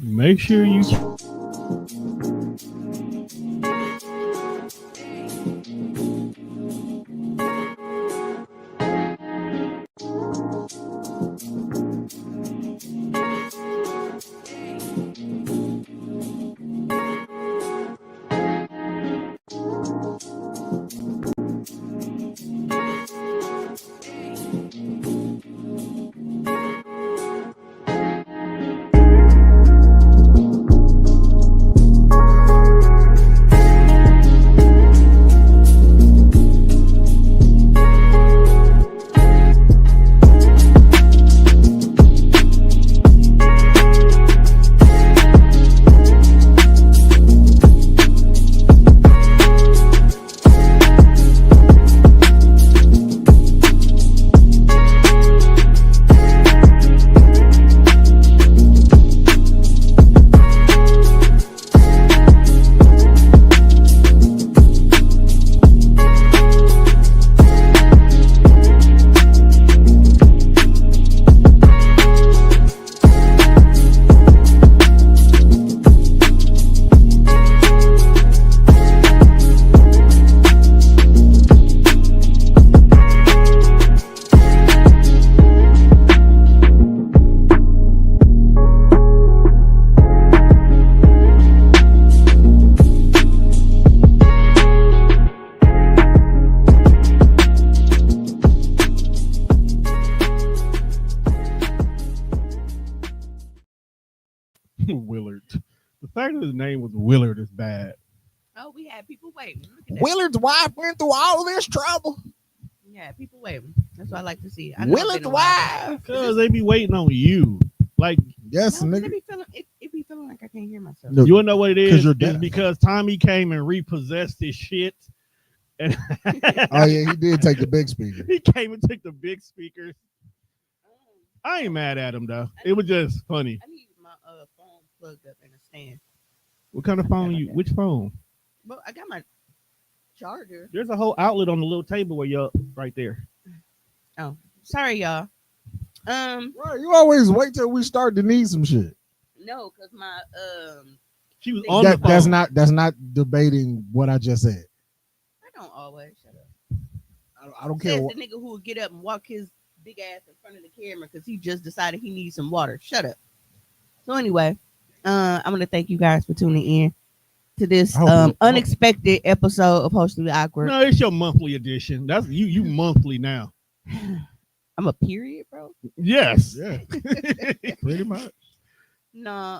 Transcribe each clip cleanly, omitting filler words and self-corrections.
Make sure you. Willard. The fact that his name was Willard is bad. Oh, we had people waiting. Willard's wife went through all this trouble. Yeah, people waiting. That's what I like to see. Willard's wife. Because they be waiting on you. Like, yes, no, nigga. It be feeling like I can't hear myself. No, you wanna know what it is? you're It's deaf. because Tommy came and repossessed his shit. And Oh yeah, he did take the big speaker. he came and took the big speakers. I ain't mad at him though. It was just funny. I need my phone plugged up in a stand. What kind of phone you? Which phone? Well, I got my charger. There's a whole outlet on the little table where you're right there. Oh, sorry, y'all. Right, you always wait till we start to need some shit. No, because my She was on the phone. That's not debating what I just said. I don't always shut up. I don't care. Says the nigga who would get up and walk his big ass in front of the camera because he just decided he needs some water. Shut up. So anyway, I'm gonna thank you guys for tuning in to this unexpected episode of Hoecially Awkward. No, it's your monthly edition. That's you monthly now. I'm a period, bro. Yes. Yeah, pretty much. No,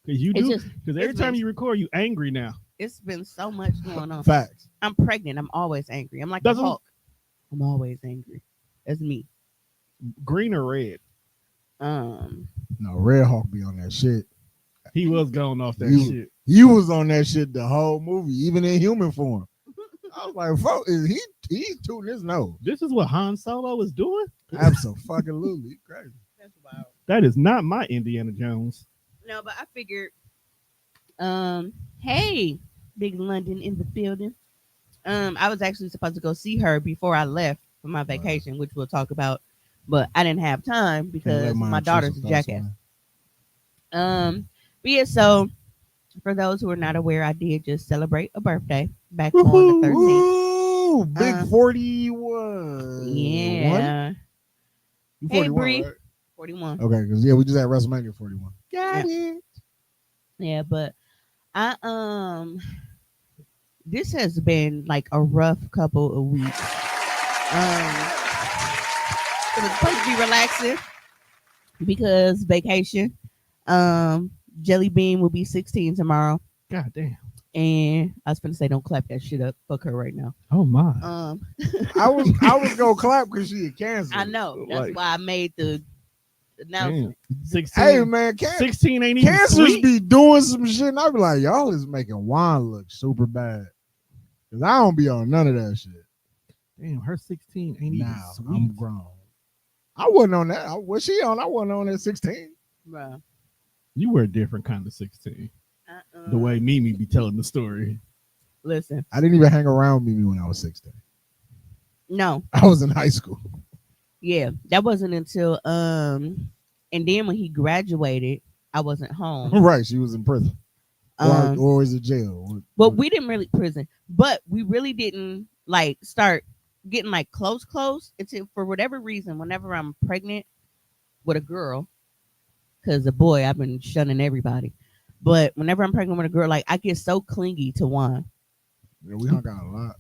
Because you It's do. just- Because every it's time nice. you record, you angry now. it's been so much going on. Facts. I'm pregnant. I'm always angry. I'm like Doesn't- a Hulk. I'm always angry. That's me. Green or red? Um, No, Red Hawk be on that shit. He was going off that You- shit. He was on that shit the whole movie, even in human form. I was like, "Fuck, is he's tooting his nose?" This is what Han Solo is doing? Absolutely crazy. that's wild. That is not my Indiana Jones. No, but I figured, hey, Big London in the building. I was actually supposed to go see her before I left for my vacation, which we'll talk about, but I didn't have time Can't because let my mine daughter's a choose some thoughts, jackass. man. But yeah, so for those who are not aware, I did just celebrate a birthday back on the 13th. Ooh, big 41. Yeah. You Hey, 41, Bree. right? 41. Okay, because we just had WrestleMania 41. Got it. Yeah, but I this has been like a rough couple of weeks. It was supposed to be relaxing because vacation. Jelly Bean will be 16 tomorrow. God damn. And I was gonna say don't clap that shit up. Fuck her right now. Oh my. I was gonna clap because she had cancer. I know. That's Like- why I made the announcement. Damn. 16. Hey man, 16 ain't even cancers sweet. be doing some shit, and I be like, y'all is making wine look super bad. Cause I don't be on none of that shit. Damn, her 16 ain't even Now sweet. I'm grown. I wasn't on that. Was she on? I wasn't on that 16. Bruh. You were a different kind of 16. Uh-uh. The way Mimi be telling the story. Listen. I didn't even hang around Mimi when I was 16. No. I was in high school. Yeah. That wasn't until and then when he graduated, I wasn't home. Right, she was in prison. Um, Or is it jail? but we didn't really prison, but we really didn't like start getting like close until for whatever reason. Whenever I'm pregnant with a girl, because a boy I've been shunning everybody, but whenever I'm pregnant with a girl, like I get so clingy to Juan. Yeah, we hung out a lot.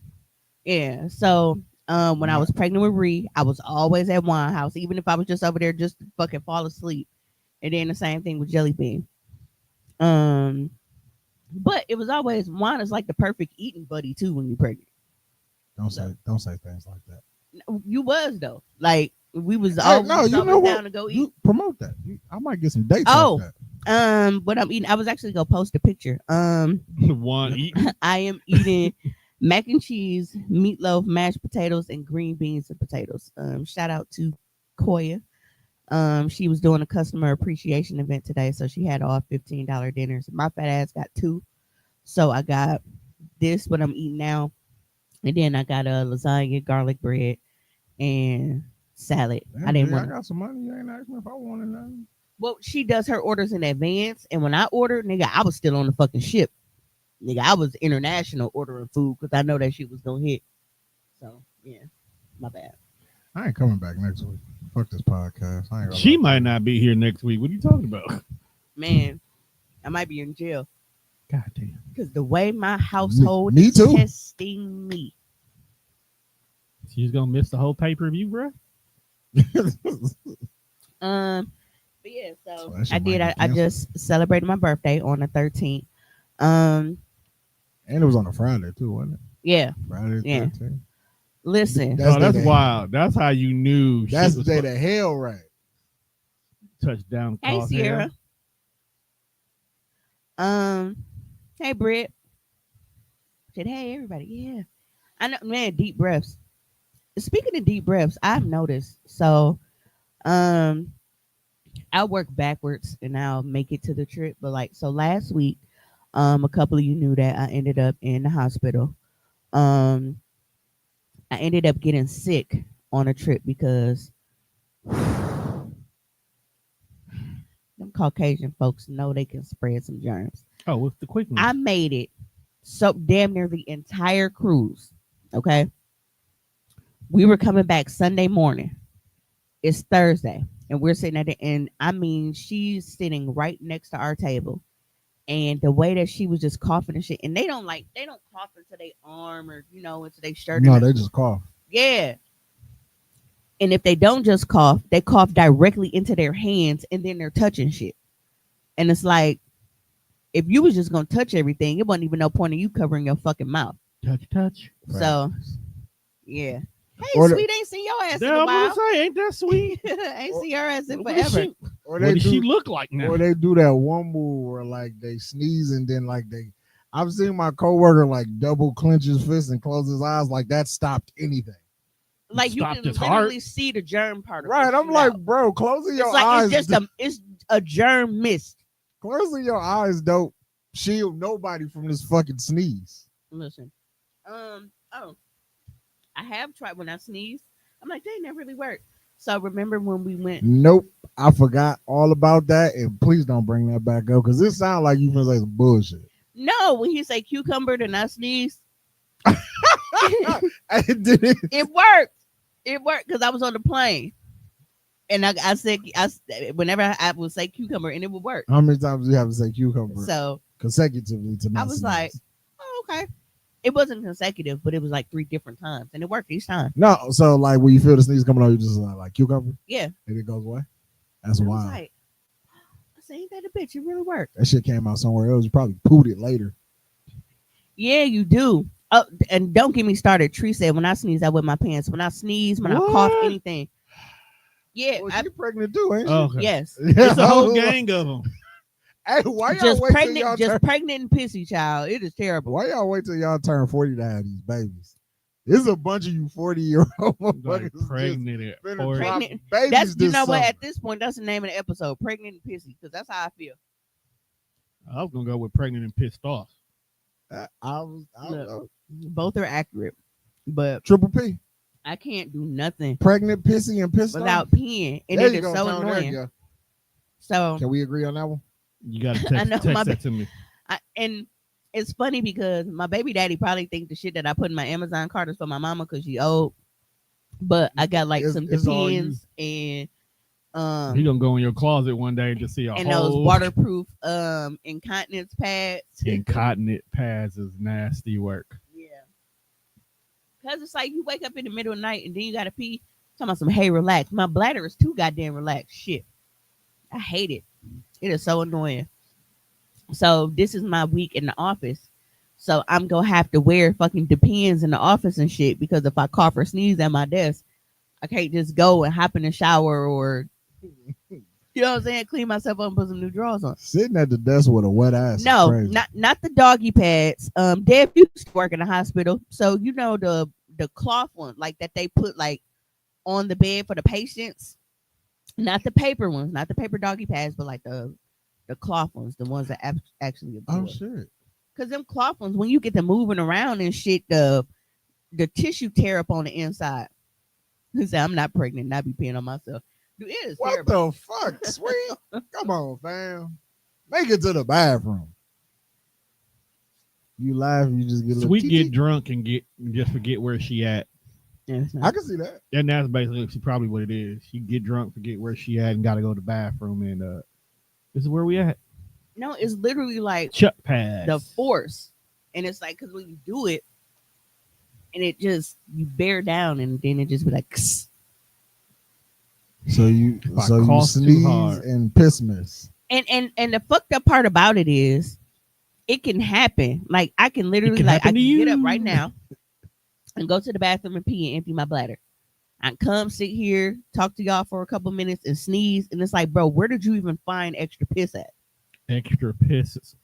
Yeah, so when I Right. was pregnant with Ree, I was always at Juan's house, even if I was just over there just to fucking fall asleep. And then the same thing with Jelly Bean. Um, but it was always Juan is like the perfect eating buddy too when you're pregnant. Don't say things like that. You was though, like we was Hey, always, no, you always know down what? to go eat. You promote that. I might get some dates Oh. like that. What I'm eating, I was actually gonna post a picture. One eating. I am eating mac and cheese, meatloaf, mashed potatoes, and green beans and potatoes. Shout out to Koya. She was doing a customer appreciation event today, so she had all $15 dinners. My fat ass got two, so I got this what I'm eating now, and then I got a lasagna, garlic bread, and salad. Damn, I didn't G, I want. got some money. You ain't asked me if I wanted nothing. Well, she does her orders in advance, and when I ordered, nigga, I was still on the fucking ship. Nigga, I was international ordering food because I know that shit was gonna hit. So yeah, my bad. I ain't coming back next week. Fuck this podcast. I ain't gonna She lie. might not be here next week. What are you talking about? Man, I might be in jail God damn. because the way my household Me is too. testing me. She's gonna miss the whole pay-per-view, bro. But yeah, so that shit I did. might get I canceled. just celebrated my birthday on the 13th. Um, And it was on a Friday too, wasn't it? yeah. Friday the Yeah. 13th. Listen, That's Oh, that's the day- wild. That's how you knew That's shit the was day the hell right. touchdown. hey cause Sierra. hell. Hey Britt. Said hey everybody. Yeah, I know, man. Deep breaths. Speaking of deep breaths, I've noticed. So, I'll work backwards and I'll make it to the trip. But like, so last week, a couple of you knew that I ended up in the hospital. I ended up getting sick on a trip because them Caucasian folks know they can spread some germs. Oh, what's the quickness? I made it so damn near the entire cruise. Okay. We were coming back Sunday morning. It's Thursday. And we're sitting at the end. I mean, she's sitting right next to our table. And the way that she was just coughing and shit. And they don't cough into their arm or, into their shirt. No, they just cough. Yeah. And if they don't just cough, they cough directly into their hands and then they're touching shit. And it's like, if you was just gonna touch everything, it wasn't even no point in you covering your fucking mouth. touch. Right. So, yeah. Hey, Or the- sweet, ain't seen your ass in Yeah, a I'm while. gonna say, ain't that sweet? Ain't seen your ass in What does forever. she, Or what they does she do, look like now? or they do that one move where like they sneeze and then like I've seen my coworker like double clench his fist and close his eyes like that stopped anything. Like you Stopped can his literally heart. see the germ particles. Right, I'm shoot like, out. bro, closing your it's like eyes. it's a germ mist. Closing your eyes don't shield nobody from this fucking sneeze. Listen, oh, I have tried when I sneeze. I'm like, they never really work. So remember when we went? Nope, I forgot all about that, and please don't bring that back up because it sounds like you finna say some bullshit. No, when he say cucumber and I sneeze, it worked. It worked because I was on the plane, and I said whenever I would say cucumber, and it would work. How many times do you have to say cucumber So consecutively to not I was sneeze? like, oh, okay. It wasn't consecutive, but it was like 3 different times, and it worked each time. No, so like when you feel the sneeze coming on, you just like cucumber, Yeah, and it goes away. That's and I was wild. like, I said, ain't that a bitch? It really worked. That shit came out somewhere else. You probably pooed it later. Yeah, you do. Oh, and don't get me started. Tree said when I sneeze, I wet my pants. When I sneeze, when I cough, What? anything. Yeah, Well, she pregnant too, ain't she? Okay. yes. It's a whole gang of them. Hey, why y'all Just wait till y'all pregnant, just turn? pregnant and pissy, child. It is terrible. Why y'all wait till y'all turn 40 to have these babies? There's a bunch of you 40-year-old Like motherfuckers just pregnant at finna 40. drop Pregnant- babies That's this you know what? summer. At this point, that's the name of the episode. Pregnant and pissy, because that's how I feel. I was gonna go with pregnant and pissed off. I Look. Both are accurate, but Triple P. I can't do nothing Pregnant, pissy, and pissed without off. peeing, and There it you is go, so Tom, there you annoying. go. So Can we agree on that one? You gotta I know text my that to me. and it's funny because my baby daddy probably think the shit that I put in my Amazon cart is for my mama because she old. But I got like some It's all you. Depends and He gonna go in your closet one day and just see a and those whole waterproof incontinence pads. incontinent pads is nasty work. Yeah. Cause it's like you wake up in the middle of the night and then you gotta pee. Talking about some hey relax. My bladder is too goddamn relaxed. Shit. I hate it. It is so annoying. So this is my week in the office. So I'm gonna have to wear fucking Depends in the office and shit because if I cough or sneeze at my desk, I can't just go and hop in the shower or you know what I'm saying, clean myself up and put some new drawers on. Sitting at the desk with a wet ass. No, is crazy. not the doggy pads. Deb used to work in the hospital, so you know the cloth one, like that they put like on the bed for the patients. Not the paper ones, not the paper doggy pads, but like the cloth ones, the ones that actually absorb. Oh shit. Cause them cloth ones, when you get to moving around and shit, the tissue tear up on the inside. He said, "I'm not pregnant. I be peeing on myself." Dude, it is What terrible. the fuck, sweet? Come on, fam. Make it to the bathroom. You laugh, you just get a little Sweet get tee-tee. drunk and just forget where she at. Yeah, it's I not- can see that. And that's basically probably what it is. She get drunk, forget where she at, and gotta go to the bathroom. And this is where we at. No, it's literally like Chuck pads. the force, and it's like because when you do it, and it just you bear down, and then it just be like. So you If I so you cough too sneeze hard. and piss miss. And the fucked up part about it is it can happen. Like I can literally can like I happen can to get up you. right now and go to the bathroom and pee and empty my bladder. I come sit here, talk to y'all for a couple minutes and sneeze, and it's like, bro, where did you even find extra piss at? Extra pisses.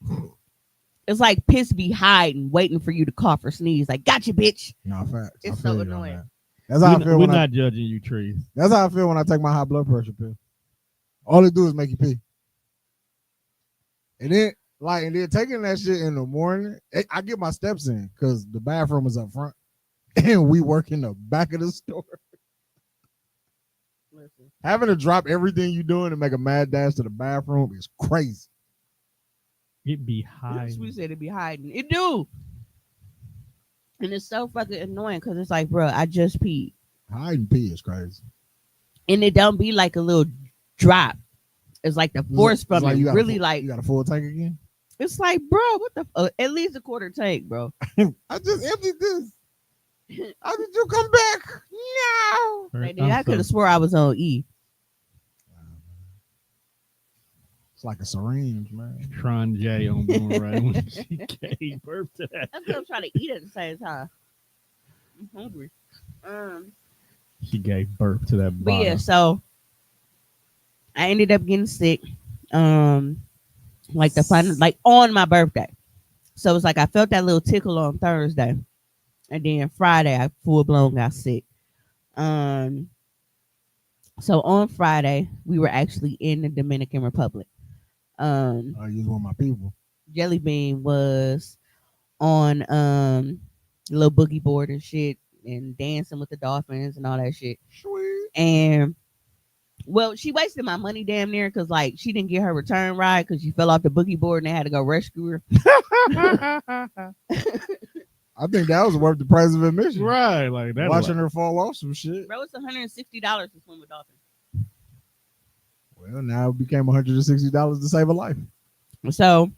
It's like piss be hiding, waiting for you to cough or sneeze. Like, gotcha, bitch. No facts. I It's feel so you on annoying. that. That's how I feel We're when not judging you, Trees. that's how I feel when I take my high blood pressure pill. All it do is make you pee. And then taking that shit in the morning, I get my steps in because the bathroom is up front and we work in the back of the store. Listen, Having to drop everything you doing to make a mad dash to the bathroom is crazy. It be high. we said it be hiding. It do. And it's so fucking annoying because it's like, bro, I just peed. Hiding pee is crazy. And it don't be like a little drop. It's like the force from it. you got Really you like, got a full tank again? it's like, bro, what the at least a quarter tank, bro. I just emptied this. How did you come back? No. Like, nigga, I could have swore I was on E. It's like a syringe, man. Tron J on Blu-ray when she gave birth to that. That's what I'm trying to eat at the same time. I'm hungry. She gave birth to that But bottle. yeah, so I ended up getting sick. Like the final, like on my birthday. So it's like I felt that little tickle on Thursday, and then Friday I full blown got sick. So on Friday we were actually in the Dominican Republic. I use one of my people. Jelly Bean was on little boogie board and shit and dancing with the dolphins and all that shit. Sweet. And well, she wasted my money damn near because like she didn't get her return ride because she fell off the boogie board and they had to go rescue her. I think that was worth the price of admission. Right, like that. Watching her fall off some shit. Bro, it's $160 to swim with dolphins. Well, now it became $160 to save a life. So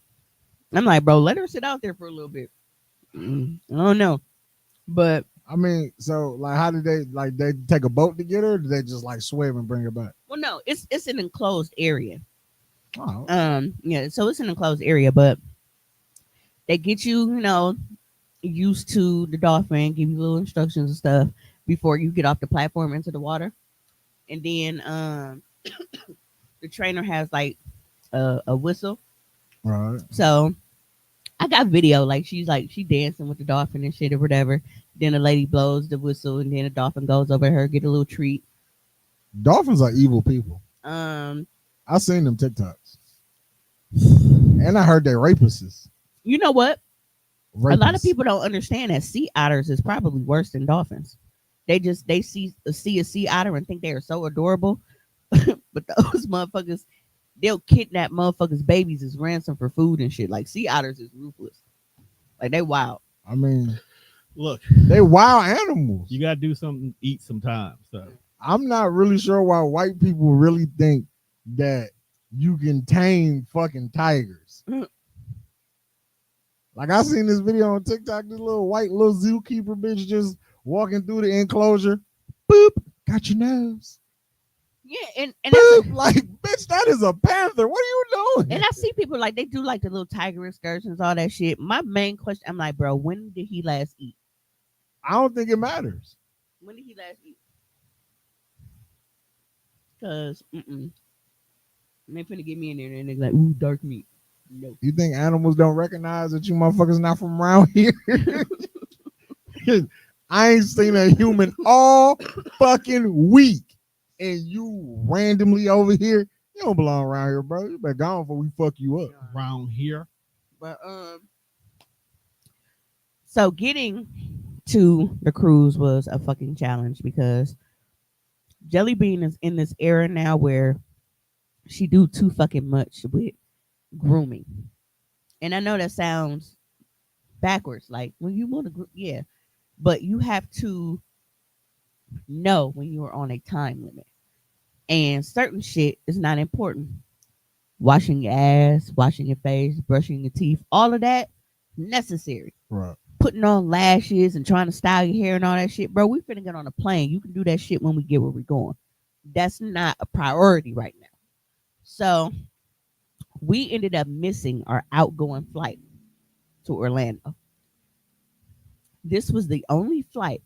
I'm like, bro, let her sit out there for a little bit. I don't know. But I mean, so like, how did they take a boat to get her? Or did they just like swim and bring her back? well, no, it's an enclosed area. Oh, Yeah, so it's an enclosed area, but they get you, used to the dolphin, give you little instructions and stuff before you get off the platform into the water. And then the trainer has like a whistle. right. So I got video, like she dancing with the dolphin and shit or whatever. Then the lady blows the whistle and then the dolphin goes over her, get a little treat. Dolphins are evil people. I've seen them TikToks. And I heard they're rapists. You know what? A lot of Rapists. people don't understand that sea otters is probably worse than dolphins. They see a sea otter and think they are so adorable, but those motherfuckers, they'll kidnap motherfuckers' babies as ransom for food and shit. Like sea otters is ruthless. Like they wild. I mean, Look, they wild animals. you gotta do something, eat sometimes. So I'm not really sure why white people really think that you can tame fucking tigers. Like I seen this video on TikTok, this little white little zookeeper bitch just walking through the enclosure. Boop, got your nose. Yeah, and Boop, like bitch, that is a panther. What are you doing? and I see people like they do like the little tiger excursions, all that shit. My main question, I'm like, bro, when did he last eat? I don't think it matters. When did he last eat? Cause they finna get me in there and they're like, ooh, dark meat. No. You think animals don't recognize that you motherfuckers not from around here? I ain't seen a human all fucking week. And you randomly over here, you don't belong around here, bro. You better go on before we fuck you up. around here, But so getting to the cruise was a fucking challenge because Jelly Bean is in this era now where she do too fucking much with grooming. And I know that sounds backwards, like when you want to, yeah, but you have to know when you are on a time limit. And certain shit is not important. Washing your ass, washing your face, brushing your teeth, all of that necessary. Right. Putting on lashes and trying to style your hair and all that shit, bro. We finna get on a plane. You can do that shit when we get where we're going. That's not a priority right now. So we ended up missing our outgoing flight to Orlando. This was the only flight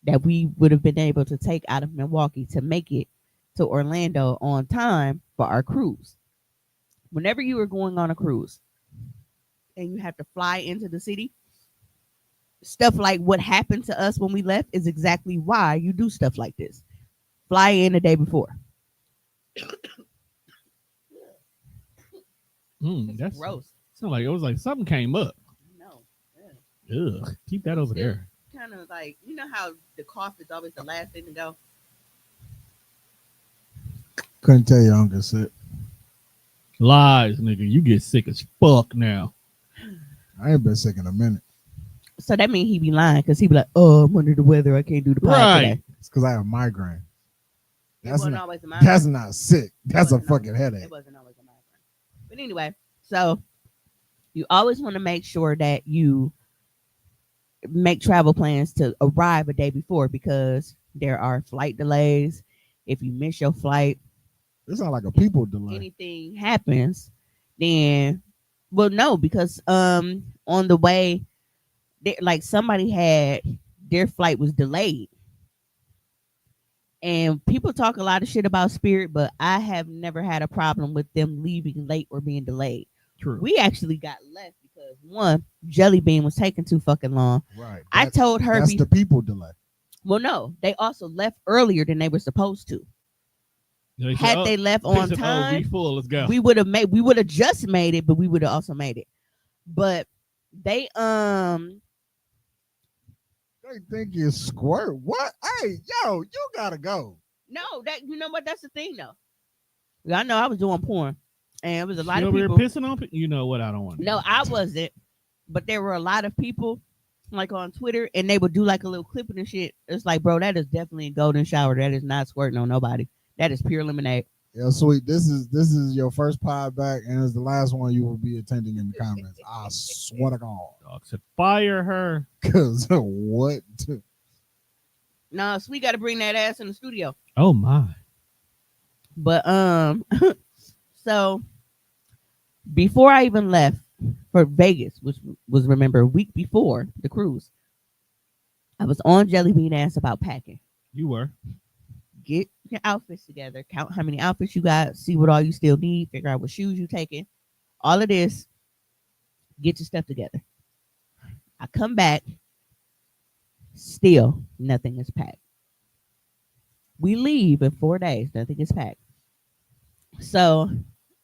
that we would have been able to take out of Milwaukee to make it to Orlando on time for our cruise. Whenever you were going on a cruise and you have to fly into the city, stuff like what happened to us when we left is exactly why you do stuff like this. Fly in the day before. that's Gross. Sound like it was like something came up. No. Ugh, keep that over there. Kind of like, you know how the cough is always the last thing to go? Couldn't tell you I'm just sick. Lies, nigga. You get sick as fuck now. I ain't been sick in a minute. So that means he be lying because he be like, oh, I'm under the weather. I can't do the pod Right. today. It's because I have migraine. It That's wasn't not, always a migraine. that's not sick. That's a wasn't fucking always- headache. It wasn't always a migraine. But anyway, so you always want to make sure that you make travel plans to arrive a day before because there are flight delays. If you miss your flight, This sounds like a people delay. anything happens, then well, no, because on the way, like somebody had their flight was delayed. And people talk a lot of shit about Spirit, but I have never had a problem with them leaving late or being delayed. True. We actually got left because one, Jelly Bean was taking too fucking long. Right. I told her That's the people delay. well, no, they also left earlier than they were supposed to. They said, Had "Oh," they left they on said, "Oh, time, we full. Let's go." we would have just made it, but we would have also made it. But they They think you squirt. What? Hey, yo, you gotta go. no, that you know what, that's the thing though. I know I was doing porn, and it was a lot You of over people. there pissing on people? You know what? I don't want. No, I wasn't, but there were a lot of people like on Twitter, and they would do like a little clipping and shit. It's like, bro, that is definitely a golden shower. That is not squirting on nobody. That is pure lemonade. Yeah, sweet. This is your first pod back, and it's the last one you will be attending in the comments. I swear to God. Dog said, "Fire her." Cause what? No, so we got to bring that ass in the studio. Oh my. But so before I even left for Vegas, which was remember a week before the cruise, I was on Jelly Bean ass about packing. You were. Get your outfits together, count how many outfits you got, see what all you still need, figure out what shoes you taking, all of this. Get your stuff together. I come back, still nothing is packed. We leave in 4 days, nothing is packed. So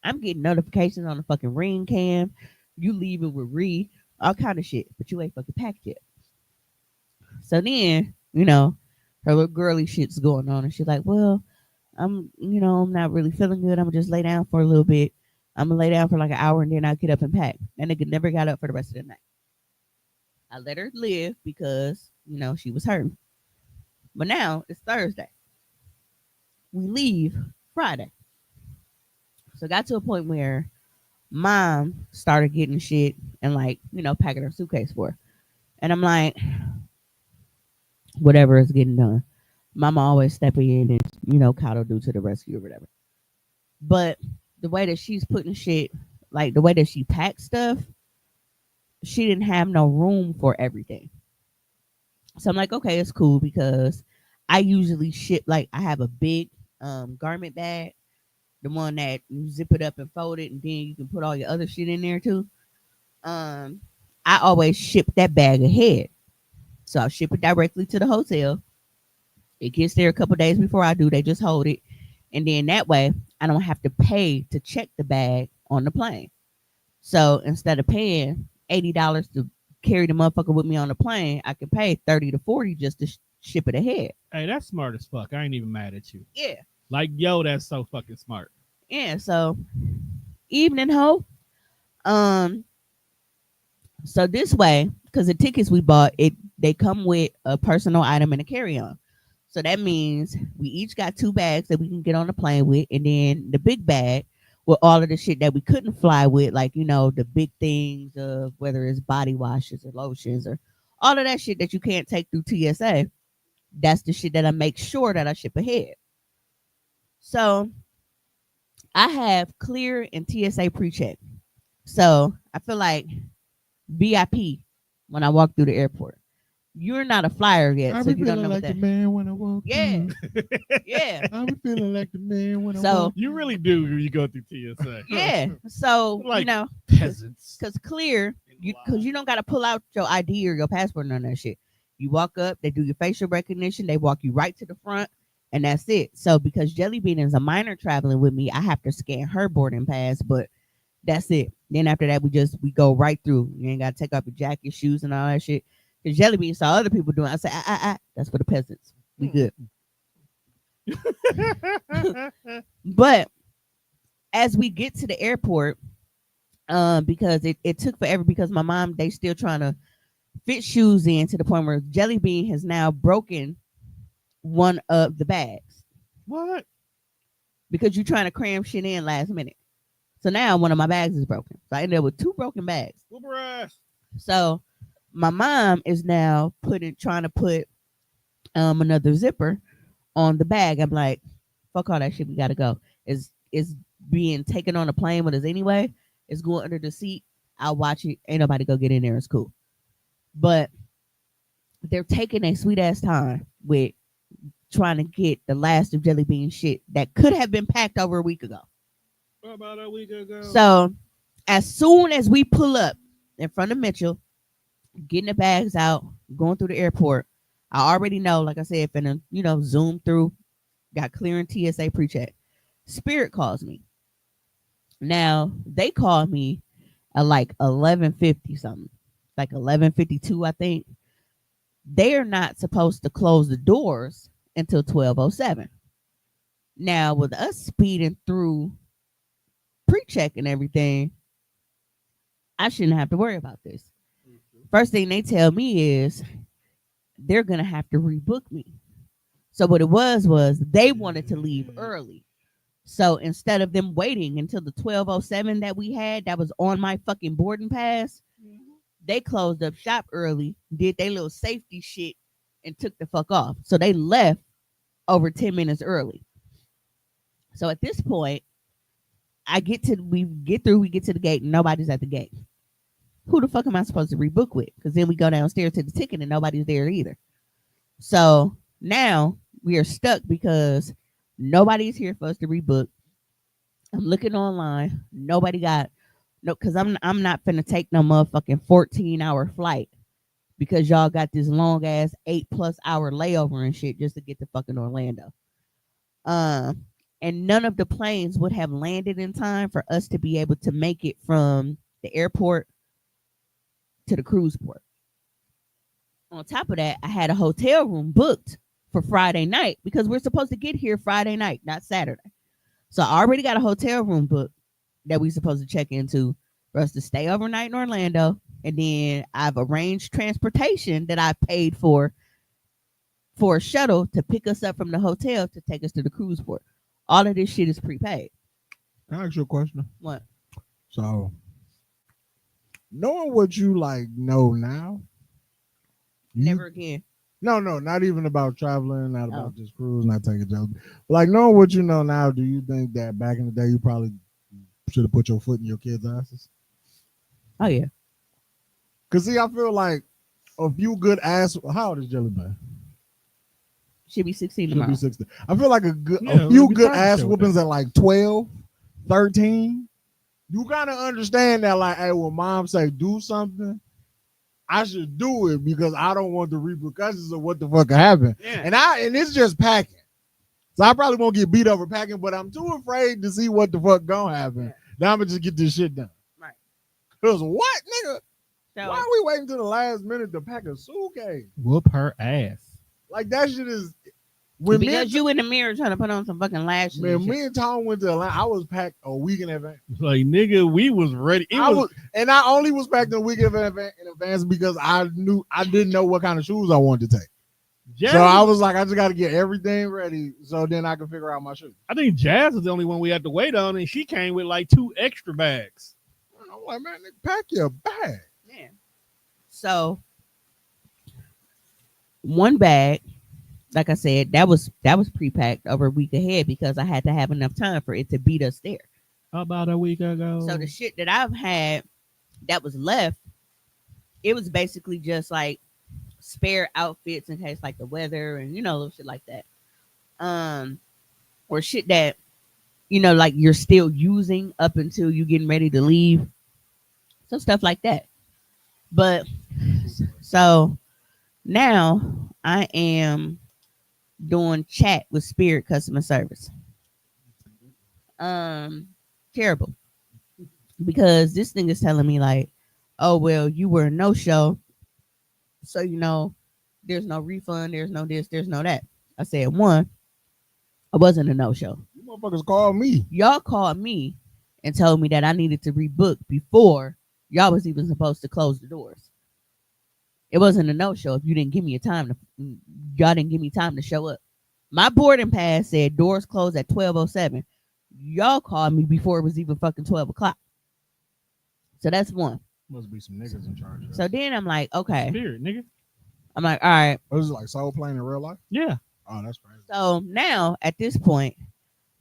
I'm getting notifications on the fucking ring cam. You leaving with Ree, all kind of shit, but you ain't fucking packed yet. So then, her little girly shit's going on, and she's like, "Well, I'm not really feeling good. I'm gonna just lay down for a little bit. I'm gonna lay down for like an hour and then I'll get up and pack. That nigga never got up for the rest of the night. I let her live because, she was hurting. But now it's Thursday. We leave Friday. So it got to a point where mom started getting shit and like, packing her suitcase for her. And I'm like, whatever is getting done. Mama always stepping in and, Kato do to the rescue or whatever. But the way that she's putting shit, like the way that she packs stuff, she didn't have no room for everything. So I'm like, okay, it's cool because I usually ship like I have a big garment bag, the one that you zip it up and fold it, and then you can put all your other shit in there too. Um, I always ship that bag ahead, so I'll ship it directly to the hotel. It gets there a couple days before I do. They just hold it, and then that way I don't have to pay to check the bag on the plane. So instead of paying $80 to carry the motherfucker with me on the plane, I can pay 30 to 40 just to ship it ahead. Hey, that's smart as fuck. I ain't even mad at you. Yeah. Like, yo, that's so fucking smart. Yeah. So evening ho. Um. So this way, because the tickets we bought, they come with a personal item and a carry on. So that means we each got two bags that we can get on the plane with, and then the big bag with all of the shit that we couldn't fly with, like the big things of whether it's body washes or lotions or all of that shit that you can't take through TSA. That's the shit that I make sure that I ship ahead. So I have clear and TSA pre-check. So I feel like VIP when I walk through the airport. You're not a flyer yet, I so be you don't feeling know what like the that. man when I walk Yeah, through. yeah. I be feeling like the man when I So walk. You really do when you go through TSA. yeah, so Like peasants. because clear, because you don't got to pull out your ID or your passport and none of that shit. You walk up, they do your facial recognition, they walk you right to the front, and that's it. So because Jelly Bean is a minor traveling with me, I have to scan her boarding pass, but that's it. Then after that, we go right through. You ain't got to take off your jacket, shoes, and all that shit. Because Jelly Bean saw other people doing. I said, that's for the peasants. We good. But as we get to the airport, because it took forever because my mom, they still trying to fit shoes in to the point where Jelly Bean has now broken one of the bags. What? Because you're trying to cram shit in last minute. So now one of my bags is broken. So I ended up with two broken bags. Whoop her ass. So my mom is now trying to put another zipper on the bag. I'm like, fuck all that shit. We gotta go. It's being taken on a plane with us anyway. It's going under the seat. I'll watch it. Ain't nobody go get in there. It's cool. But they're taking a sweet ass time with trying to get the last of Jelly Bean shit that could have been packed over a week ago. About a week ago. So as soon as we pull up in front of Mitchell, getting the bags out, going through the airport, I already know, like I said, finna, zoom through, got clearing TSA pre-check. Spirit calls me. Now, they called me at like 11:50 something, like 11:52, I think. They are not supposed to close the doors until 12:07. Now, with us speeding through pre-check and everything, I shouldn't have to worry about this. First thing they tell me is they're gonna have to rebook me. So what it was they wanted to leave early. So instead of them waiting until the 12:07 that we had, that was on my fucking boarding pass, they closed up shop early, did their little safety shit, and took the fuck off. So they left over 10 minutes early. So at this point, we get to the gate and nobody's at the gate. Who the fuck am I supposed to rebook with? Because then we go downstairs to the ticket and nobody's there either. So now we are stuck because nobody's here for us to rebook. I'm looking online. Nobody got no, because I'm not finna take no motherfucking 14-hour flight because y'all got this long ass 8+ hour layover and shit just to get to fucking Orlando. And none of the planes would have landed in time for us to be able to make it from the airport to the cruise port. On top of that, I had a hotel room booked for Friday night because we're supposed to get here Friday night, not Saturday. So I already got a hotel room booked that we supposed to check into for us to stay overnight in Orlando. And then I've arranged transportation that I paid for a shuttle to pick us up from the hotel to take us to the cruise port. All of this shit is prepaid. Can I ask you a question? What? So, knowing what you like know now, Never again. No, not even about traveling, not about Oh. this cruise, not taking jokes. Like knowing what you know now, do you think that back in the day you probably should have put your foot in your kids' asses? Oh yeah. Cause see, I feel like a few good ass. How old is Jelly Bean? Should be 16 Should tomorrow. be 16. I feel like a Yeah, few we good started ass show with whoopings that. at like 12, 13. You gotta understand that, like, hey, when mom say do something, I should do it because I don't want the repercussions of what the fuck happened. Yeah. And it's just packing. So I probably won't get beat over packing, but I'm too afraid to see what the fuck gonna happen. Now I'm gonna just get this shit done. Right. Cause what, nigga? So Why are we waiting till the last minute to pack a suitcase? Whoop her ass. Like that shit is when me because and, you in the mirror trying to put on some fucking lashes. and man, shit. me and Tom went to Atlanta, I was packed a week in advance. Like nigga, we was ready. And I only was packed a week in advance because I didn't know what kind of shoes I wanted to take. Jazz, So I was like, I just got to get everything ready so then I can figure out my shoes. I think Jazz was the only one we had to wait on, and she came with like 2 extra bags. I'm like, man, nigga, pack your bag. Yeah. So one bag, like I said, that was pre-packed over a week ahead because I had to have enough time for it to beat us there. About a week ago. So the shit that I've had that was left, it was basically just like spare outfits in case like the weather and little shit like that. Or shit that like you're still using up until you getting ready to leave. So stuff like that. But so now I am doing chat with Spirit customer service. Terrible. Because this thing is telling me like, oh well, you were a no show. So there's no refund, there's no this, there's no that. I said one, I wasn't a no show. You motherfuckers called me. Y'all called me and told me that I needed to rebook before y'all was even supposed to close the doors. It wasn't a no show if you didn't give me y'all didn't give me time to show up. My boarding pass said doors closed at 12:07. Y'all called me before it was even fucking 12 o'clock. So that's one. Must be some niggas in charge. So then I'm like, okay. Spirit, nigga. I'm like, all right. Was it like soul playing in real life? Yeah. Oh, that's crazy. So now at this point,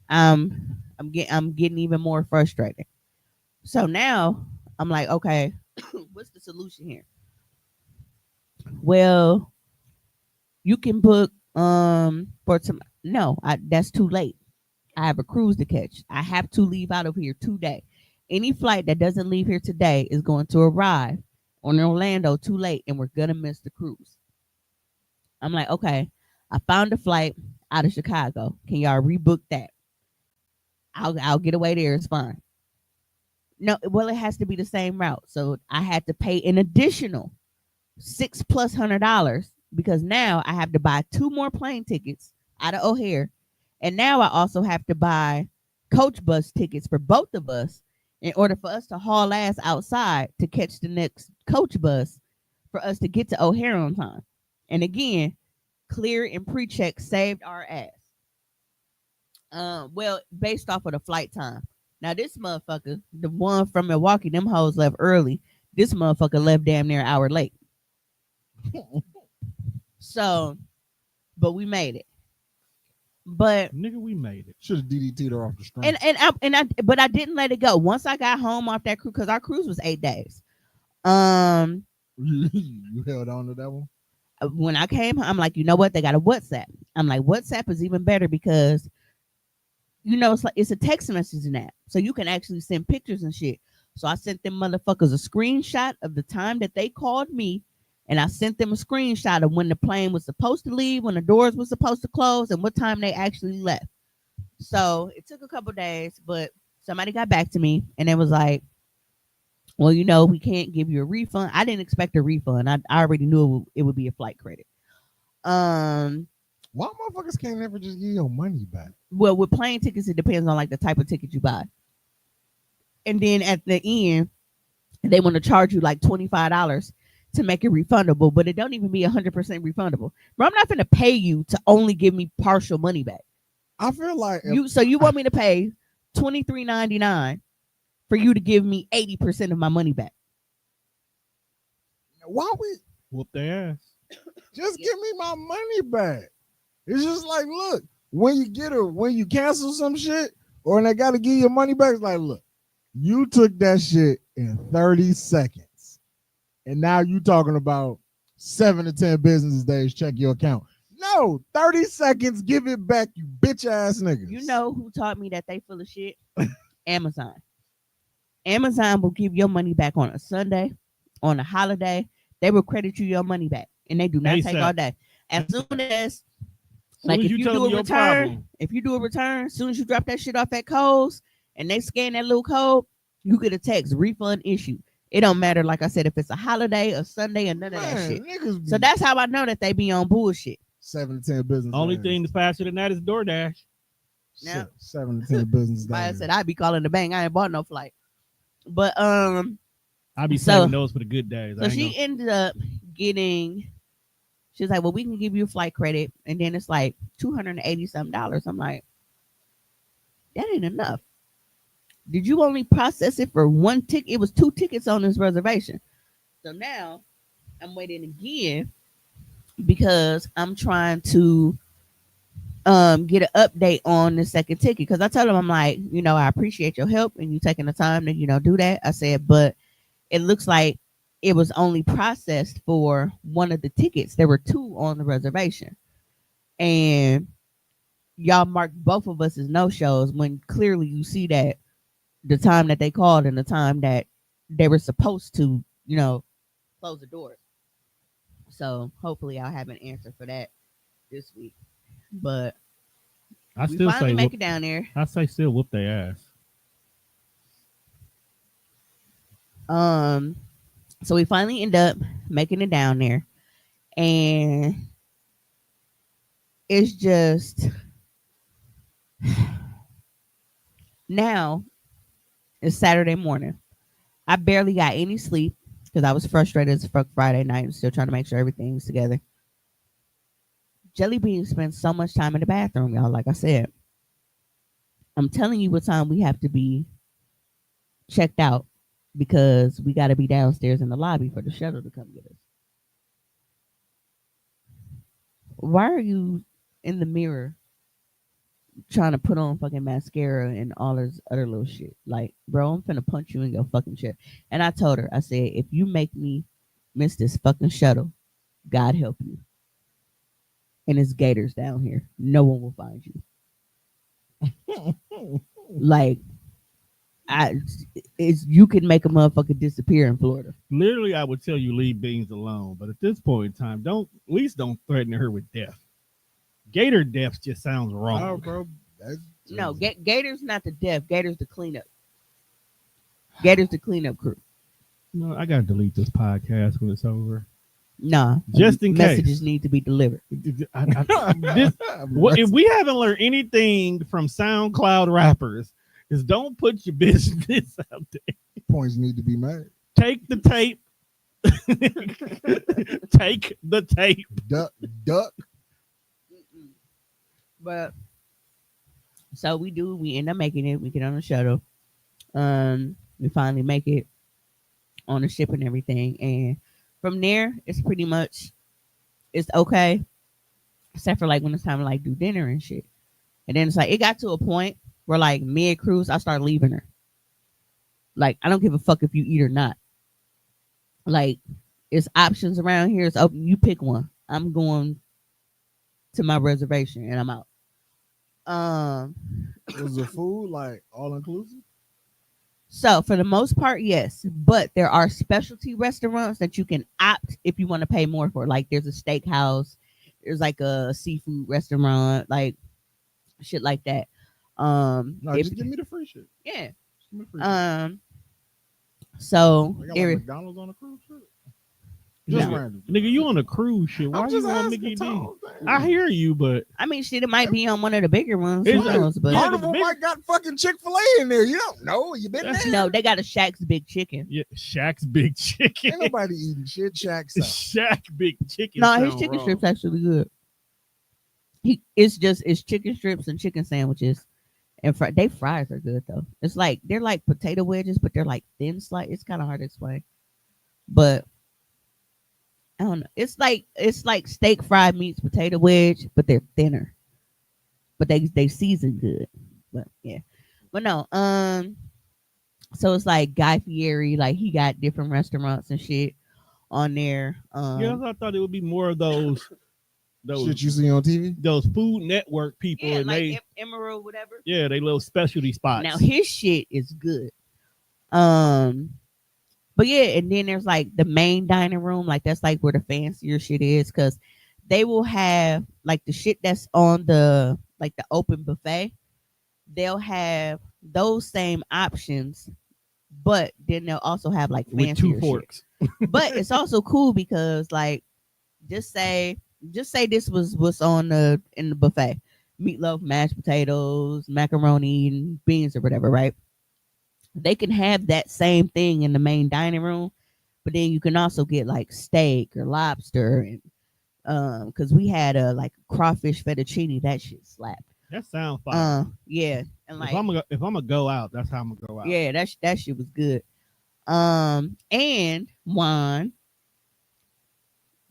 I'm getting even more frustrated. So now I'm like, okay, what's the solution here? Well, you can book for some. No, that's too late. I have a cruise to catch. I have to leave out of here today. Any flight that doesn't leave here today is going to arrive on Orlando too late, and we're gonna miss the cruise. I'm like, okay, I found a flight out of Chicago. Can y'all rebook that? I'll get away there. It's fine. No, well, it has to be the same route. So I had to pay an additional $600+ because now I have to buy 2 more plane tickets out of O'Hare, and now I also have to buy coach bus tickets for both of us in order for us to haul ass outside to catch the next coach bus for us to get to O'Hare on time. And again, clear and pre-check saved our ass. Well, based off of the flight time. Now this motherfucker, the one from Milwaukee, them hoes left early. This motherfucker left damn near an hour late. So, but we made it. But Nigga, we made it. Should have DDT'd her off the string. but I didn't let it go. Once I got home off that cruise, because our cruise was 8 days. You held on to that one? When I came home, I'm like, you know what? They got a WhatsApp. I'm like, WhatsApp is even better because it's a text messaging app, so you can actually send pictures and shit. So I sent them motherfuckers a screenshot of the time that they called me, and I sent them a screenshot of when the plane was supposed to leave, when the doors were supposed to close, and what time they actually left. So it took a couple days, but somebody got back to me, and it was like, well, we can't give you a refund. I didn't expect a refund. I already knew it would be a flight credit. Why motherfuckers can't never just give your money back? Well, with plane tickets, it depends on like the type of ticket you buy. And then at the end, they want to charge you like $25 to make it refundable, but it don't even be 100% refundable. Bro, I'm not gonna pay you to only give me partial money back. I feel like You want me to pay $23.99 for you to give me 80% of my money back? why we Whoop their ass. just give me my money back? It's just like, look, when you cancel some shit or they gotta give you money back, it's like, look, you took that shit in 30 seconds. And now you talking about 7 to 10 business days, check your account. No, 30 seconds, give it back, you bitch ass niggas. You know who taught me that they full of shit? Amazon. Amazon will give your money back on a Sunday, on a holiday. They will credit you your money back, and they do not take all day. As soon as, like, if you do a return, as soon as you drop that shit off at Kohl's and they scan that little code, you get a text refund issue. It don't matter, like I said, if it's a holiday, a Sunday, or none of that shit. So that's how I know that they be on bullshit. 7 to 10 business. Only thing that's faster than that is DoorDash. Yeah. 7 to 10 business. Like I said, I be calling the bank. I ain't bought no flight. But I be saving those for the good days. So she ended up getting. She was like, "Well, we can give you a flight credit," and then it's like $280 something. I'm like, that ain't enough. Did you only process it for one ticket? It was 2 tickets on this reservation. So now I'm waiting again because I'm trying to get an update on the second ticket, because I told him, I'm like, I appreciate your help and you taking the time to do that. I said, but it looks like it was only processed for one of the tickets. There were 2 on the reservation, and y'all marked both of us as no shows when clearly you see that the time that they called and the time that they were supposed to close the doors. So hopefully I'll have an answer for that this week. But I we still finally say make it down there. I say still whoop their ass. So we finally end up making it down there, and it's just now it's Saturday morning. I barely got any sleep because I was frustrated as fuck Friday night and still trying to make sure everything's together. Jelly Bean spends so much time in the bathroom, y'all. Like I said, I'm telling you what time we have to be checked out because we got to be downstairs in the lobby for the shuttle to come get us. Why are you in the mirror trying to put on fucking mascara and all this other little shit? Like, bro, I'm finna punch you in your fucking chair. And I told her, I said, if you make me miss this fucking shuttle, God help you. And it's gators down here. No one will find you. Like, you can make a motherfucker disappear in Florida. Literally, I would tell you leave Beans alone, but at this point in time, don't threaten her with death. Gator death just sounds wrong. Oh, bro. No, Gator's not the death. Gator's the cleanup. Gator's the cleanup crew. No, I gotta delete this podcast when it's over. Nah, just in messages case. need to be delivered. If we haven't learned anything from SoundCloud rappers, is don't put your business out there. Points need to be made. Take the tape. Take the tape. Duck. But so we end up making it. We get on the shuttle. We finally make it on the ship and everything, and from there it's pretty much it's okay, except for like when it's time to like do dinner and shit. And then it's like it got to a point where like mid cruise I started leaving her. Like, I don't give a fuck if you eat or not. Like, it's options around here. It's open. You pick one. I'm going to my reservation and I'm out. Was the food like all inclusive? So for the most part, yes. But there are specialty restaurants that you can opt if you want to pay more for. Like, there's a steakhouse, there's like a seafood restaurant, like shit like that. No, just give me the free shit. Yeah. Free shit. So they got like McDonald's on the cruise ship. Just No. random. Nigga, you on a cruise shit. Why I'm you just want asking Mickey D? Tom. I hear you, but I mean, shit, it might be on one of the bigger ones. Who It's a- knows? But yeah, Carnival the might got fucking Chick-fil-A in there. You don't know. You been That's- there? no, they got a Shaq's Big Chicken. yeah, Shaq's Big Chicken. Ain't nobody eating shit. Shaq stuff. Shaq Big Chicken. No, his sound chicken wrong. strips actually good. It's chicken strips and chicken sandwiches, and they fries are good though. It's like they're like potato wedges, but they're like thin slice. It's kind of hard to explain, but I don't know. It's like steak fried meats potato wedge, but they're thinner. But they season good. But yeah, but no. So it's like Guy Fieri, like he got different restaurants and shit on there. Yeah, I thought it would be more of those Shit you see on TV? those Food Network people, yeah, and like they Emerald, whatever. yeah, they little specialty spots. Now his shit is good. But yeah, and then there's like the main dining room, like that's like where the fancier shit is, because they will have like the shit that's on the like the open buffet. They'll have those same options, but then they'll also have like with fancier two shit. forks. But it's also cool because like just say this was what's on the in the buffet: meatloaf, mashed potatoes, macaroni, and beans or whatever, right? They can have that same thing in the main dining room, but then you can also get like steak or lobster, and because we had a like crawfish fettuccine, that shit slapped. That sounds fine. Yeah, and like if I'm gonna go out, that's how I'm gonna go out. yeah, that shit was good. And wine,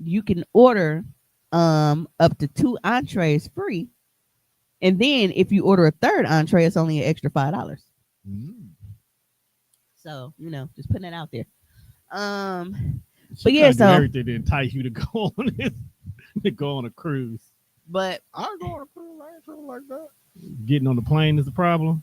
you can order up to 2 entrees free, and then if you order a third entree, it's only an extra $5. So just putting that out there. She But yeah, trying to do so everything to entice you to go on this, to go on a cruise. but I go on a cruise. I ain't tripping like that. Getting on the plane is the problem.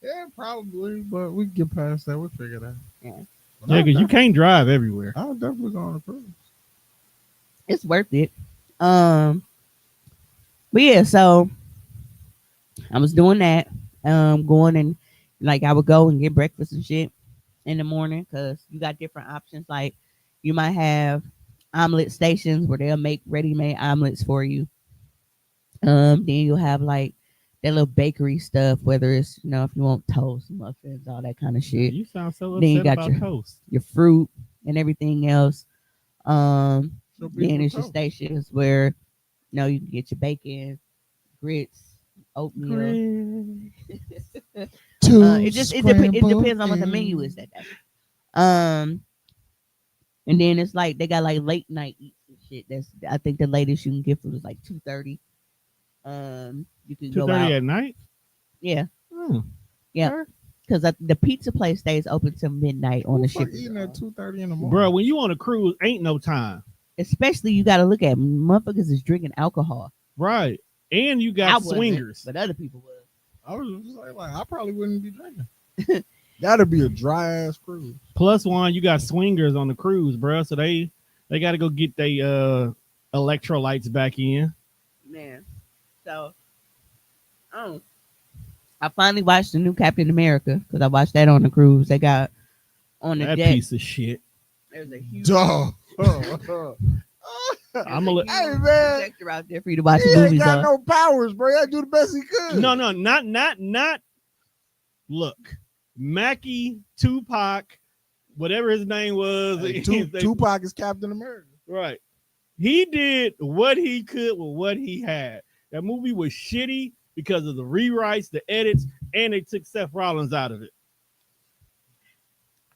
Yeah, probably, but we can get past that. We'll figure that. Yeah. Yeah, because you can't drive everywhere. I'll definitely go on a cruise. it's worth it. But yeah, so I was doing that. Going and like I would go and get breakfast and shit in the morning because you got different options. Like you might have omelet stations where they'll make ready-made omelets for you. Then you'll have like that little bakery stuff, whether it's if you want toast, muffins, all that kind of shit. You sound so Then you upset got about toast. your fruit and everything else. So Then it's your toast. stations where you can get your bacon, grits, oatmeal. It depends on what the menu is that day. And then it's like they got like late night eats and shit. That's I think the latest you can get food is like 2:30. You can go 2:30 out. at night. Yeah, Hmm. yeah. Because the pizza place stays open till midnight on the ship. eating at 2:30 in the morning. Bro, when you on a cruise, ain't no time. Especially you got to look at motherfuckers is drinking alcohol. Right. And you I got wasn't, swingers. but other people was. I was just like, I probably wouldn't be drinking. That'd be a dry ass cruise. Plus one, you got swingers on the cruise, bro. So they got to go get their electrolytes back in. Man, so I finally watched the new Captain America because I watched that on the cruise. They got on the That deck. piece of shit. There's a huge, Dog. I'm gonna Hey, man. projector out there for you to watch He ain't movies got on. no powers, bro. I do the best he could. No, not. Look, Mackie, Tupac, whatever his name was. Hey, Tupac is Captain America. Right. He did what he could with what he had. That movie was shitty because of the rewrites, the edits, and they took Seth Rollins out of it.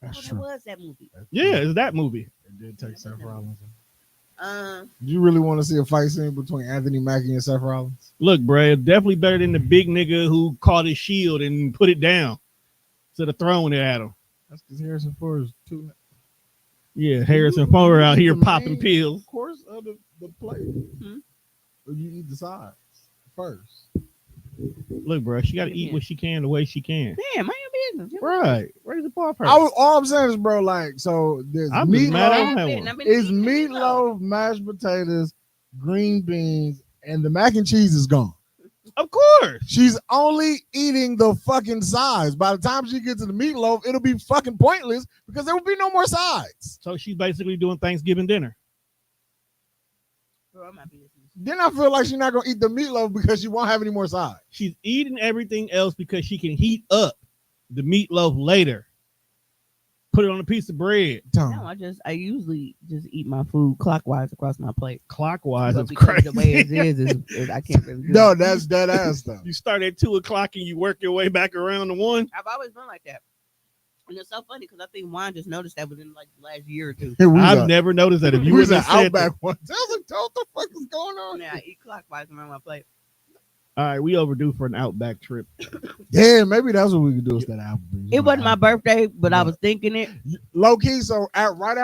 Oh, That's that true. was that movie. Yeah, it's that movie. It did take Seth Rollins. Um, Do you really want to see a fight scene between Anthony Mackie and Seth Rollins? Look, bro, it's definitely better than the big nigga who caught his shield and put it down instead of throwing it at him. That's because Harrison Ford is too. Yeah, Harrison Ford out here The popping main pills. course of the plate. Or you eat the sides first. Look, bro, she got to eat what she can the way she can. damn, mind your business. Right. Raise the bar first. All I'm saying is, bro, like, so there's I'm just mad I meatloaf. don't have one. It's meatloaf, mashed potatoes, green beans, and the mac and cheese is gone. Of course. course. She's only eating the fucking sides. By the time she gets to the meatloaf, it'll be fucking pointless because there will be no more sides. So she's basically doing Thanksgiving dinner. Bro, I'm not business. Then I feel like she's not gonna eat the meatloaf because she won't have any more sides. She's eating everything else because she can heat up the meatloaf later. Put it on a piece of bread. No, I usually just eat my food clockwise across my plate. Clockwise, But it's because crazy. the way it is I can't really do No, it. that's dead ass stuff. You start at 2:00 and you work your way back around to 1. I've always been like that. And it's so funny because I think Juan just noticed that within like the last year or two. I've never noticed that. If you we would was have at said Outback that. one. I was like, what the fuck is going on? Yeah, I eat clockwise around my plate. All right, we overdue for an Outback trip. Yeah, maybe that's what we could do instead of Applebee's. It wasn't my birthday, but I Yeah. was thinking it. Low key. So right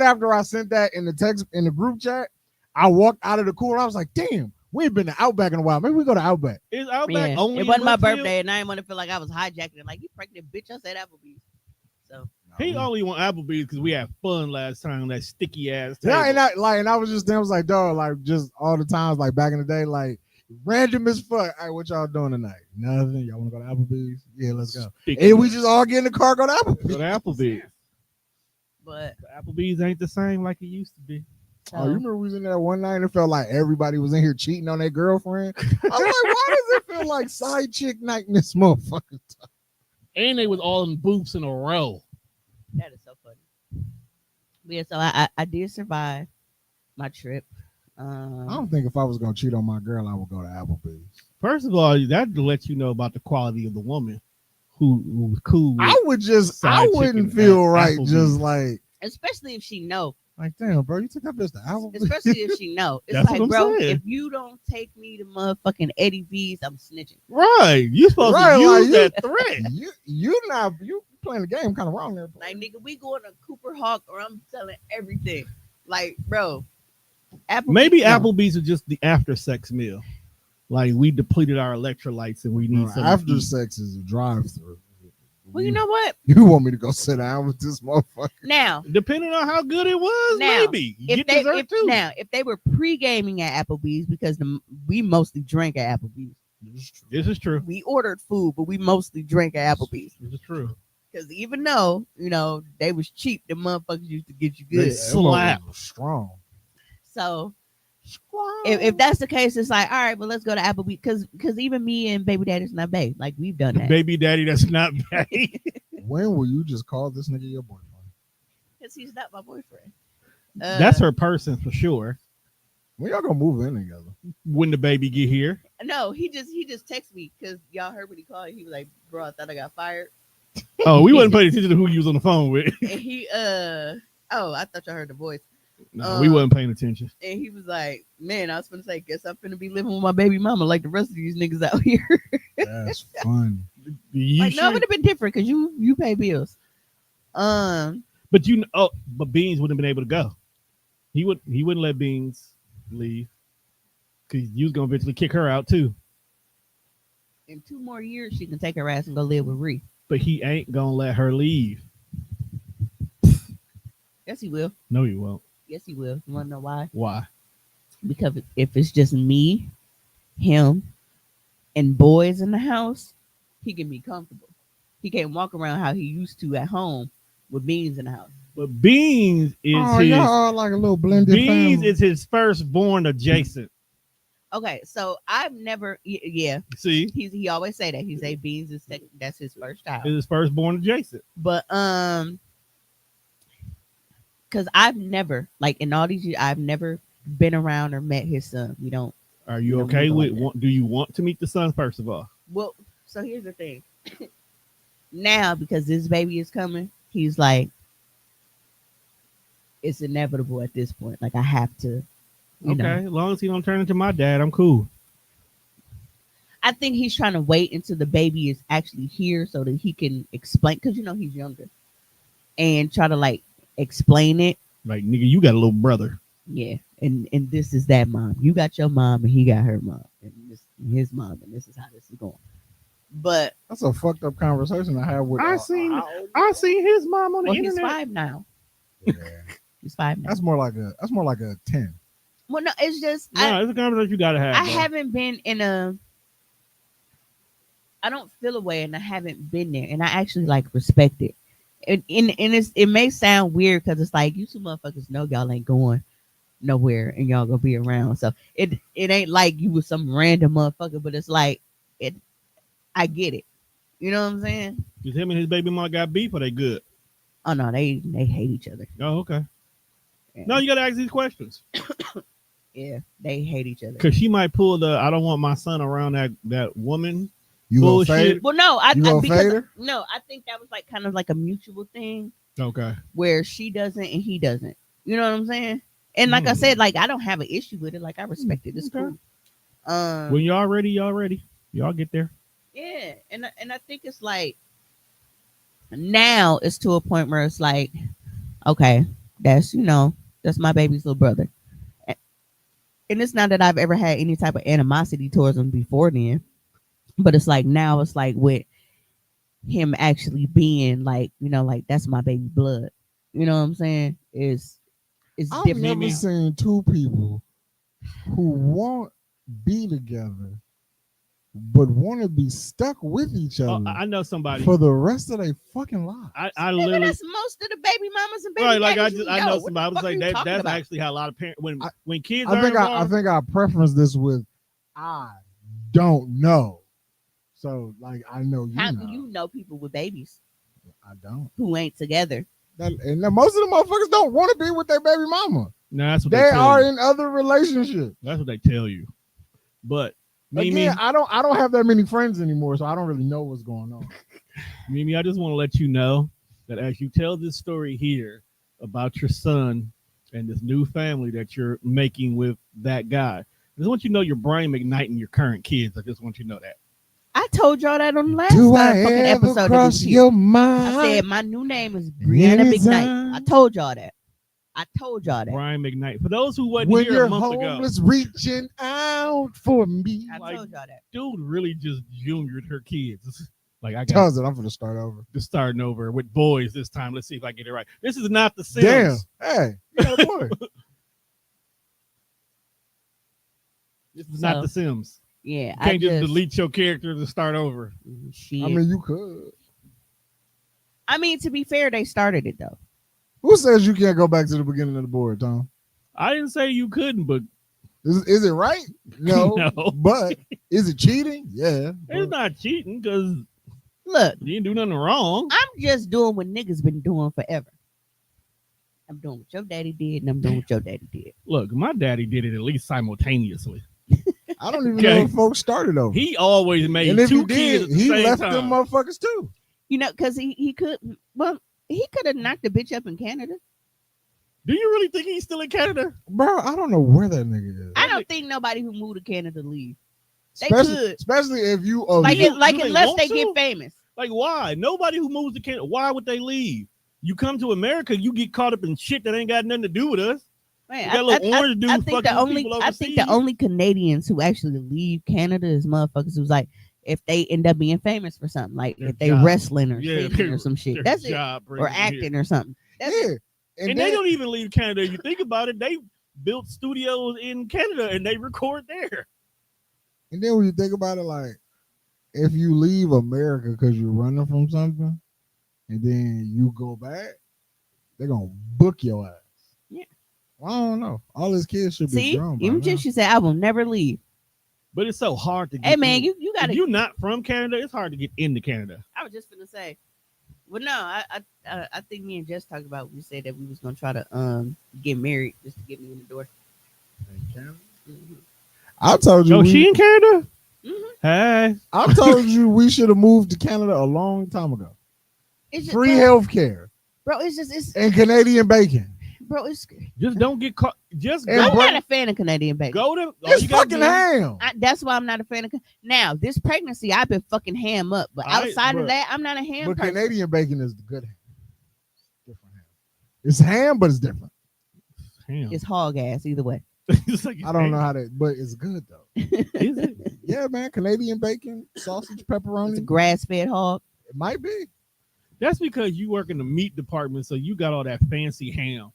after I sent that in the text in the group chat, I walked out of the cooler. I was like, damn, we ain't been to Outback in a while. Maybe we go to Outback. Is Outback Yeah, only it wasn't in my Brookfield? birthday, and I didn't want to feel like I was hijacking it. Like, you pregnant bitch, I said Applebee's. So He only want Applebee's because we had fun last time on that sticky ass table. Yeah, and I was just there. I was like, dog, like just all the times, like back in the day, like random as fuck. All right, what y'all doing tonight? Nothing. Y'all want to go to Applebee's? Yeah, let's go. Sticky And we ass. just all get in the car, go to Applebee's. Go to Applebee's. but The Applebee's ain't the same like it used to be. Oh, you remember we was in there one night and it felt like everybody was in here cheating on their girlfriend? I was like, why does it feel like side chick night in this motherfucker? And they was all in booths in a row. that is so funny. But yeah, so I did survive my trip. I don't think if I was gonna cheat on my girl, I would go to Applebee's. First of all, that lets you know about the quality of the woman who was cool. With I side wouldn't chicken feel at right Applebee's. just like Especially if she know. damn, bro, you took that bitch to Applebee's. Especially if she know. It's That's like, what I'm bro, saying. if you don't take me to motherfucking Eddie V's, I'm snitching. Right. You supposed Right, to like use that threat. you playing the game kind of wrong there, bro. Like, nigga, we going to Cooper Hawk or I'm selling everything. Like, bro, Applebee's, Maybe no. Applebee's is just the after sex meal. Like we depleted our electrolytes and we need Bro, something after to eat. sex is a drive-through. Well, you know what? You want me to go sit down with this motherfucker? Now, Depending on how good it was, Now, maybe. You if get dessert too. if they were pre-gaming at Applebee's, because we mostly drank at Applebe's. This is true. We ordered food, but we mostly drank at Applebee's. This is true. Because even though, they was cheap, the motherfuckers used to get you They good. slap. Strong. So if that's the case, it's like, all right, well, let's go to Applebee's. Because even me and baby daddy's not babe. Like, we've done that. Baby daddy, that's not bad. When will you just call this nigga your boyfriend? Because he's not my boyfriend. That's her person for sure. When y'all gonna move in together? When the baby get here. No, he just texted me because y'all heard what he called. He was like, bro, I thought I got fired. Oh, we wasn't paying attention to who you was on the phone with. And he, I thought y'all heard the voice. No, we wasn't paying attention. And he was like, man, I was gonna say, guess I'm finna be living with my baby mama like the rest of these niggas out here. That's fun. You Like, no, sure? it would have been different because you pay bills. But but Beans wouldn't have been able to go. He wouldn't let Beans leave because you was gonna eventually kick her out too. In 2 more years, she can take her ass and go live with Ree. But he ain't gonna let her leave. Yes, he will. No, he won't. Yes, he will. You wanna know why? Why? Because if it's just me, him, and boys in the house, he can be comfortable. He can't walk around how he used to at home with Beans in the house. But Beans is his. y'all all like a little blended Beans family. is his firstborn adjacent. Okay, so I've never, yeah, See, he always say that. He say Beans is that's his first child. is his firstborn adjacent. But because I've never, like, in all these years, I've never been around or met his son. We don't. Are you No, okay we with? don't like Do you want to meet the son first of all? Well, so here's the thing. Now, because this baby is coming, he's like, it's inevitable at this point. Like, I have to. You Okay, know. as long as he don't turn into my dad, I'm cool. I think he's trying to wait until the baby is actually here so that he can explain, because he's younger, and try to like explain it. Like, nigga, you got a little brother. Yeah, and this is that mom. You got your mom, and he got her mom, and this is his mom, and this is how this is going. But That's a fucked up conversation I had with. I seen his mom on the he's internet. 5 now. Yeah. He's 5 now. That's more like a 10. Well, no, it's just No, it's a conversation you gotta have. I bro. haven't been in a I don't feel a way, and I haven't been there, and I actually like respect it. It may sound weird because it's like you two motherfuckers know y'all ain't going nowhere and y'all gonna be around. So it ain't like you was some random motherfucker, but it's like it. I get it. You know what I'm saying? Just him and his baby mama got beef, or they good? Oh no, they hate each other. Oh, okay. Yeah, No, you gotta ask these questions yeah, they hate each other. because she might pull the "I don't want my son around that woman" You gonna bullshit. fade? Well, no, You gonna because fade her? no, I think that was like kind of like a mutual thing Okay. where she doesn't and he doesn't. You know what I'm saying? And like I Mm. said, like I don't have an issue with it. Like I respect it. It's Okay. cool. When y'all ready, y'all ready. Y'all get there. Yeah, and I think it's like now it's to a point where it's like, okay, that's that's my baby's little brother, and it's not that I've ever had any type of animosity towards him before then, but it's like now it's like with him actually being like like that's my baby blood. You know what I'm saying? It's I've different. never Mimi. seen two people who won't be together but want to be stuck with each Oh, other I know somebody. for the rest of their fucking lives. I Nigga, literally that's most of the baby mamas and baby right. Like daddies you I know What somebody. I the was fuck are like you that. talking That's about? actually how a lot of parents when kids I are think involved. I preference this with I don't know. So like I know you How know. you know people with babies I don't. who ain't together? And most of the motherfuckers don't want to be with their baby mama. No, that's what They they tell are you. in other relationships. That's what they tell you. But Mimi, Again, I don't have that many friends anymore, so I don't really know what's going on. Mimi, I just want to let you know that as you tell this story here about your son and this new family that you're making with that guy, I just want you to know your brain igniting your current kids. I just want you to know that. I told y'all that on the last Do I fucking ever episode. That cross was here. your I mind? said my new name is Brianna McKnight. I Anytime. told y'all that. I told y'all that. Brian McKnight. For those who wasn't When here you're a month ago, homeless, reaching out for me. I like, told y'all that. dude really just juniored her kids. Like I got Tells it I'm gonna start over. just starting over with boys this time. Let's see if I get it right. This is not the Sims. Damn. Hey, you got a boy. This is not So, the Sims. Yeah, You can't just delete your character to start over. Shit. I mean, you could. To be fair, they started it though. Who says you can't go back to the beginning of the board, Tom? I didn't say you couldn't, but Is it right? No. No. But is it cheating? Yeah. it's not cheating because Look, you didn't do nothing wrong. I'm just doing what niggas been doing forever. I'm doing what your daddy did, and I'm doing what your daddy did. Look, my daddy did it at least simultaneously. I don't even Okay. know if folks started over. He always made and if two he kids did, at the he same left time. them motherfuckers too. Because he could. Well, he could have knocked the bitch up in Canada. Do you really think he's still in Canada? Bro, I don't know where that nigga is. I don't think nobody who moved to Canada leave. They especially, could. especially if you Like, you- like do they unless want they to? get famous. Like, why? Nobody who moves to Canada, why would they leave? You come to America, you get caught up in shit that ain't got nothing to do with us. Man, You got a little orange dude I think fucking the only people I think overseas. the only Canadians who actually leave Canada is motherfuckers who's like if they end up being famous for something, like Their if they job. wrestling or Yeah, singing or some shit. Their That's it. job brings Or them here. acting or something. That's yeah. it. And then, they don't even leave Canada. You think about it, they built studios in Canada and they record there. and then when you think about it, like if you leave America because you're running from something, and then you go back, they're gonna book your ass. Yeah. Well, I don't know. All his kids should be See, grown by even now. just she said I will never leave. But it's so hard to get Hey man, in. you gotta. If you're not from Canada, it's hard to get into Canada. I was just gonna say. Well, no, I think me and Jess talked about. We said that we was gonna try to get married just to get me in the door. Mm-hmm. I told you. Oh, she in Canada? Mm-hmm. Hey. I told you we should have moved to Canada a long time ago. It's just, Free health care bro. It's and Canadian bacon. bro. It's. Just don't get caught. Just And go. I'm bro- not a fan of Canadian bacon. Go to. all It's you gotta fucking do- ham. That's why I'm not a fan of. Now this pregnancy, I've been fucking ham up, but All right, outside but- of that, I'm not a ham But person. Canadian bacon is the good ham. Different ham. It's ham, but it's different. Damn. It's hog ass either way. It's like, I don't know how that, but it's good though. Is it? Yeah, man. Canadian bacon, sausage, pepperoni. It's a grass fed hog. It might be. That's because you work in the meat department, so you got all that fancy ham.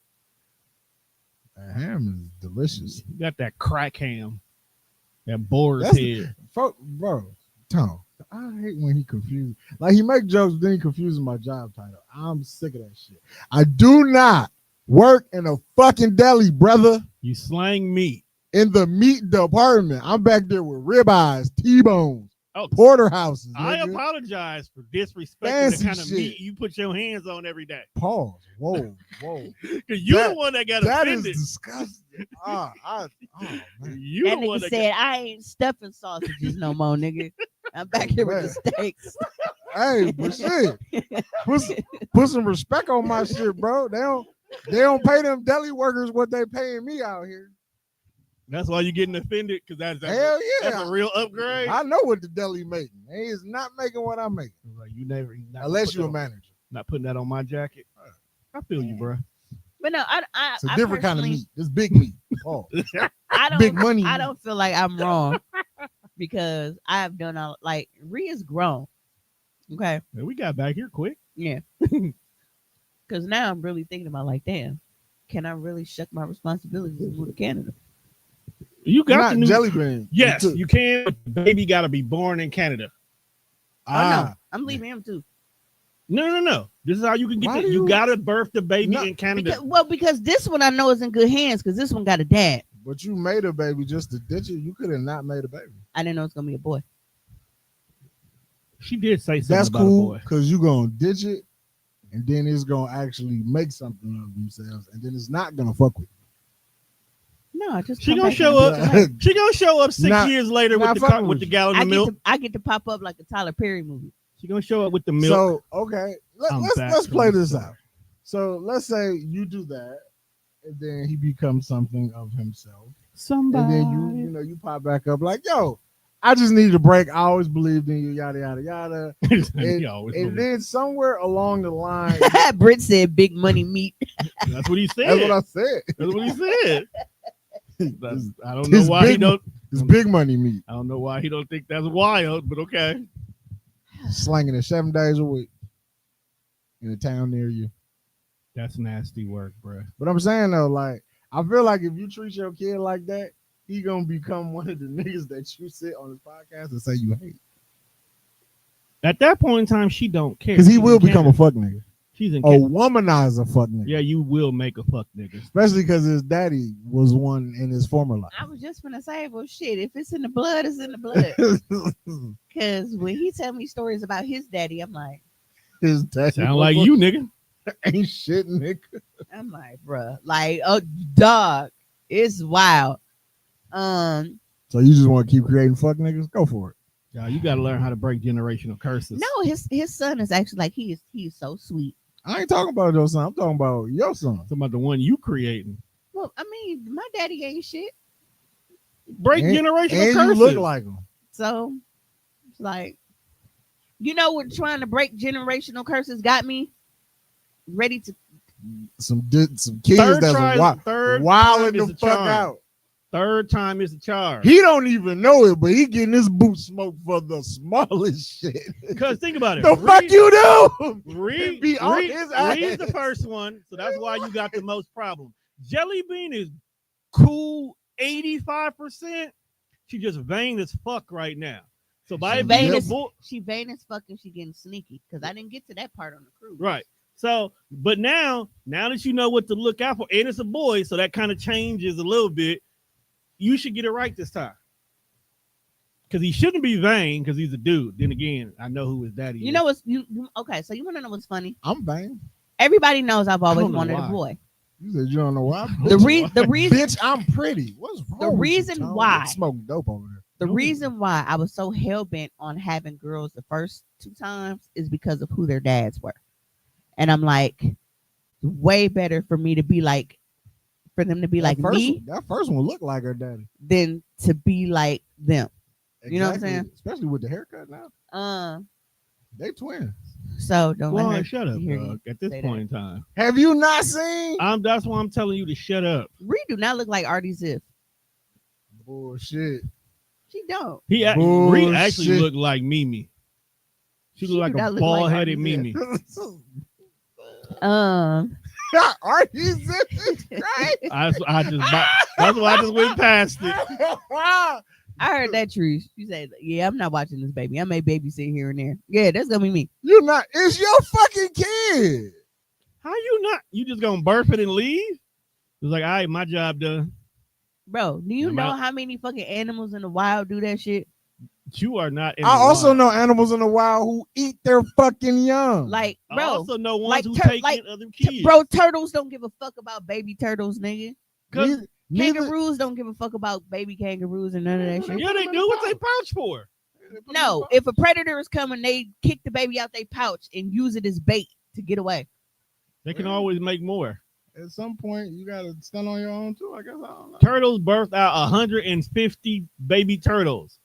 That ham is delicious. You got that crack ham, that boar's That's- head. Bro, Tom, I hate when he confused. Like he make jokes, then he confuses my job title. I'm sick of that shit. I do not work in a fucking deli, brother. You slang meat. In the meat department, I'm back there with ribeyes, T-bones, Oh, porterhouses. I nigga. apologize for disrespecting Fancy the kind of shit. meat you put your hands on every day. Pause. Whoa. Because you're the one that got That is offended. disgusting. Oh man. You That the one nigga that said, I ain't stuffing sausages no more, nigga. I'm back here with the steaks. Hey, but shit, put some respect on my shit, bro. They don't pay them deli workers what they paying me out here. That's why you're getting offended, because that's Hell a real upgrade. I know what the deli making. They is not making what I'm making. Like you never, Unless you're a manager. Not putting that on my jacket. I feel you, bro. But no, it's a different kind of meat. It's big meat. Oh, I don't, big money. I don't feel like I'm wrong because I have done all like Rhea's grown. Okay. Man, we got back here quick. Yeah. Because now I'm really thinking about like, damn, can I really shuck my responsibilities and move to Canada? You got the new jelly bean. Yes, you can. But the baby got to be born in Canada. Oh no, I'm leaving him too. No. This is how you can get it. You got to birth the baby in Canada. Because this one I know is in good hands because this one got a dad. But you made a baby just to ditch it. You could have not made a baby. I didn't know it's gonna be a boy. She did say something That's about cool a boy. because you're gonna ditch it, and then it's gonna actually make something of themselves, and then it's not gonna fuck with you. No, I just she gonna show up. She gonna show up 6 years later with the gallon of milk. I get to pop up like a Tyler Perry movie. She gonna show up with the milk. So okay, let's play this out. So let's say you do that, and then he becomes something of himself. Somebody, and then you pop back up like, yo, I just needed a break. I always believed in you, yada yada yada. and then somewhere along the line, Britt said, "Big money meat." That's what he said. That's what I said. That's what he said. I don't know why he don't. It's big money meat. I don't know why he don't think that's wild, but okay. Slanging it 7 days a week in a town near you. That's nasty work, bro. But I'm saying though, like, I feel like if you treat your kid like that, he gonna become one of the niggas that you sit on his podcast and say you hate. At that point in time, she don't care. Because he will become a fuck nigga. She's in a womanizer fuck nigga. Yeah, you will make a fuck nigga. Especially because his daddy was one in his former life. I was just gonna say, well, shit, if it's in the blood, it's in the blood. Because when he tell me stories about his daddy, I'm like, his daddy sound like you, nigga. Ain't shit, nigga. I'm like, bruh, like, oh, dog, it's wild. So you just want to keep creating fuck niggas? Go for it. Yeah, you got to learn how to break generational curses. No, his son is actually like he is so sweet. I ain't talking about your son. I'm talking about your son. I'm talking about the one you creating. Well, I mean, my daddy ain't shit. Break generational curses. You look like him. So, it's like, you know what? Trying to break generational curses got me ready to some kids that's wilding the fuck out. Third time is a charm. He don't even know it, but he getting his boot smoked for the smallest shit. Because think about it. The fuck you do? Reed's the first one, so that's why you got the most problem. Jelly Bean is cool 85%. She just vain as fuck right now. So by she vain as fuck and she getting sneaky because I didn't get to that part on the cruise. Right. So, but now that you know what to look out for, and it's a boy, so that kind of changes a little bit. You should get it right this time. Because he shouldn't be vain because he's a dude. Then again, I know who his daddy is. You know what's okay, so you want to know what's funny? I'm vain. Everybody knows I've always wanted a boy. You said you don't know why? The reason bitch, I'm pretty. What's wrong? The reason why smoking dope over there. The reason why I was so hell-bent on having girls the first 2 times is because of who their dads were. And I'm like, way better for me to be like, for them to be like me. That first one looked like her daddy. Than to be like them. Exactly. You know what I'm saying? Especially with the haircut now. They twins. So don't let her shut up, dog. At this point in time. Have you not seen? That's why I'm telling you to shut up. Reed do not look like Artie Ziff. Bullshit. She don't. Reed actually looked like Mimi. She looked like a bald-headed Mimi. Are you serious? Right? That's why I just went past it. I heard that, Trish. You said, "Yeah, I'm not watching this baby. I may babysit here and there." Yeah, that's gonna be me, You're not. It's your fucking kid. How you not? You just gonna birth it and leave? It's like, all right, my job done. bro. Do you I'm know out. how many fucking animals in the wild do that shit? You are not in I the also wild. know animals in the wild who eat their fucking young. Like, I bro, also know ones like, who take like, in other kids. bro, turtles don't give a fuck about baby turtles, nigga. Cause neither, Kangaroos don't give a fuck about baby kangaroos and none of that shit. yeah, they do. What's they pouch for? No, if a predator is coming, they kick the baby out their pouch and use it as bait to get away. They can always make more. At some point, you gotta stand on your own too. I guess I don't know. Turtles birthed out 150 baby turtles.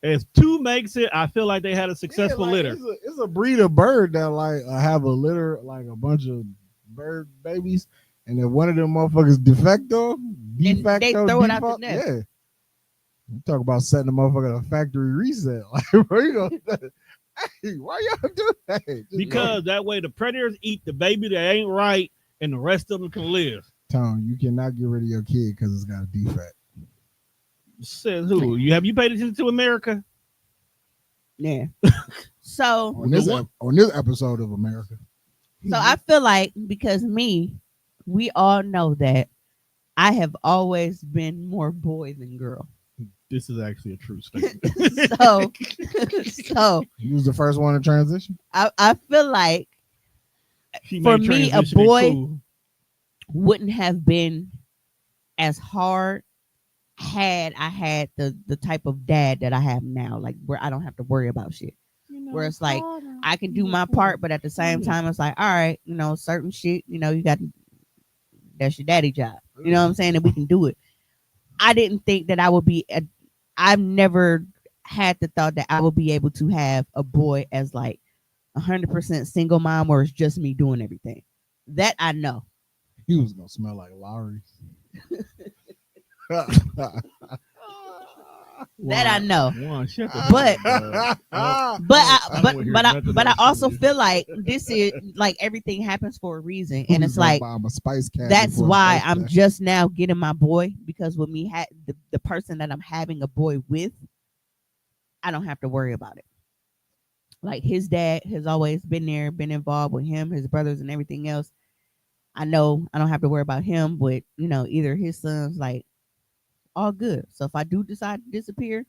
As two makes it, I feel like they had a successful litter. It's a breed of bird that like have a litter, like a bunch of bird babies, and if one of them motherfuckers defecto, they throw it out the default, nest. yeah. You talk about setting the motherfucker a factory reset. Like, where you go? Hey, why y'all do that? Just Because that way the predators eat the baby that ain't right, and the rest of them can live. Tone, you cannot get rid of your kid because it's got a defect. Says who? You paid attention to America? Yeah. So, On this episode of America. so I feel like because we all know that I have always been more boy than girl. This is actually a true statement. so You was the first one to transition. I feel like She for made me, a transitioning boy cool. wouldn't have been as hard had I had the type of dad that I have now, like where I don't have to worry about shit. Where it's like I can do my part, but at the same time, it's like, all right, certain shit, you got that's your daddy job. You know what I'm saying? And we can do it. I didn't think that I would be. I've never had the thought that I would be able to have a boy as like 100% single mom, or it's just me doing everything. That I know. He was gonna smell like Lowry. That I know. Juan, shut the But- fuck up, bro. But I don't wanna hear nothing but I else also from you. feel like this is like everything happens for a reason, and it's like I'm a spice cat. that's before a why spice I'm cat. just now getting my boy, because with me the person that I'm having a boy with, I don't have to worry about it. Like his dad has always been there, been involved with him, his brothers, and everything else. I know I don't have to worry about him, but either his son's like all good. So if I do decide to disappear,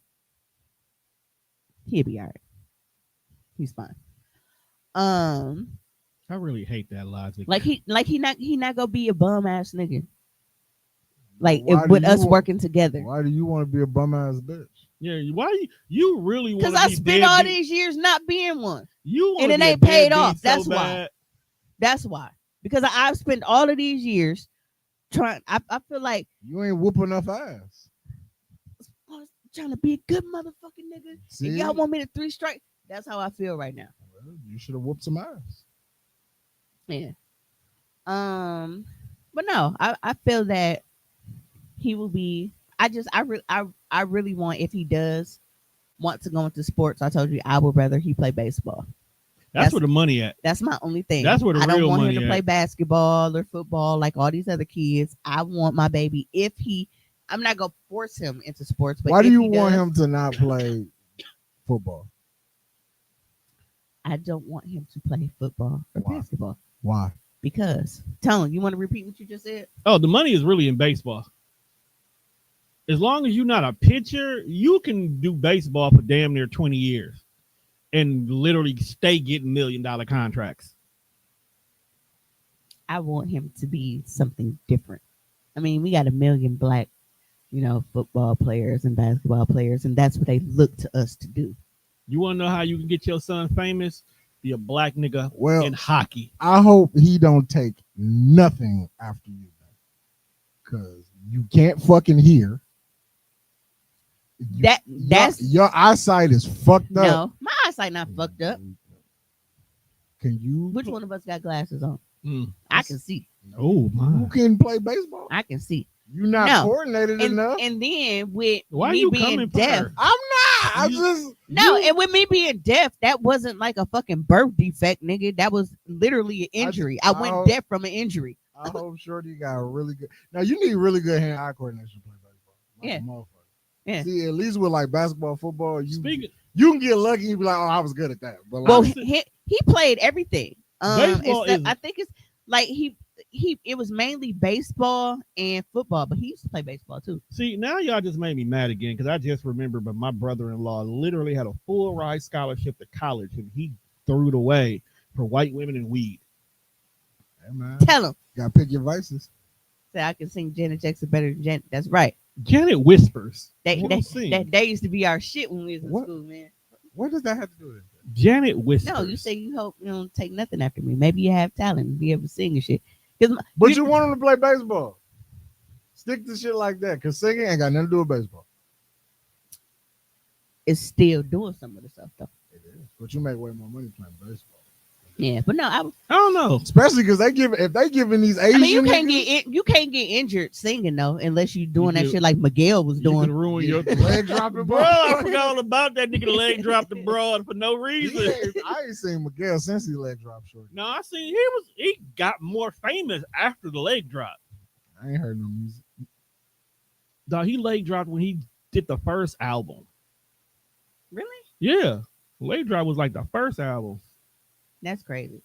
he'll be all right. He's fine. I really hate that logic. Like he not gonna be a bum ass nigga. Like Why do with you us want- working together. Why do you want to be a bum ass bitch? Yeah, why you really want Because to I be spent all deadbeat? these years not being one. You and wanna it be a ain't paid deadbeat off. so That's why. bad. That's why. Because I've spent all of these years trying. I feel like You ain't whoop enough ass. I was trying to be a good motherfucking nigga. See? And y'all want me to 3 strike? That's how I feel right now. Well, you should have whooped some ass. Yeah. But no, I feel that he will be. I really want, if he does want to go into sports, I told you I would rather he play baseball. That's where the money at. That's my only thing. That's where the I don't real want money him to at. play basketball or football like all these other kids. I want my baby, I'm not gonna force him into sports. But Why do if you he want does, him to not play football? I don't want him to play football or Why? basketball Why? because Tone, you want to repeat what you just said? Oh, the money is really in baseball. As long as you're not a pitcher, you can do baseball for damn near 20 years and literally stay getting $1 million contracts. I want him to be something different. I mean, we got 1 million black, football players and basketball players, and that's what they look to us to do. You want to know how you can get your son famous? Be a black nigga Well, in hockey. I hope he don't take nothing after you, because you can't fucking hear. That's your eyesight is fucked up. no, my eyesight not fucked up. Can you? Which one of us got glasses on? Mm. I can see. Oh, Who my. can play baseball? I can see. You're not No. coordinated And, enough. and then with Why are me you being coming for deaf, her? I'm not. I You- just no, you- and with me being deaf, that wasn't like a fucking birth defect, nigga. That was literally an injury. I went I- deaf from an injury. I hope Shorty got a really good. Now you need really good hand-eye coordination to play baseball. Like Yeah. a motherfucker. Yeah. See, at least with like basketball, football, Speaking you can get lucky and be like, oh, I was good at that. But Well, like, he played everything. Baseball Except is I think it's like he it was mainly baseball and football, but he used to play baseball too. see now y'all just made me mad again because I just remember, but my brother-in-law literally had a full ride scholarship to college and he threw it away for white women and weed. hey, man, Tell him. gotta pick your vices. Say I can sing Janet Jackson better than Janet. That's right. Janet whispers. They Won't sing. they used to be our shit when we was in What? school, man. What does that have to do with it? Janet whispers. No, you say you hope you don't take nothing after me. Maybe you have talent and be able to sing and shit. But you want him to play baseball. Stick to shit like that, because singing ain't got nothing to do with baseball. It's still doing some of the stuff though. It is. But you make way more money playing baseball. Yeah, but no, I don't know. Especially because if they giving these Asian I mean, niggas, you can't get injured singing though, unless you doing You that do. shit like Miguel was You can doing. ruin Yeah, your leg dropping, bro. I forgot all about that nigga leg dropped the broad for no reason. I ain't seen Miguel since he leg dropped short. No, I seen he got more famous after the leg drop. I ain't heard no music. Dog, he leg dropped when he did the first album. Really? Yeah, leg drop was like the first album. That's crazy.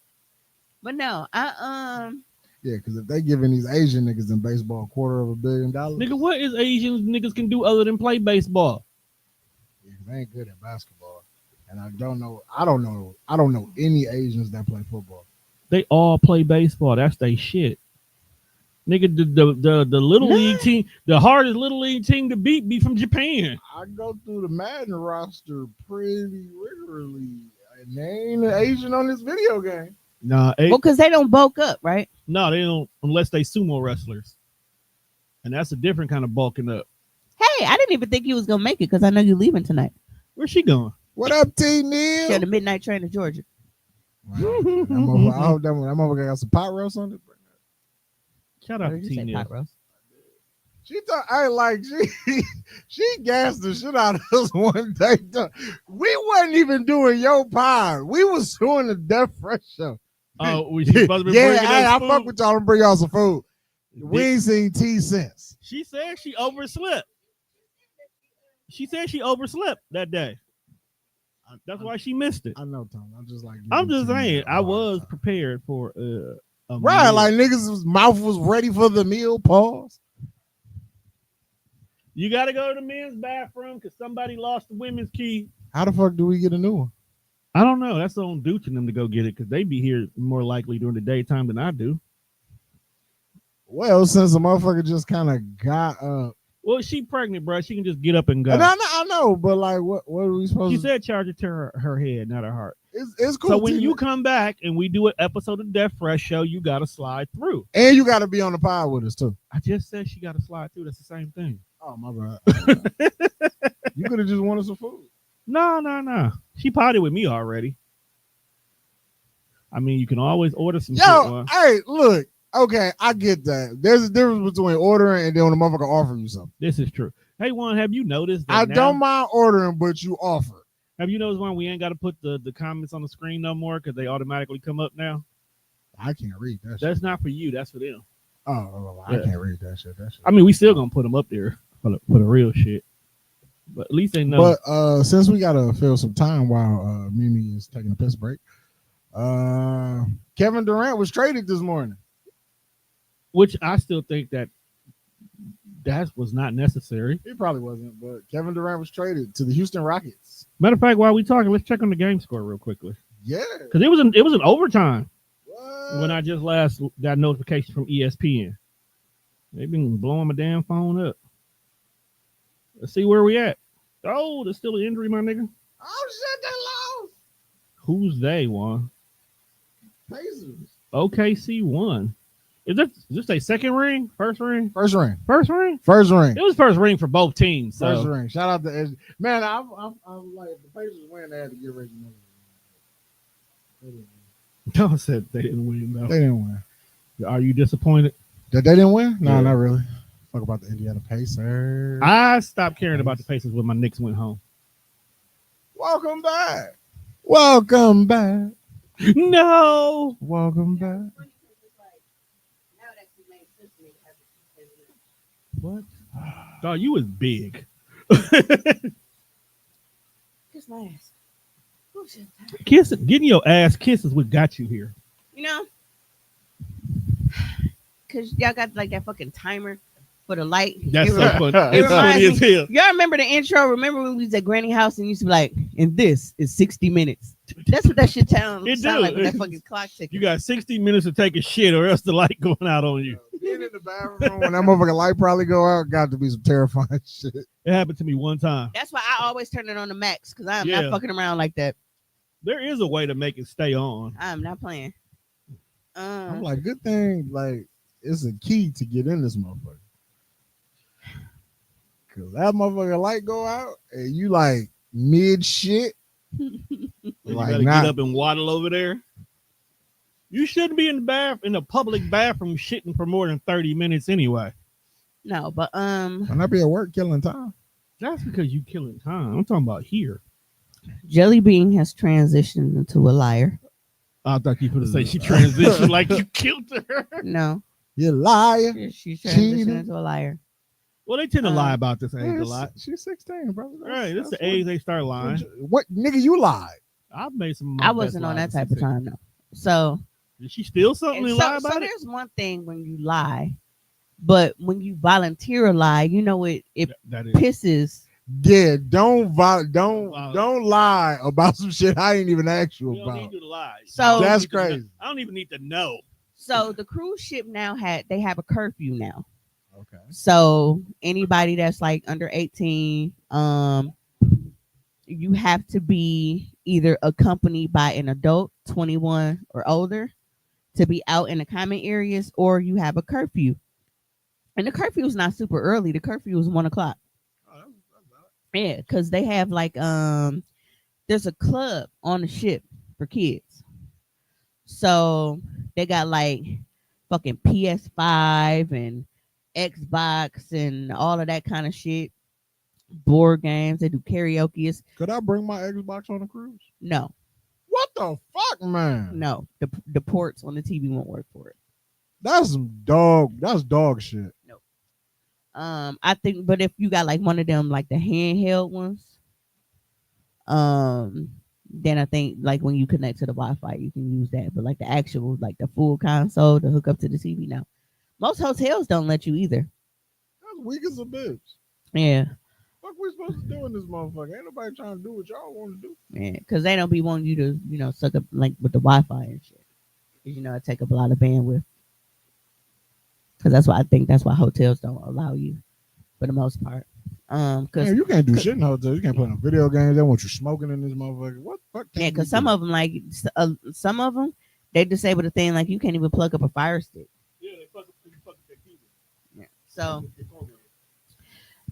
But no, I Yeah, because if they giving these Asian niggas in baseball $250 million, Nigga, what is Asian niggas can do other than play baseball? yeah, 'cause they ain't good at basketball. And I don't know any Asians that play football. They all play baseball. That's they shit. Nigga, the little league team, the hardest little league team to beat be from Japan. I go through the Madden roster pretty rigorously, and there ain't an Asian on this video game. Nah, well, because they don't bulk up, right? no, they don't unless they sumo wrestlers, and that's a different kind of bulking up. Hey, I didn't even think you was gonna make it because I know you're leaving tonight. Where's she going? What up, T She Neil? on the midnight train to Georgia. Wow. I hope that motherfucker got some pot roast on it. Shout What out did to you say, T. pot roast? She thought I like she gassed the shit out of us one day. We wasn't even doing your pod. We was doing the Death Fresh show. Oh, we supposed to be Yeah, bringing hey, us I food? fuck with y'all and bring y'all some food. We ain't seen T since. She said she overslept. She said she overslept that day. That's why she missed it. I know, Tom. I'm just like I'm just giving T saying, Neil a I hard was time. prepared for a Right, meal. like niggas' mouth was ready for the meal. Pause. You got to go to the men's bathroom because somebody lost the women's key. How the fuck do we get a new one? I don't know. That's on Dooch and them to go get it because they be here more likely during the daytime than I do. Well, since the motherfucker just kind of got up. Well, she pregnant, bro. She can just get up and go. And I know, but like, what are we supposed She to? said charge it to her head, not her heart. It's cool. So when T. you come back and we do an episode of Death Fresh Show, you got to slide through. and you got to be on the pod with us too. I just said she got to slide through. That's the same thing. Oh my bad. You could have just wanted some food. No. She potted with me already. I mean, you can always order some shit. Yo, One. hey, look. Okay, I get that. There's a difference between ordering and then when the motherfucker offer you something. This is true. Hey, Juan, have you noticed that I now- don't mind ordering, but you offer. Have you noticed, Juan, we ain't got to put the comments on the screen no more because they automatically come up now? I can't read that shit. That's not for you. That's for them. I Yeah. can't read that shit. I mean, we still going to put them up there for the real shit. But at least they know. But since we gotta fill some time while Mimi is taking a piss break, Kevin Durant was traded this morning. Which I still think that was not necessary. He probably wasn't, but Kevin Durant was traded to the Houston Rockets. Matter of fact, while we talking, let's check on the game score real quickly Yeah. because it was an overtime What? when I just last got notification from ESPN. They've been blowing my damn phone up. Let's see where we at. Oh, there's still an injury, my nigga. Oh shit, they lost. Who's they, Juan? Pacers. OKC won. Is this a second ring? First ring? First ring. First ring? First ring. It was first ring for both teams. So. First ring. Shout out to Ed. Man, I'm like, if the Pacers win, they had to get Reggie Miller. They didn't win. No, said they didn't win though. They didn't win. Are you disappointed? That they didn't win? No, Yeah. not really. Fuck about the Indiana Pacers. I stopped caring about the Pacers when my Knicks went home. Welcome back. Welcome back. No. Welcome back. What? Dog, you was big. Kiss my ass. Oh, shit. Getting your ass kissed is what got you here. You know, because y'all got like that fucking timer for the light. That's so funny. It It's funny reminds as me. hell. Y'all remember the intro? Remember when we was at Granny house and used to be like, and this is 60 minutes. That's what that shit sound It like do. with that fucking clock ticking. You got 60 minutes to take a shit, or else the light going out on you. Being in the bathroom when that motherfucking light probably go out, got to be some terrifying shit. It happened to me one time. That's why I always turn it on the max because I'm Yeah. not fucking around like that. There is a way to make it stay on. I'm not playing. I'm like, good thing, like, it's a key to get in this motherfucker. Cause that motherfucking light go out and you like mid shit. You Like, gotta not- get up and waddle over there. You shouldn't be in the public bathroom shitting for more than 30 minutes anyway. No, but When I be at work killing time. That's because you killing time. I'm talking about here. Jelly Bean has transitioned into a liar. I thought you were going to say she transitioned like you killed her. No, You liar. she's Cheating. transitioned into a liar. Well, they tend to lie about this age a lot. She's 16, bro. Right, this is the age they start lying. What nigga you lied? I've made some. Of my I best wasn't on lies that type of at time though. So, 16. Did she steal something and lie so about it? there's one thing when you lie, but when you volunteer a lie, you know it That is. pisses. Yeah, don't lie about some shit I ain't even asked you You don't about. need to lie. So- I don't That's need to know- crazy. I don't even need to know. So the cruise ship now they have a curfew now. Okay. So anybody that's like under 18, you have to be either accompanied by an adult 21 or older to be out in the common areas, or you have a curfew. And the curfew is not super early. The curfew is 1:00. Yeah, because they have like there's a club on the ship for kids. So they got like fucking PS5 and Xbox and all of that kind of shit. Board games. They do karaoke. Could I bring my Xbox on a cruise? No, What the fuck, man? no. The ports on the TV won't work for it. That's dog shit. I think, but if you got like one of them, like the handheld ones, then I think like when you connect to the Wi-Fi, you can use that. But like the actual, like the full console to hook up to the TV now, most hotels don't let you either. That's weak as a bitch. Yeah, What we supposed to do in this motherfucker? Ain't nobody trying to do what y'all want to do. man, because they don't be wanting you to suck up like with the Wi-Fi and shit. 'Cause, it take up a lot of bandwidth. Because that's why hotels don't allow you for the most part. Because Man, you can't do shit in hotels. You can't play no video games. They want you smoking in this motherfucker. What the fuck? yeah, because some of them some of them they disable the thing like you can't even plug up a Fire Stick. Yeah, they fuck up their TV. Yeah. So,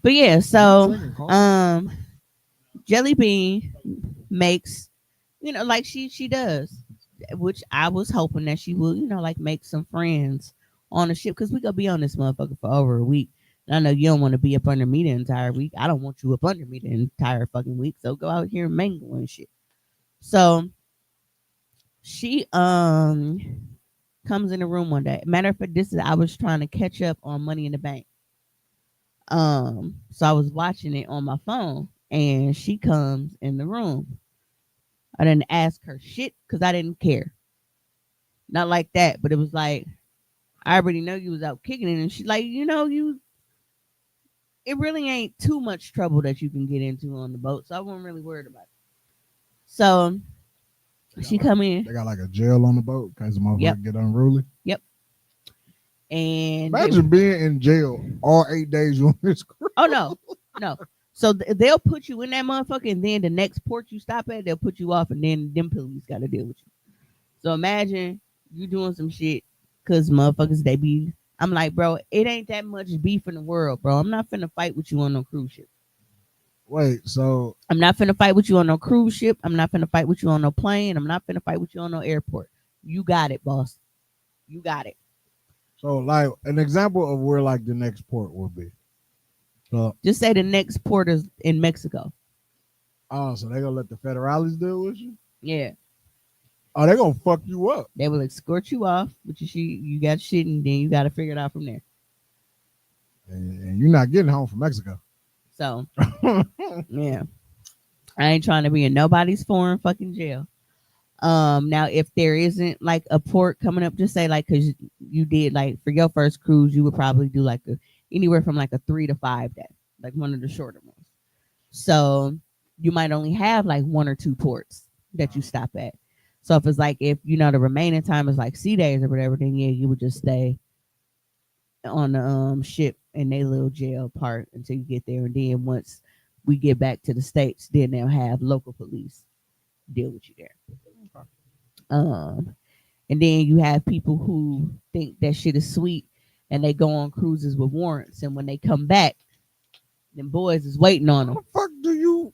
but yeah, so Jelly Bean makes, like she does, which I was hoping that she would, like make some friends on the ship because we gonna be on this motherfucker for over a week. And I know you don't want to be up under me the entire week. I don't want you up under me the entire fucking week. So go out here and mingle and shit. So she comes in the room one day. Matter of fact, I was trying to catch up on Money in the Bank. So I was watching it on my phone, and she comes in the room. I didn't ask her shit because I didn't care. Not like that, but it was like I already know you was out kicking it, and she like, it really ain't too much trouble that you can get into on the boat, so I wasn't really worried about it. So she come in. They got like a jail on the boat because the motherfucker Yep. get unruly. And Imagine being in jail all 8 days you on this cruise. oh no. So they'll put you in that motherfucker, and then the next port you stop at, they'll put you off, and then them police got to deal with you. So imagine you doing some shit because motherfuckers they be. I'm like, bro, it ain't that much beef in the world, bro. I'm not finna fight with you on no cruise ship. Wait, so I'm not finna fight with you on no cruise ship. I'm not finna fight with you on no plane. I'm not finna fight with you on no airport. You got it, boss. You got it. like an example of where like the next port would be. So Just say the next port is in Mexico. so they gonna let the federales deal with you? Yeah. Oh, they gonna fuck you up. They will escort you off, but you got shit, and then you got to figure it out from there. And you're not getting home from Mexico. So yeah, I ain't trying to be in nobody's foreign fucking jail. Now if there isn't like a port coming up, just say like because you did like for your first cruise, you would probably do like anywhere from like a 3 to 5 day, like one of the shorter ones. So you might only have like one or two ports that you stop at. So if it's like if the remaining time is like sea days or whatever, then yeah, you would just stay on the ship in their little jail part until you get there, and then once we get back to the states, then they'll have local police deal with you there. And then you have people who think that shit is sweet, and they go on cruises with warrants, and when they come back, them boys is waiting on How them the fuck do you?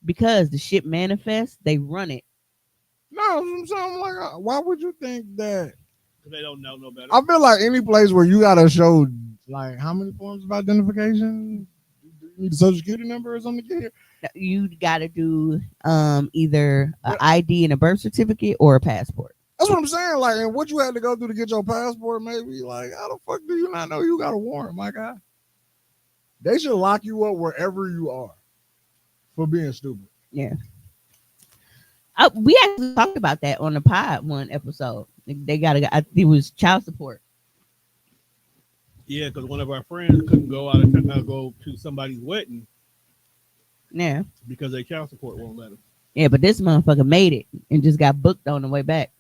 because the ship manifests. They run it. No, I'm saying like, why would you think that? Because they don't know no better. I feel like any place where you gotta show like how many forms of identification. Do you need a social security number or something to get here? You got to do either an ID and a birth certificate or a passport. That's what I'm saying. Like, and what you had to go through to get your passport, maybe. Like, how the fuck do you not know you got a warrant, my guy? They should lock you up wherever you are for being stupid. Yeah. We actually talked about that on the pod one episode. They got it was child support. Yeah, because one of our friends couldn't go out and go to somebody's wedding. Yeah. Because their child support won't let them. Yeah, but this motherfucker made it and just got booked on the way back.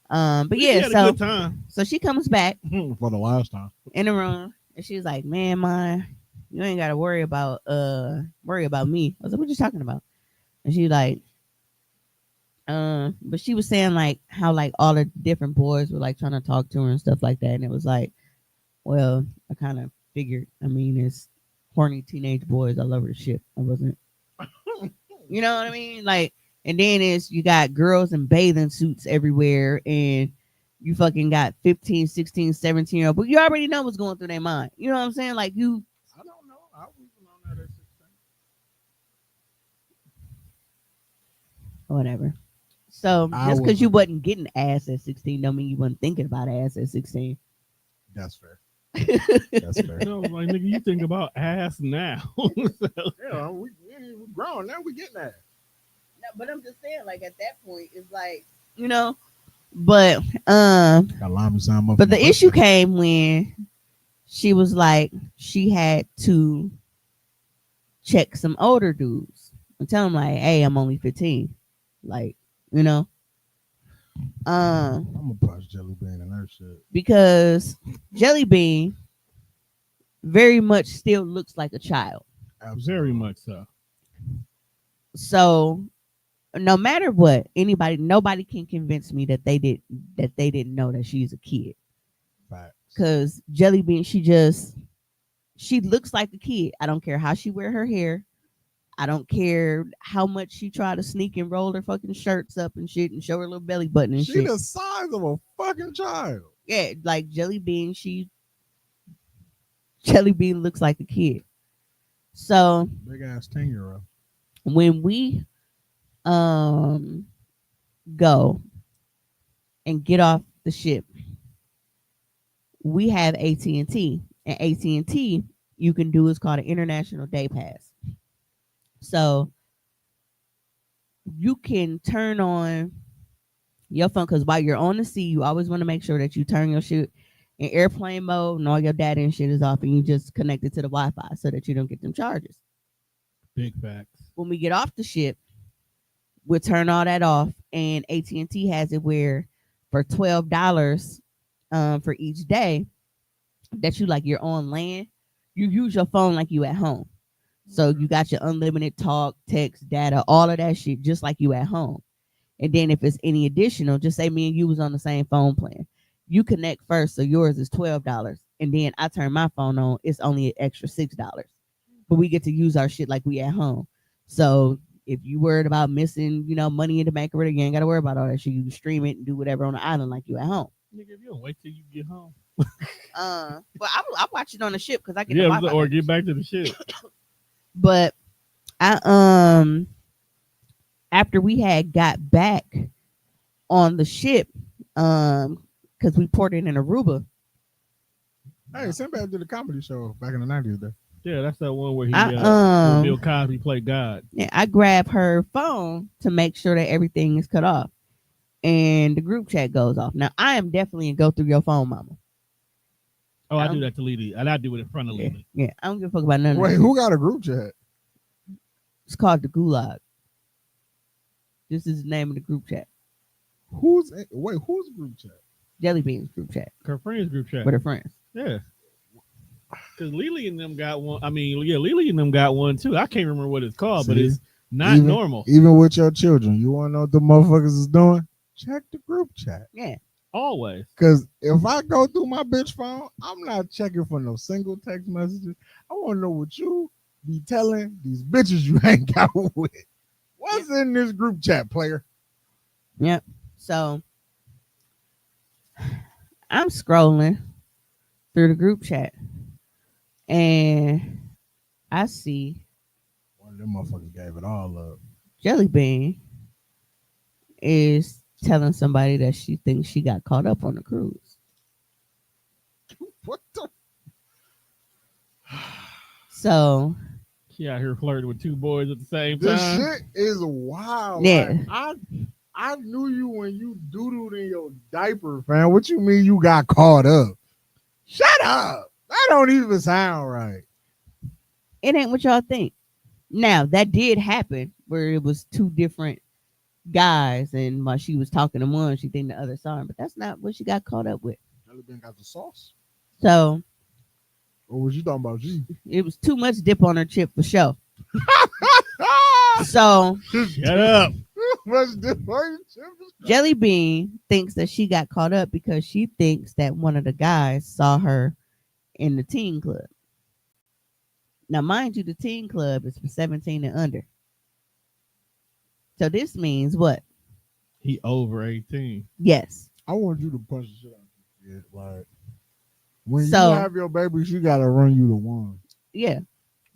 But yeah, had a good time. So she comes back for the last time in the room, and she's like, "Man, you ain't gotta worry about me." I was like, "What you talking about?" And she's like, but she was saying like how like all the different boys were like trying to talk to her and stuff like that, and it was like, well, I kind of figured. I mean, it's horny teenage boys all over the ship. I wasn't, you know what I mean? Like, and then you got girls in bathing suits everywhere, and you fucking got 15, 16, 17-year-old, but you already know what's going through their mind. You know what I'm saying? Like I don't know. I wasn't on that at 16. Whatever. So just because you wasn't getting ass at 16 don't mean you wasn't thinking about ass at 16. That's fair. That's fair. Like nigga, you think about ass now. Yeah, we're grown now. We getting that. No, but I'm just saying, like at that point, it's like But but the issue came when she was like she had to check some older dudes and tell them like, hey, I'm only 15, like I'm gonna punch Jelly Bean and her shit because Jelly Bean very much still looks like a child. Absolutely. Very much so. So no matter what, nobody can convince me that they didn't know that she's a kid. Facts. Because Jelly Bean, she looks like a kid. I don't care how she wear her hair. I don't care how much she try to sneak and roll her fucking shirts up and shit and show her little belly button and shit. She the size of a fucking child. Yeah, like Jelly Bean, Jelly Bean looks like a kid. So big ass 10-year-old. When we go and get off the ship, we have AT&T, and AT&T you can do is called an international day pass. So you can turn on your phone because while you're on the sea, you always want to make sure that you turn your shit in airplane mode and all your data and shit is off, and you just connect it to the Wi-Fi so that you don't get them charges. Big facts. When we get off the ship, we'll turn all that off, and AT&T has it where for $12 for each day that you're on land, you use your phone like you at home. So you got your unlimited talk, text, data, all of that shit, just like you at home. And then if it's any additional, just say me and you was on the same phone plan. You connect first, so yours is $12. And then I turn my phone on, it's only an extra $6. But we get to use our shit like we at home. So if you worried about missing, money in the bank or whatever, you ain't got to worry about all that shit. You can stream it and do whatever on the island like you at home. Nigga, if you don't wait till you get home. But I watch it on the ship because I get the Wi-Fi. Or get back to the ship. But I after we had got back on the ship, because we ported in Aruba. Hey, Sinbad did a comedy show back in the 90s there. Yeah, that's that one where he where Bill I Cosby played God. yeah, I grab her phone to make sure that everything is cut off, and the group chat goes off. Now I am definitely gonna go through your phone, mama. Oh, I I do don't, that to Lily, and I do it in front of yeah, Lily. yeah. I don't give a fuck about none of Wait, that. who got a group chat? It's called the Gulag. This is the name of the group chat. Who's group chat? Jelly Beans group chat Her friends group chat. with her friends. Yeah. Because Lily and them got one. I mean, yeah, Lily and them got one too. I can't remember what it's called, but See? it's not even, normal. Even with your children, you want to know what the motherfuckers is doing? Check the group chat. Yeah. Always. Because if I go through my bitch phone, I'm not checking for no single text messages. I want to know what you be telling these bitches you hang out with. What's in this group chat, player? Yep. So I'm scrolling through the group chat and I see One of them motherfuckers gave it all up. Jelly Bean is telling somebody that she thinks she got caught up on the cruise. What the? So She out here flirting with two boys at the same This time. shit is wild. Yeah. Like, I knew you when you doodled in your diaper, fam. What you mean you got caught up? Shut up. That don't even sound right. it ain't what y'all think. Now that did happen where it was two different guys, and while she was talking to one, she think the other saw him, but that's not what she got caught up with. Jelly Bean got the sauce. So Or was you talking about G? it was too much dip on her chip for sure. So Shut up. Much dip on your chip? Jelly Bean thinks that she got caught up because she thinks that one of the guys saw her in the teen club. Now, mind you, the teen club is for 17 and under. So this means what? He over 18. Yes. I want you to punch the shit out of your kid. Like, when So- you have your baby, she got to run you the one. Yeah.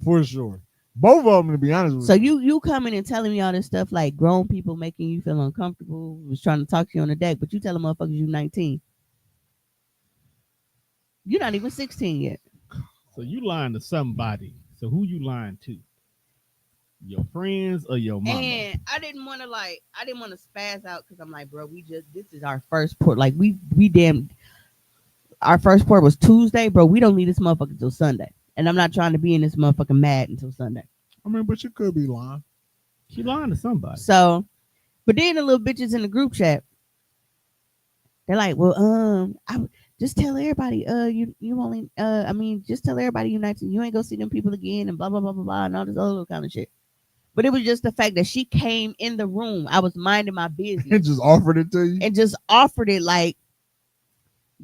For sure. Both of them, to be honest with So you. you coming and telling me all this stuff like grown people making you feel uncomfortable, was trying to talk to you on the deck, but you telling motherfuckers you 19. You're not even 16 yet. So you lying to somebody. So who you lying to? Your friends or your mama? And I didn't want to spaz out because I'm like, bro, this is our first port. Like our first port was Tuesday, bro. We don't leave this motherfucker until Sunday. And I'm not trying to be in this motherfucking mad until Sunday. I mean, but you could be lying. She lying to somebody. So, but then the little bitches in the group chat, they're like, well, I just tell everybody, you only, just tell everybody you're 19. You ain't gonna see them people again, and blah blah blah blah blah, and all this other kind of shit. But it was just the fact that she came in the room. I was minding my business And just offered it to you. and just offered it like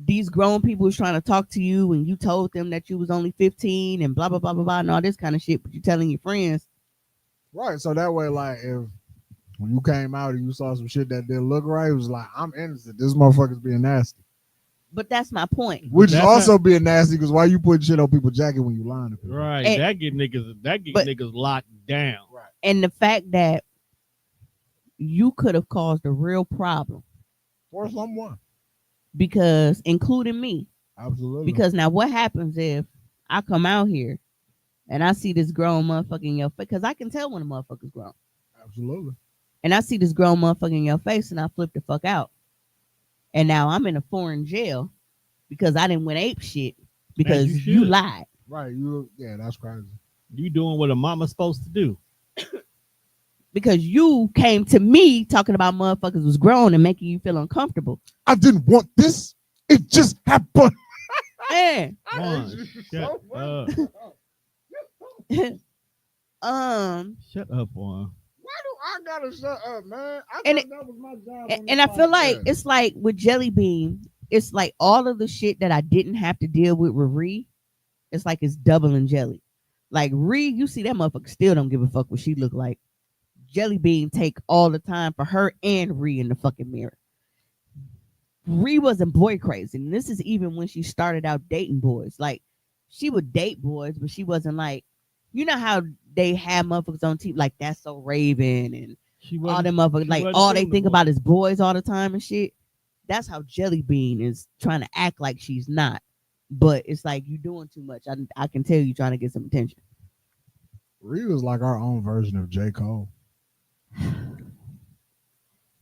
these grown people was trying to talk to you, and you told them that you was only 15 and blah blah blah blah blah and all this kind of shit. But you telling your friends, Right. So that way, like, if when you came out and you saw some shit that didn't look right, it was like, I'm innocent. This motherfucker's being nasty. but that's my point. Which is That's also being nasty because why you putting shit on people's jacket when you lying to people? Right. And- that get niggas locked down. Right. And the fact that you could have caused a real problem For someone. because, including me, Absolutely. because now what happens if I come out here and I see this grown motherfucker in your face? Because I can tell when a motherfucker's grown. Absolutely. And I see this grown motherfucker in your face and I flip the fuck out. And now I'm in a foreign jail because I didn't win ape shit because you you should. lied. Right. Yeah, that's crazy. You doing what a mama's supposed to do. Because you came to me talking about motherfuckers was grown and making you feel uncomfortable. I didn't want this. It just happened. And One, shut up. Shut up, one. Why do I gotta shut up, man? I And thought that was my job. and I feel like it's like with Jelly Bean, it's like all of the shit that I didn't have to deal with Ree, it's like it's doubling Jelly. Like Ree, you see that motherfucker still don't give a fuck what she look like. Jelly Bean take all the time for her and Ree in the fucking mirror. Ree wasn't boy crazy, and this is even when she started out dating boys. Like she would date boys, but she wasn't like, you know how they have motherfuckers on TV like That's So Raven and She all wasn't. them motherfuckers, she like wasn't all they feeling think the about boy. is boys all the time and shit. That's how Jelly Bean is trying to act like she's not. but it's like you doing too much. I can tell you trying to get some attention. Ree was like our own version of J. Cole.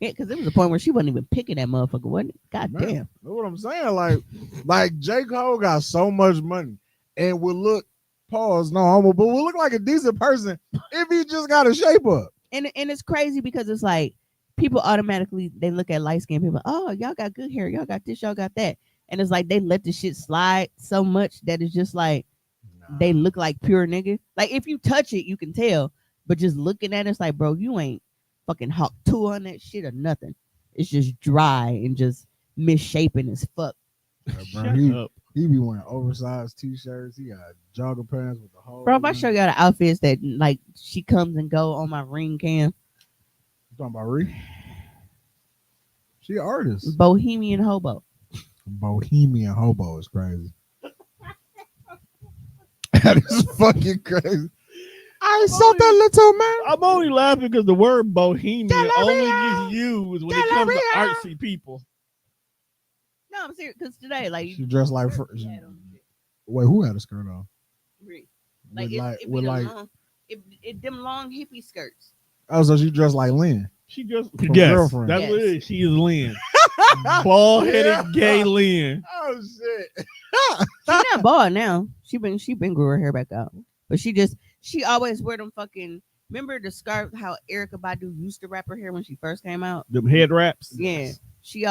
Yeah, because there was a point where she wasn't even picking that motherfucker, wasn't it? God Man, damn. know what I'm saying? Like J. Cole got so much money and would look pause no homo, but would look like a decent person if he just got a shape up. And it's crazy because it's like people automatically they look at light skinned people. Oh, y'all got good hair. Y'all got this. Y'all got that. And it's like they let the shit slide so much that it's just like they look like pure nigga. Like if you touch it, you can tell. But just looking at it, it's like, bro, you ain't fucking Hawk 2 on that shit or nothing. It's just dry and just misshapen as fuck. Yeah, bro, Shut up. he be wearing oversized t-shirts. He got jogger pants with the whole. Bro, if I show y'all the outfits that like she comes and go on my ring cam, You talking about Ree? She an artist. Bohemian Hobo. Bohemian hobo is crazy. That is fucking crazy. I saw that little man. I'm only laughing because the word bohemian only Galleria. gets used when it comes to Galleria. artsy people. No, I'm serious. Because today, like, She dressed like. yeah, don't do Wait, who had a skirt on? Ree. Like, With it, like, it, with be like. them long, it them long hippie skirts. Oh, so she dressed like Lynn. She just From yes, Girlfriend. that's what it Yes. is. She is Lynn, bald headed Yeah. gay Lynn. Oh shit. She not bald now. She been grew her hair back out. But she always wear them fucking. Remember the scarf? How Erica Badu used to wrap her hair when she first came out. Them head wraps. Yeah, she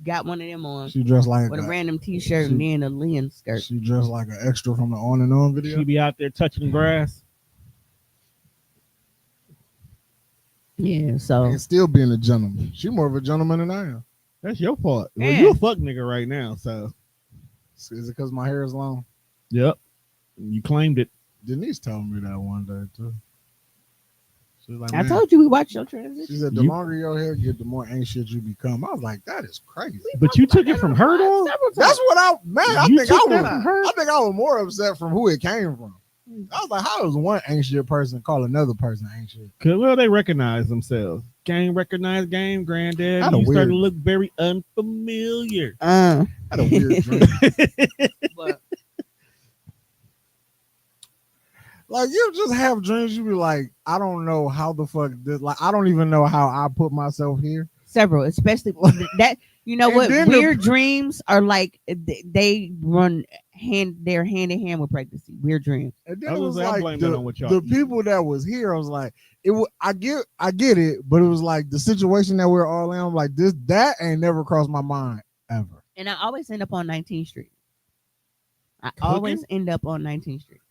got one of them on She dressed like with a random T-shirt and then a Lynn skirt. She dressed like an extra from the On and On video. She be out there touching grass. Yeah, so And still being a gentleman. She more of a gentleman than I am. That's your fault. Well, Yeah. you a fuck nigga right now, so Is it because my hair is long? yep, you claimed it. Denise told me that one day too. She was like, I "Man," told you we watched your she transition. said, the You- longer your hair get, the more anxious you become. I was like, that is crazy. But you took it from her though. Several times. That's what I You think took I that was. from her. I think I was more upset from who it came from. I was like, how does one anxious person call another person anxious? Cause well, they recognize themselves. Game recognized game, granddad. Had a You started to weird- look very unfamiliar. I had a weird dream. But Like you just have dreams, you be like, I don't know how the fuck this. Like I don't even know how I put myself here. several, especially that. You know And what? then Weird dreams are like they run they're hand in hand with pregnancy. Weird dreams. And I then it was was gonna say, I like blame that on what y'all the eat. people that was here. I was like, I get it, but it was like the situation that we're all in. I'm like, that ain't never crossed my mind ever. And I always end up on 19th Street. I Cooking? always end up on 19th Street.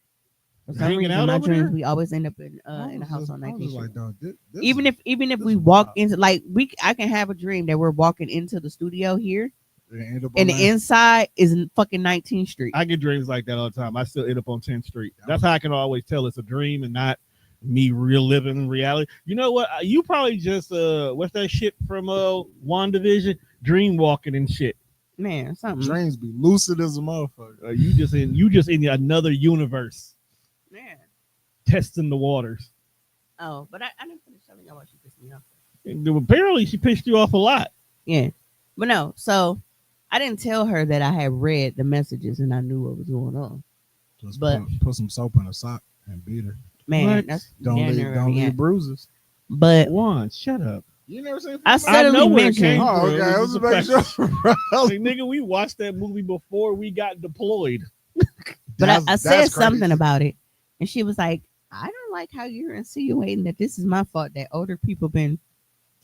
For some Hanging reason, out my over dreams there? we always end up in I a was house just- on I was 19th just Street. like, dog, this even is- if this we is walk wild. into like I can have a dream that we're walking into the studio here it end up and on the that. inside is in fucking 19th Street. I get dreams like that all the time. I still end up on 10th Street. That's how I can always tell it's a dream and not me reliving reality. You know what? You probably just what's that shit from WandaVision? Dream walking and shit. Man, something. Dreams be lucid as a motherfucker. You just in another universe Man. testing the waters. Oh, but I didn't finish telling y'all why she pissed me off. And apparently she pissed you off a lot. Yeah. But no, so I didn't tell her that I had read the messages and I knew what was going on. Just But- put some soap in a sock and beat her. Man, What? that's Don't damn leave near don't right, yeah. leave bruises. But Juan, shut up. You never seen? I I suddenly know where it mentioned came Oh, from. okay. I It was was just making sure. bro. Like, nigga, we watched that movie before we got deployed. But I That's said something crazy. about it, and she was like, "I don't like how you're insinuating that this is my fault. That older people been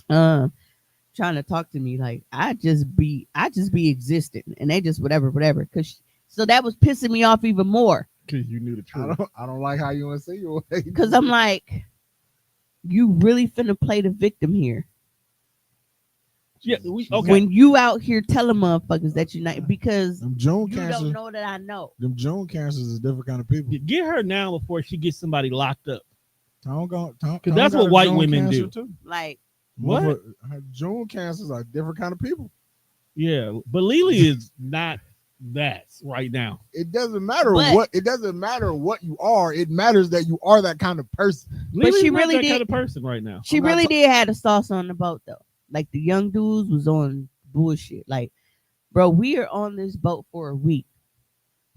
trying to talk to me. Like I just be existing, and they just whatever. So that was pissing me off even more Because you knew the truth. I don't like how you insinuate. because I'm like, you really finna play the victim here Yeah, okay. when you out here telling motherfuckers that you're not because Them June you cancers. don't know that I know. Them June cancers is a different kind of people. Get her now before she gets somebody locked up. Because that's what white women do. Too. Like What? June cancers are different kind of people. Yeah, but Lily is not that right now. It doesn't matter But- what. It doesn't matter what you are. It matters that you are that kind of person. Lily's she not really that did- kind of person right now. she I'm not really ta- did have the sauce on the boat though. Like the young dudes was on bullshit. Like, bro, we are on this boat for a week.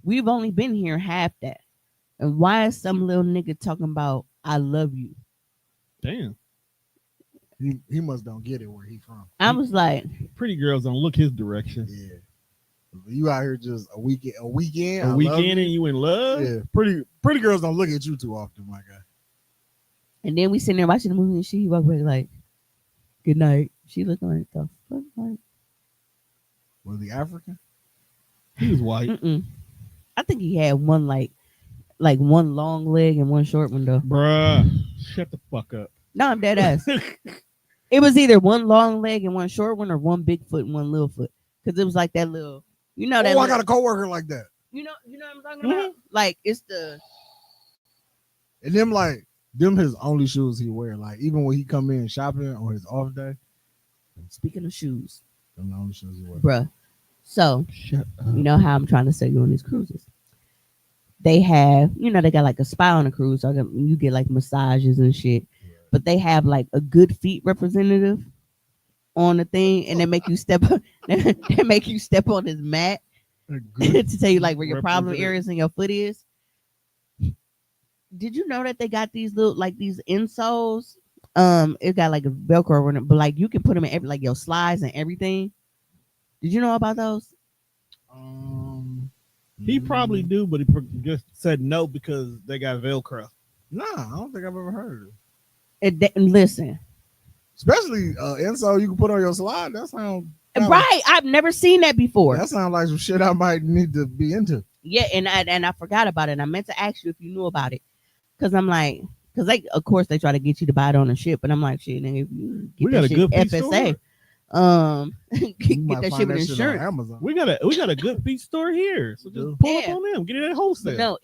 We've only been here half that. And why is some little nigga talking about I love you? Damn. He must don't get it where he from. I was like, Pretty girls don't look his direction. Yeah. You out here just a weekend, A I love weekend and you. you in love? Yeah, pretty girls don't look at you too often, my guy. and then we sitting there watching the movie and she walked back like, good night. She looking like the fuck like Was he African? He was white. mm-mm. I think he had one like one long leg and one short one though. Bruh. Shut the fuck up. No, I'm dead ass. It was either one long leg and one short one or one big foot and one little foot. Cause it was like that little that I little, got a coworker like that. you know what I'm talking about? Like it's the And them his only shoes he wear. Like even when he come in shopping on his off day, speaking of shoes, them the only shoes he wear. bruh. So Shut up. you know how I'm trying to sell you on these cruises. They have, they got like a spa on a cruise. So you get like massages and shit. But they have like a good feet representative on the thing, and they make you step. They make you step on this mat to tell you like where your problem areas in your foot is. Did you know that they got these little like these insoles? It got like a Velcro on it, but like you can put them in every like your slides and everything. Did you know about those? He probably do, but he just said no because they got Velcro. Nah, I don't think I've ever heard of it. Listen, Especially insole you can put on your slide. That sounds right. I've never seen that before. That sounds like some shit I might need to be into. Yeah, and I forgot about it. And I meant to ask you if you knew about it, because I'm like, because they of course they try to get you to buy it on a ship, but I'm like, shit, nigga, if you get We that got a shit good feet FSA, You get might that find shit with that shit on insurance. Amazon. We got a good feet store here. So just pull up on them. Get it at wholesale. But no,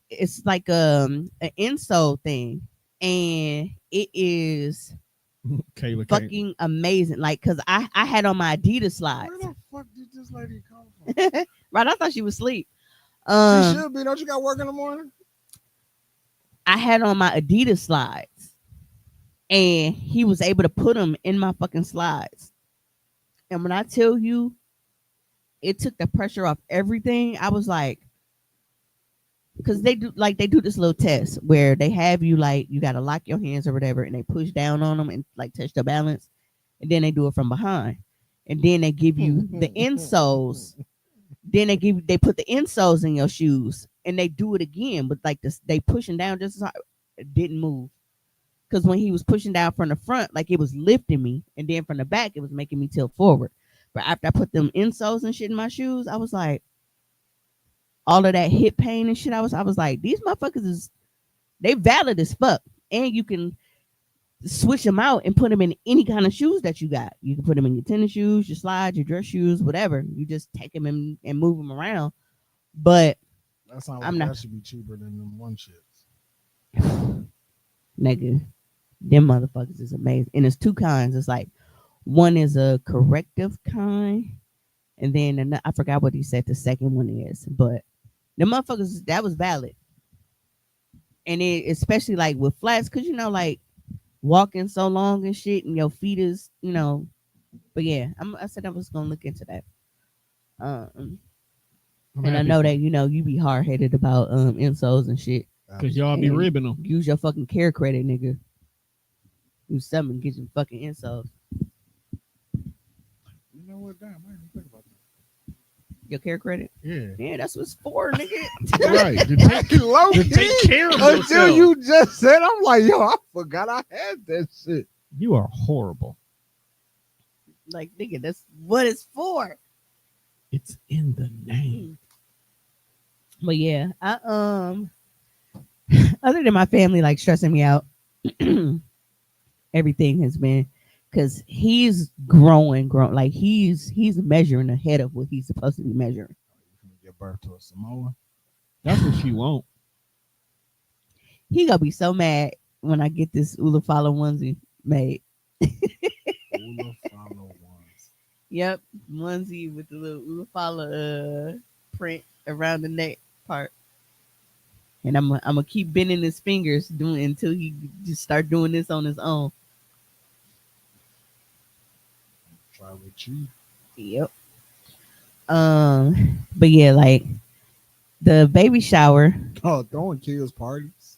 it's like an insole thing, and it is Kayla fucking amazing. Like, cause I had on my Adidas slides. Where the fuck did this lady come from? Right, I thought she was asleep. She should be. Don't you got work in the morning? I had on my Adidas slides, and he was able to put them in my fucking slides. And when I tell you, it took the pressure off everything. I was like, because they do this little test where they have you like you gotta lock your hands or whatever, and they push down on them and like test the balance, and then they do it from behind, and then they give you the insoles. Then they put the insoles in your shoes, and they do it again, but like this, they pushing down just as hard. It didn't move, because when he was pushing down from the front, like it was lifting me, and then from the back, it was making me tilt forward. But after I put them insoles and shit in my shoes, I was like, all of that hip pain and shit. I was like, these motherfuckers they valid as fuck, and you can switch them out and put them in any kind of shoes that you got. You can put them in your tennis shoes, your slides, your dress shoes, whatever. You just take them and move them around. But that sounds like that should be cheaper than them one shits. Nigga, them motherfuckers is amazing. And it's two kinds. It's like one is a corrective kind, and then I forgot what he said the second one is, but the motherfuckers that was valid. And it especially like with flats, cause like walking so long and shit, and your feet is But yeah, I said I was gonna look into that. And I know that you be hard headed about insoles and shit. Cause y'all be ribbing them. Use your fucking care credit, nigga. Do something, get some fucking insoles. You know what? Damn, I didn't think about that. Your care credit? Yeah, that's what's for, nigga. Right. To take care of yourself. Until you just said, I'm like, yo, I forgot I had that shit. You are horrible. Like, nigga, that's what it's for. It's in the name. But yeah, I other than my family like stressing me out, everything has been because he's growing, like he's measuring ahead of what he's supposed to be measuring. You can give birth to a Samoan. That's what she won't. He gonna be so mad when I get this Ulafala onesie made. Ulafala ones. Yep, onesie with the little Ulafala print around the neck part. And I'm gonna keep bending his fingers doing until he just start doing this on his own. Try with you. Yep. But yeah, like the baby shower. Oh, throwing kids parties.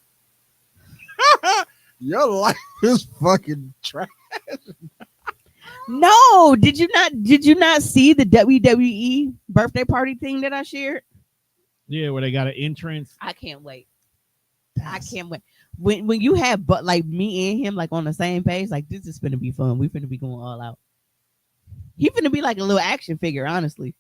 Your life is fucking trash. No, did you not see the WWE birthday party thing that I shared? Yeah, where they got an entrance. I can't wait. I can't wait. When you have but like me and him like on the same page, like this is gonna be fun. We finna be going all out. He finna be like a little action figure, honestly.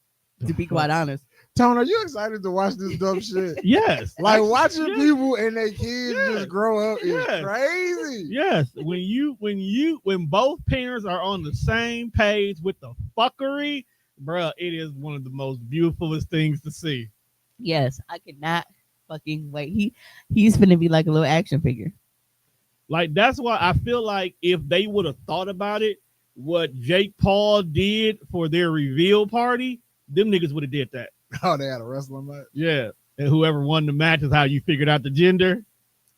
To be quite honest. Tone, are you excited to watch this dumb shit? Yes. Like watching yes. people and their kids Yes. just grow up is Yes. crazy. Yes, when both parents are on the same page with the fuckery, bruh, it is one of the most beautifulest things to see. Yes, I cannot fucking wait. He's finna be like a little action figure. Like that's why I feel like if they would have thought about it, what Jake Paul did for their reveal party, them niggas would have did that. Oh, they had a wrestling match. Yeah, and whoever won the match is how you figured out the gender.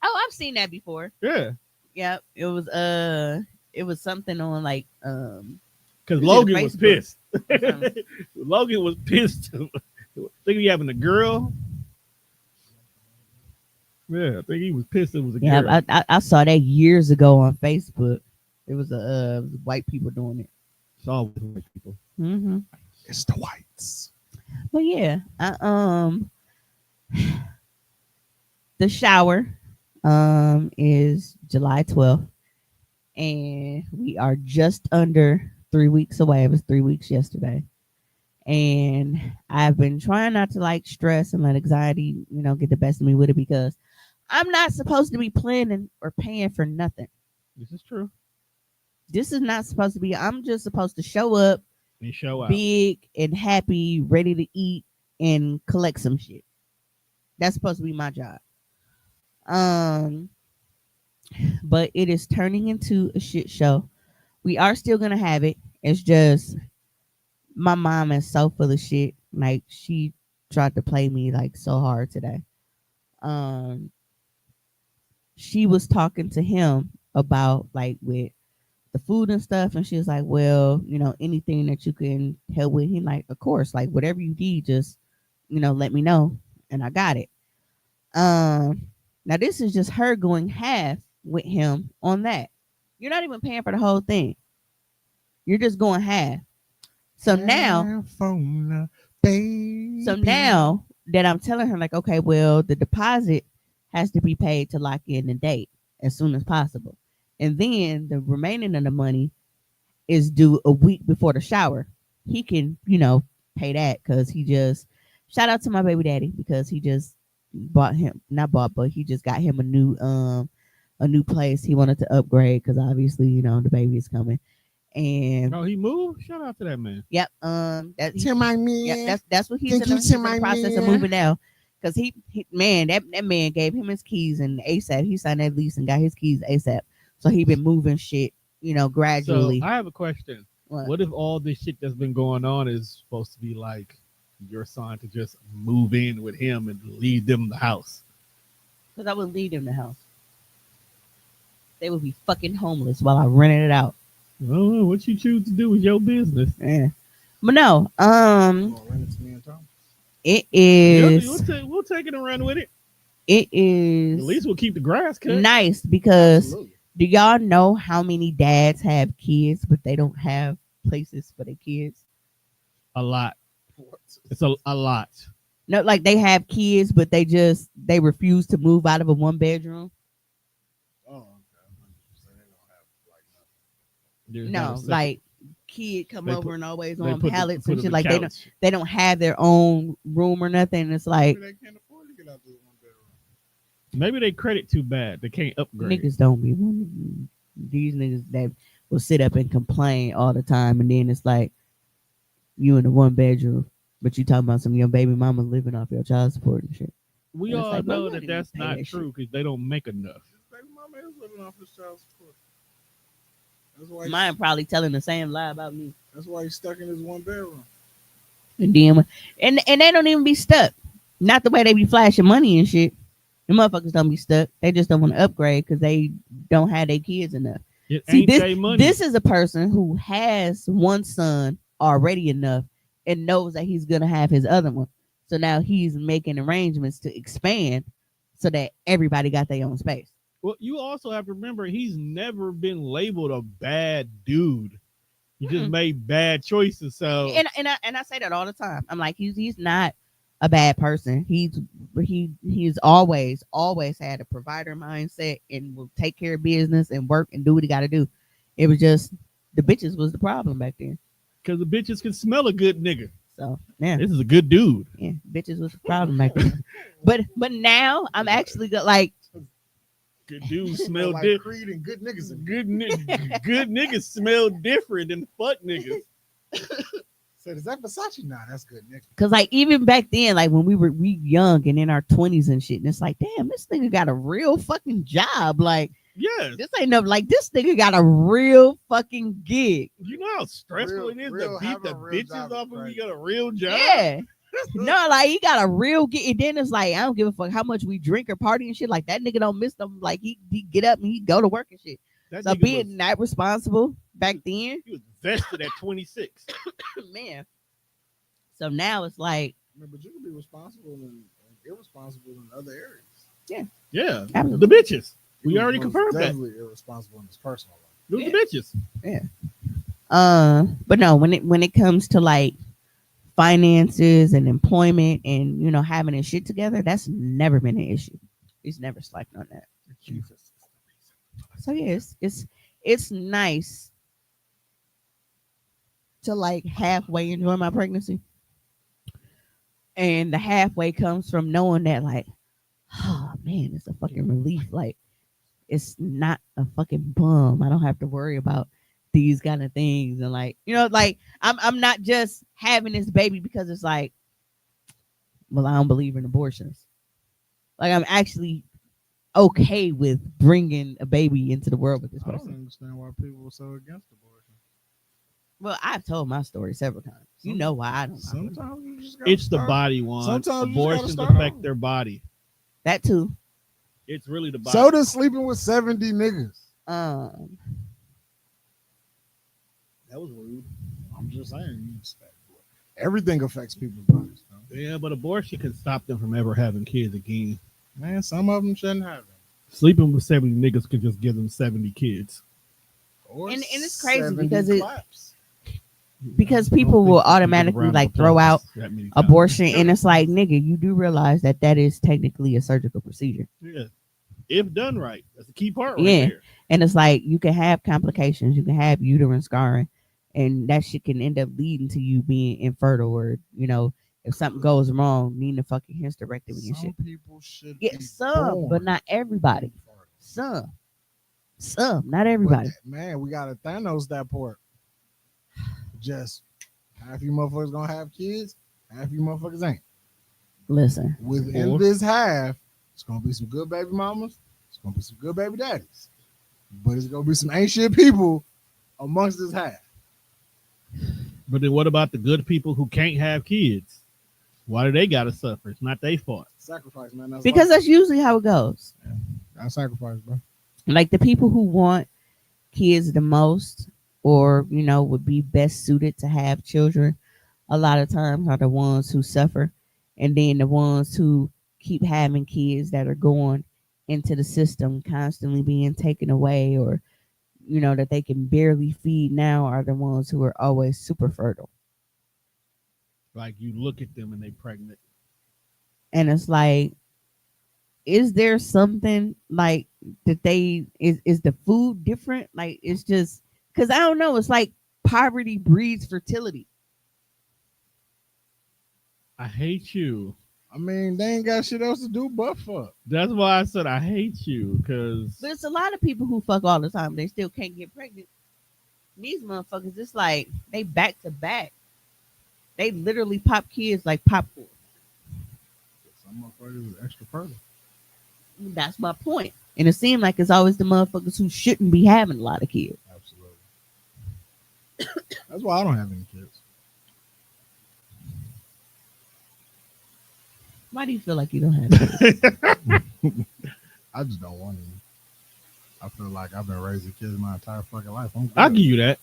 Oh, I've seen that before. Yeah, Yeah, it was something on like because Was it Logan a was Facebook pissed. or something? Logan was pissed. Think he having a girl. Yeah, I think he was pissed. It was a girl. Yeah, I saw that years ago on Facebook. It was white people doing it. It's always white people. Mm-hmm. It's the whites. But yeah, the shower is July 12th, and we are just under 3 weeks away. It was 3 weeks yesterday, and I've been trying not to like stress and let anxiety, get the best of me with it because I'm not supposed to be planning or paying for nothing. This is true. This is not supposed to be. I'm just supposed to show up And show out. big and happy, ready to eat and collect some shit. That's supposed to be my job. Um, but it is turning into a shit show. We are still gonna have it. It's just my mom is so full of shit. Like she tried to play me like so hard today. Um, she was talking to him about like with the food and stuff, and she was like, "Well, anything that you can help with." He like, "Of course, like whatever you need, just let me know, and I got it." Um, Now this is just her going half with him on that. You're not even paying for the whole thing. You're just going half. So now, Baby. so now that I'm telling her, like, okay, well, the deposit has to be paid to lock in the date as soon as possible. And then the remaining of the money is due a week before the shower. He can, pay that because he just shout out to my baby daddy because he just bought him not bought, but he just got him a new place. He wanted to upgrade because obviously, the baby is coming. And Oh, he moved. Shout out to that man. yep, To my man. yep, that's what he's Thank in, you the, to he's in my the process of man. moving now. Because that man gave him his keys and ASAP. He signed that lease and got his keys ASAP. So he been moving shit, gradually. So I have a question. What if all this shit that's been going on is supposed to be like your son to just move in with him and leave them the house? Because I would leave them the house. They would be fucking homeless while I rented it out. Oh, what you choose to do is your business. Yeah. But no, it Yeah, is we'll take it and run with it. it At is least we'll keep the grass cut. nice because Absolutely. do y'all know how many dads have kids but they don't have places for their kids? A lot. It's a lot. No, like they have kids but they refuse to move out of a 1-bedroom. Oh, There's not a No, second- like kid come They over put- and always they on put the- pallets put and it shit. on Like the they couch. they don't have their own room or nothing. It's like they can't afford to get out this one bedroom. Maybe they credit too bad. They can't upgrade. niggas don't be these niggas that will sit up and complain all the time, and then it's like you in the 1-bedroom, but you talking about some of your baby mama living off your child support and shit. We And it's all like, bro, know you that don't even that's pay not that true because they don't make enough. His baby mama is living off his child support. That's why. Mine probably telling the same lie about me. That's why he's stuck in his one bedroom. And then and they don't even be stuck. Not the way they be flashing money and shit. The motherfuckers don't be stuck. They just don't want to upgrade because they don't have their kids enough. It See, ain't their money. this is a person who has one son already enough and knows that he's gonna have his other one. So now he's making arrangements to expand so that everybody got their own space. Well, you also have to remember he's never been labeled a bad dude. He just made bad choices. So And I say that all the time. I'm like, he's not a bad person. He's always had a provider mindset and will take care of business and work and do what he got to do. It was just the bitches was the problem back then. because the bitches can smell a good nigga. So yeah, This is a good dude. yeah, bitches was the problem back then. But now I'm actually like, Good dudes smell like different. Creed and good niggas. Good niggas smell different than fuck niggas. So is that Versace? Nah, that's good nigga. cause like even back then, like when we young and in our 20s and shit, and it's like, damn, this nigga got a real fucking job. Like Yes. this ain't no like this nigga got a real fucking gig. You know how stressful it is to beat the bitches off when you got a real job? Yeah. No, like he got a real gig. And then it's like, I don't give a fuck how much we drink or party and shit. Like that nigga don't miss them. Like he get up and he go to work and shit. That So nigga being that responsible back then, he was vested at 26. man. So now it's like, But you can be responsible and irresponsible in other areas. Yeah. Absolutely. The bitches. We He was already most confirmed that. definitely irresponsible in his personal life. It was the bitches. but no, when it comes to like finances and employment and having his shit together, that's never been an issue. He's never slacking on that. Jesus. So yeah, it's nice to like halfway enjoy my pregnancy, and the halfway comes from knowing that like, oh man, it's a fucking relief. Like it's not a fucking bum. I don't have to worry about these kind of things, and like like I'm not just having this baby because it's like, well, I don't believe in abortions. Like I'm actually okay with bringing a baby into the world with this I don't person. understand why people were so against abortion. Well, I've told my story several times. You know why I don't. Sometimes you just gotta It's the start. body one. Sometimes you just gotta Abortions start affect over. their body. That too. It's really the body. So does sleeping with 70 niggas. Um, That was rude. I'm just saying. Everything affects people's bodies. Though. Yeah, but abortion can stop them from ever having kids again. Man, some of them shouldn't have them. Sleeping with 70 niggas could just give them 70 kids. Or And it's crazy 70 because it- claps. because I don't people think will you can give a automatically round of like throw applause out that many times. abortion, and it's like, nigga, you do realize that is technically a surgical procedure, Yeah. If done right. That's the key part right Yeah. there. and it's like you can have complications, you can have uterine scarring, and that shit can end up leading to you being infertile, or if something goes wrong, needing a fucking hysterectomy and shit. Some people should Yeah, be some, born but not everybody. infertile. Some, not everybody. But, man, we gotta Thanos that part. Just half you motherfuckers gonna have kids, half you motherfuckers ain't. Listen, Within Or- this half, it's gonna be some good baby mamas, it's gonna be some good baby daddies, but it's gonna be some ain't shit people amongst this half. But then what about the good people who can't have kids? Why do they gotta suffer? It's not their fault. Sacrifice, man. That's because life. that's usually how it goes. I sacrifice, bro. Like the people who want kids the most, or would be best suited to have children, a lot of times are the ones who suffer, and then the ones who keep having kids that are going into the system, constantly being taken away, or that they can barely feed now, are the ones who are always super fertile. Like you look at them and they pregnant. And it's like, is there something like that they is the food different? Like it's just because I don't know. It's like poverty breeds fertility. I hate you. I mean, they ain't got shit else to do but fuck. That's why I said I hate you, because But it's a lot of people who fuck all the time. They still can't get pregnant. These motherfuckers, it's like they back to back. They literally pop kids like popcorn. Some motherfuckers is extra fertile. That's my point. And it seems like it's always the motherfuckers who shouldn't be having a lot of kids. Absolutely. That's why I don't have any kids. Why do you feel like you don't have kids? I just don't want any. I feel like I've been raising kids my entire fucking life. I'm good. I'll give you that.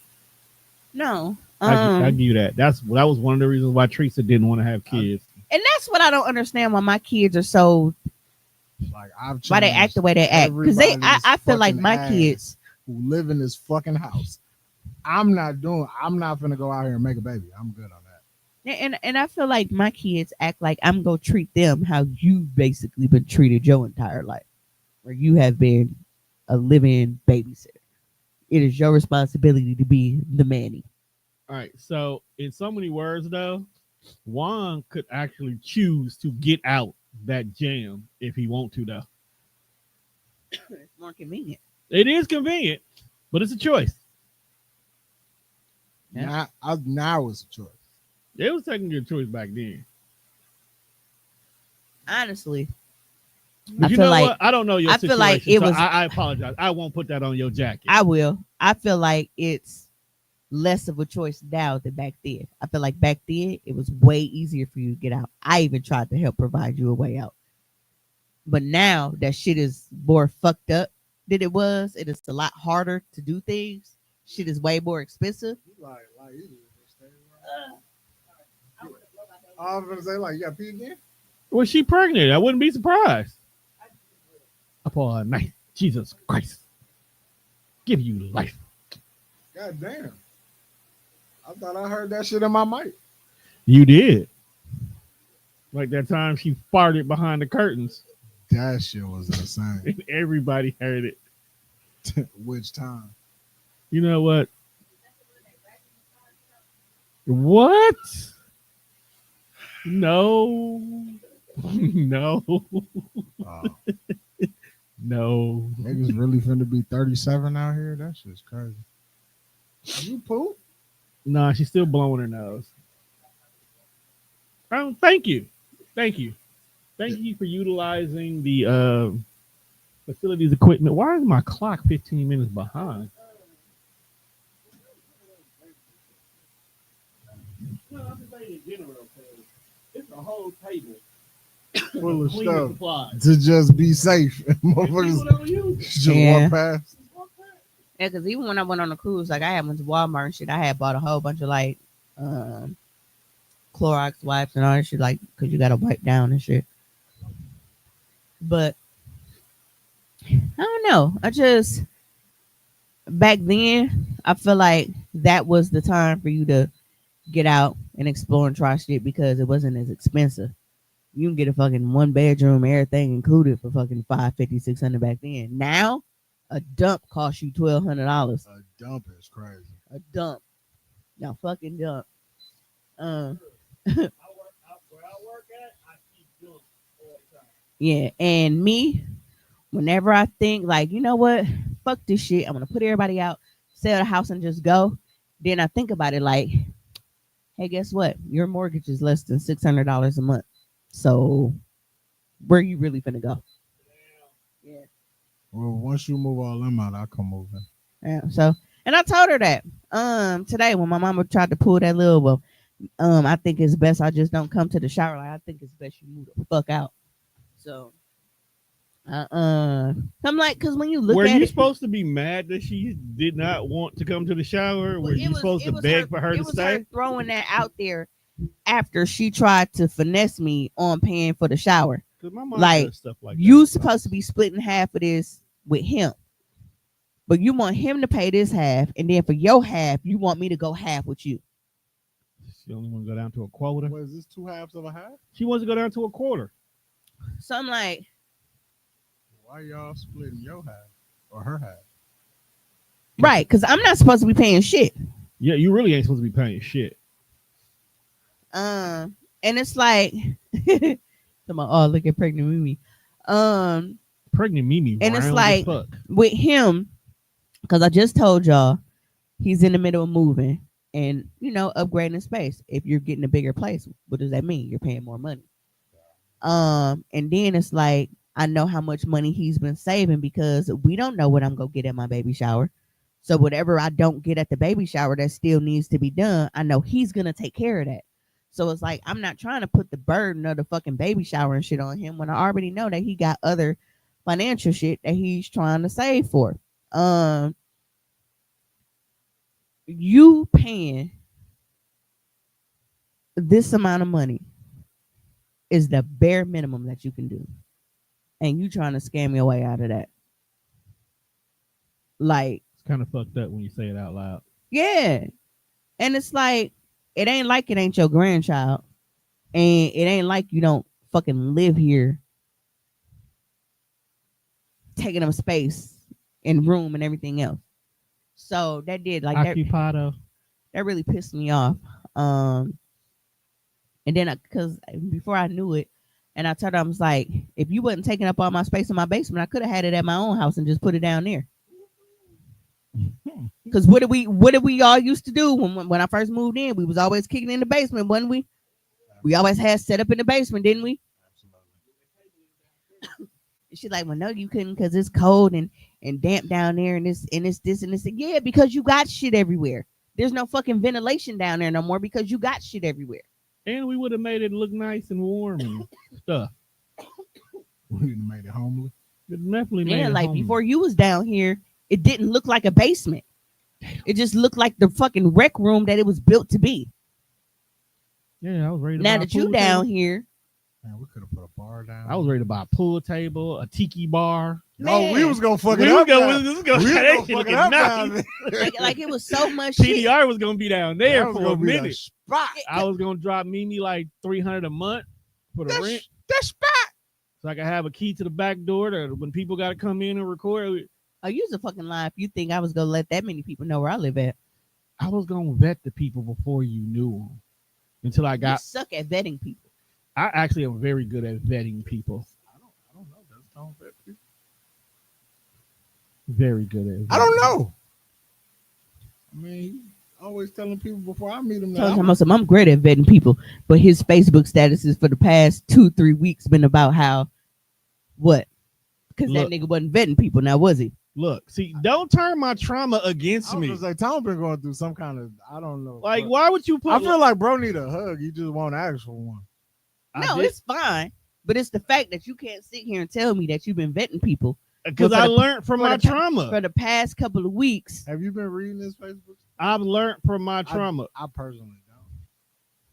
No. I give you that. That was one of the reasons why Teresa didn't want to have kids. And that's what I don't understand why my kids are so Like I've why they act the way they act. Because I feel like my kids who live in this fucking house. I'm not finna go out here and make a baby. I'm good on that. and I feel like my kids act like I'm gonna treat them how you've basically been treated your entire life, where you have been a living babysitter. It is your responsibility to be the manny. All right. So, in so many words, though, Juan could actually choose to get out that jam if he want to, though. It's more convenient. It is convenient, but it's a choice. Yeah. Now it's a choice. It was technically a choice back then. Honestly, But I you feel know like what? I don't know your I feel situation. like it so was. I apologize. I won't put that on your jacket. I will. I feel like it's less of a choice now than back then. I feel like back then it was way easier for you to get out. I even tried to help provide you a way out. But now that shit is more fucked up than it was. It is a lot harder to do things. Shit is way more expensive. I was gonna say, like, you got pee again? Was she pregnant? I wouldn't be surprised. Upon a night, Jesus Christ, give you life. God damn. I thought I heard that shit in my mic. You did. Like that time she farted behind the curtains. That shit was insane. And everybody heard it. Which time? You know what? What? No. No. Oh, No. niggas really finna be 37 out here? That shit's crazy. You poop? Nah, she's still blowing her nose. Oh, thank you. Thank you. Thank you for utilizing the facilities equipment. Why is my clock 15 minutes behind? No, I'm just saying in general, it's a whole table Full of cleaning stuff supplies. to just be safe. And people Motherfuckers don't use it. just Yeah. walk past. Yeah, because even when I went on a cruise, like I had went to Walmart and shit, I had bought a whole bunch of like Clorox wipes and all that shit, like because you gotta wipe down and shit. But I don't know. I just back then I feel like that was the time for you to get out and explore and try shit because it wasn't as expensive. You can get a fucking 1 bedroom, everything included for fucking 550, 600 back then. Now, a dump costs you $1,200. A dump is crazy. A dump, now fucking dump. Where I work at, I keep doing all the time. Yeah, and me, whenever I think like, you know what, fuck this shit, I'm gonna put everybody out, sell the house, and just go. Then I think about it like, hey, guess what? Your mortgage is less than $600 a month. So where you really finna go? Yeah. Well, once you move all them out, I'll come over. Yeah. So, and I told her that today when my mama tried to pull that little, well, I think it's best I just don't come to the shower. Like I think it's best you move the fuck out. So, I'm like, because when you look Were at you it, supposed to be mad that she did not want to come to the shower? Were you supposed to beg for her to it was stay? her throwing that out there after she tried to finesse me on paying for the shower. Because my mom Like, does stuff like You that. supposed to be splitting half of this with him. But you want him to pay this half, and then for your half, you want me to go half with you. She only want to go down to a quarter. What is this, 2/2 of a half? She wants to go down to a quarter. So I'm like, Why y'all splitting your half or her half? right, because I'm not supposed to be paying shit. Yeah, you really ain't supposed to be paying shit. And it's like, oh, look at pregnant Mimi. Pregnant Mimi, And it's round like- as fuck. With him, because I just told y'all, he's in the middle of moving and upgrading space. If you're getting a bigger place, what does that mean? You're paying more money. And then it's like, I know how much money he's been saving because we don't know what I'm gonna get at my baby shower. So whatever I don't get at the baby shower that still needs to be done, I know he's gonna take care of that. So it's like, I'm not trying to put the burden of the fucking baby shower and shit on him when I already know that he got other financial shit that he's trying to save for. you paying this amount of money is the bare minimum that you can do, and you trying to scam your way out of that. Like, It's kind of fucked up when you say it out loud. yeah, and it's like it ain't your grandchild, and it ain't like you don't fucking live here, taking up space and room and everything else. So that did like that. Occupado. That really pissed me off. And then because before I knew it, and I told her I was like, if you wasn't taking up all my space in my basement, I could have had it at my own house and just put it down there. Because what did we all used to do when I first moved in? We was always kicking in the basement, wasn't we? We always had set up in the basement, didn't we? And she's like, well, no, you couldn't because it's cold and damp down there, and it's this and this. Yeah, because you got shit everywhere. There's no fucking ventilation down there no more because you got shit everywhere. And we would have made it look nice and warm and stuff. We done made it homely. It definitely made Yeah, it like homely. before you was down here, it didn't look like a basement. It just looked like the fucking rec room that it was built to be. Yeah, I was ready to Now buy a that you pool down table. here, Man, we could have put a bar down. I was ready to buy a pool table, a tiki bar. No, we Man. was gonna fuck We it was up. gonna- down- we was gonna- we was that gonna shit fuck it looking up nice. down there. like it was so much shit. TDR was gonna be down there That was for gonna a be the minute. spot. I was gonna drop Mimi like $300 a month for the rent, That spot. so I could have a key to the back door to when people gotta come in and record. Oh, you's a fucking lie if you think I was gonna let that many people know where I live at. I was gonna vet the people before you knew them. Until I You got, suck at vetting people. I actually am very good at vetting people. I don't know. That's don't vet people. Very good at. I don't vetting. know. I mean, he's always telling people before I meet them. Telling him I'm great at vetting people, but his Facebook statuses for the past 2-3 weeks been about how what? Because that Look. nigga wasn't vetting people now, was he? Look, see, don't turn my trauma against I was me. gonna say Tom been going through some kind of I don't know. Like, but why would you put? I feel like bro need a hug. He just won't ask for one. No, it's fine. But it's the fact that you can't sit here and tell me that you've been vetting people because for I the- learned from for my the- trauma. for the past couple of weeks. Have you been reading this Facebook? I've learned from my trauma. I personally don't.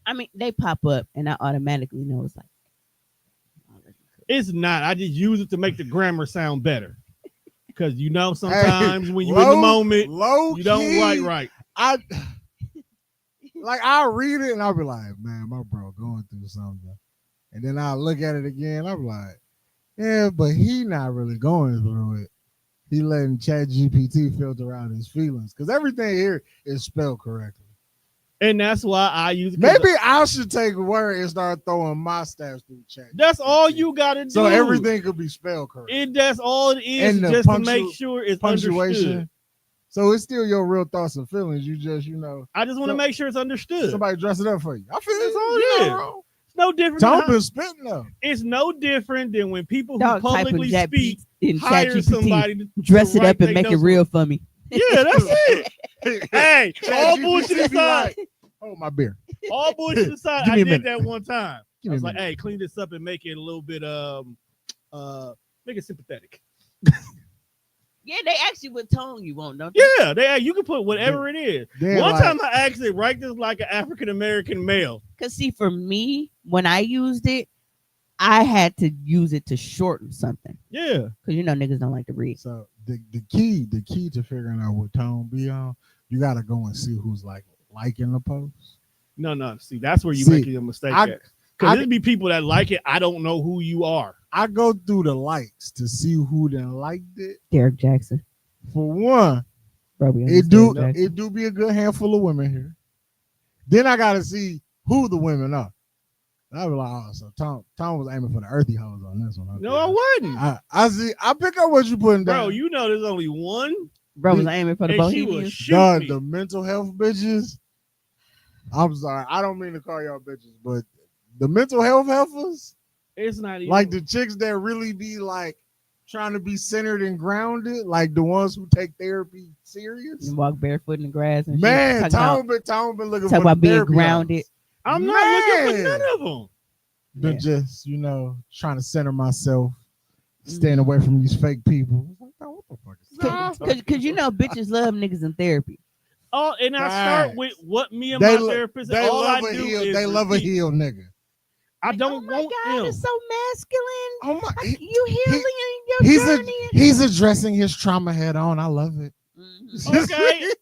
I mean, they pop up and I automatically know it's like. It's not. I just use it to make the grammar sound better. Because you know, sometimes when you're in the moment, low you don't key, write right. I'll read it and I'll be like, man, my bro going through something. And then I'll look at it again. I'm like, yeah, but he not really going through it. He letting ChatGPT filter out his feelings. Because everything here is spelled correctly. And that's why I use it. Maybe I should take a word and start throwing my stats through chat. That's all you gotta do. So everything could be spelled correct. That's all it is, And the just to make sure it's understood. So it's still your real thoughts and feelings. You just, I just want to make sure it's understood. somebody dress it up for you. I feel That's all you it know, is. bro. It's no different. Tom than been spitting though. it's no different than when people who Dog publicly speak in hire ChatGPT, somebody to dress it write up and they make it notes. real for me. Yeah, that's it. Hey, all ChatGPT bullshit be aside, like, oh my beer. all bullshit aside, Give I me a did minute. that one time. Give I me was a like, minute. hey, clean this up and make it a little bit make it sympathetic. Yeah, they actually would tone you on, don't they? Yeah, you can put whatever it is. Then, One like, time I actually write this like an African American male. Because see, for me, when I used it, I had to use it to shorten something. Yeah. Because you know niggas don't like to read. So the key to figuring out what tone be on, you gotta go and see who's like liking the post. No. See, that's where you See, making a mistake I- at. Because there'd be people that like it. I don't know who you are. I go through the likes to see who done liked it. Derek Jackson. For one, Bro, we it understand do Jackson. it do be a good handful of women here. Then I gotta see who the women are. I be like, oh, so Tom was aiming for the earthy hoes on this one. No, I wouldn't. I see. I pick up what you putting down. Bro, you know there's only one. Bro was aiming for the And she was Bohemians. shoot Dog, me. the mental health bitches. I'm sorry, I don't mean to call y'all bitches, but the mental health heifers, It's not even like the chicks that really be like trying to be centered and grounded, like the ones who take therapy serious. And walk barefoot in the grass and Man, shit. Tom been looking Talk for about the being therapy grounded. hoes. I'm not looking for Man. none of them. Been Yeah. just trying to center myself, staying away from these fake people. Like, oh, what the fuck is that? Cause you know bitches love niggas in therapy. And I start with Facts. what me and They my lo- therapist. they All I love a do heel. is They love a repeat. heel nigga. I Like, don't oh my want God, them. it's so masculine. Oh my, Like, you he- healing in your journey. he's addressing his trauma head on. I love it. Mhm. Okay,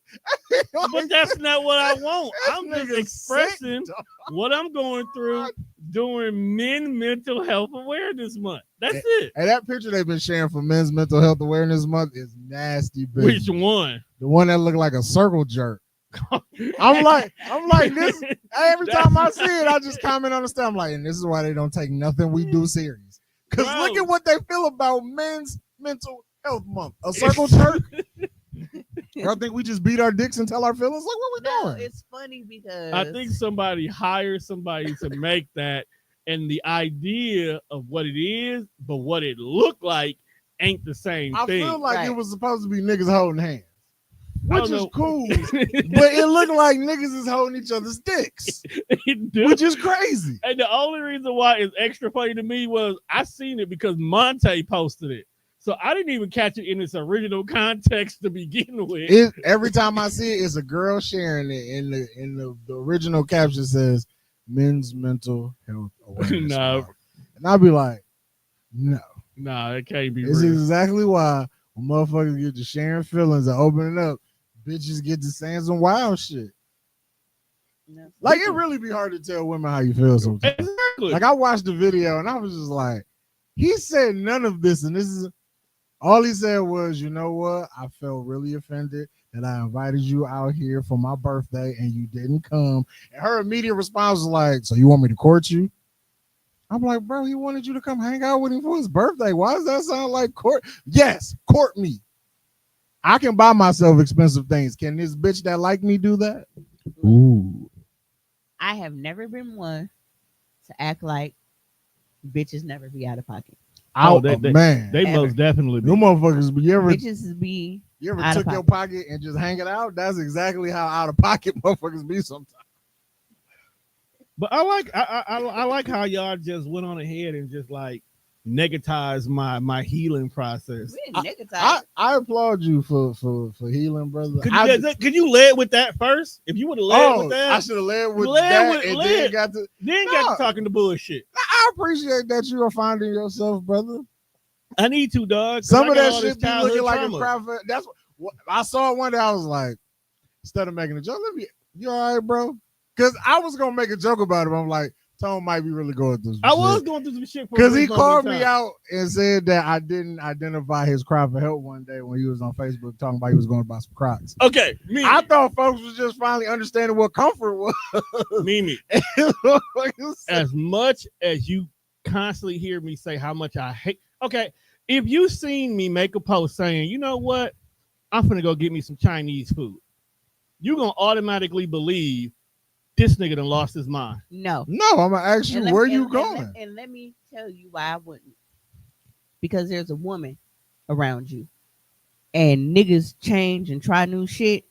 Like, but that's not what I want. this I'm just nigga's expressing sick, dog. what I'm going through during Men Mental Health Awareness Month. That's it. And that picture they've been sharing for Men's Mental Health Awareness Month is nasty, bitch. Which one? The one that looked like a circle jerk. I'm like this. Every time I see it, I just comment on the stuff. I'm like, and this is why they don't take nothing we do serious. Because look at what they feel about Men's Mental Health Month. A circle jerk. Y'all think we just beat our dicks and tell our feelings? Like, what we No, doing? it's funny because I think somebody hired somebody to make that, and the idea of what it is, but what it looked like ain't the same I thing. feel like Right. it was supposed to be niggas holding hands, I which don't is know. cool. But it looked like niggas is holding each other's dicks, It do. which is crazy. And the only reason why it's extra funny to me was I seen it because Monte posted it. So I didn't even catch it in its original context to begin with. Every time I see it, it's a girl sharing it, and the original caption says Men's Mental Health Awareness No. Month. And I'll be like, no. Nah, it can't be It's real. exactly why when motherfuckers get to sharing feelings and opening up, bitches get to saying some wild shit. No. Like, it really be hard to tell women how you feel sometimes. Exactly. Like, I watched the video and I was just like, he said none of this, and this is all he said was, you know what? I felt really offended that I invited you out here for my birthday and you didn't come. And her immediate response was like, so you want me to court you? I'm like, bro, he wanted you to come hang out with him for his birthday. Why does that sound like court? Yes, court me. I can buy myself expensive things. Can this bitch that like me do that? Ooh. I have never been one to act like bitches never be out of pocket. Oh, they man. They Ever. most definitely Them be. motherfuckers, Bitches be you ever out of took your pocket. pocket and just hang it out? That's exactly how out of pocket motherfuckers be sometimes. But I like how y'all just went on ahead and just like negatize my healing process. We didn't nigga I applaud you for healing, brother. Could you lead with that first? If you would have led with that, I should have led with Led that with- and led. then got to. then No. got to talking to bullshit. I appreciate that you are finding yourself, brother. I need to, dog. 'cause Some I of got that all this shit be childhood looking like trauma. a crowd. That's what I saw it one day. I was like, instead of making a joke, you all right, bro? Because I was gonna make a joke about it. But I'm like, Tone might be really going through some I shit. was going through some shit for a Because he brief moment called in me time. out and said that I didn't identify his cry for help one day when he was on Facebook talking about he was going to buy some Crocs. Okay, Mimi. I thought folks was just finally understanding what comfort was. Mimi, as much as you constantly hear me say how much I hate. Okay, if you seen me make a post saying, you know what, I'm finna go get me some Chinese food, you gonna automatically believe this nigga done lost his mind. No. No, I'm gonna ask you where you going. And let me tell you why I wouldn't. Because there's a woman around you, and niggas change and try new shit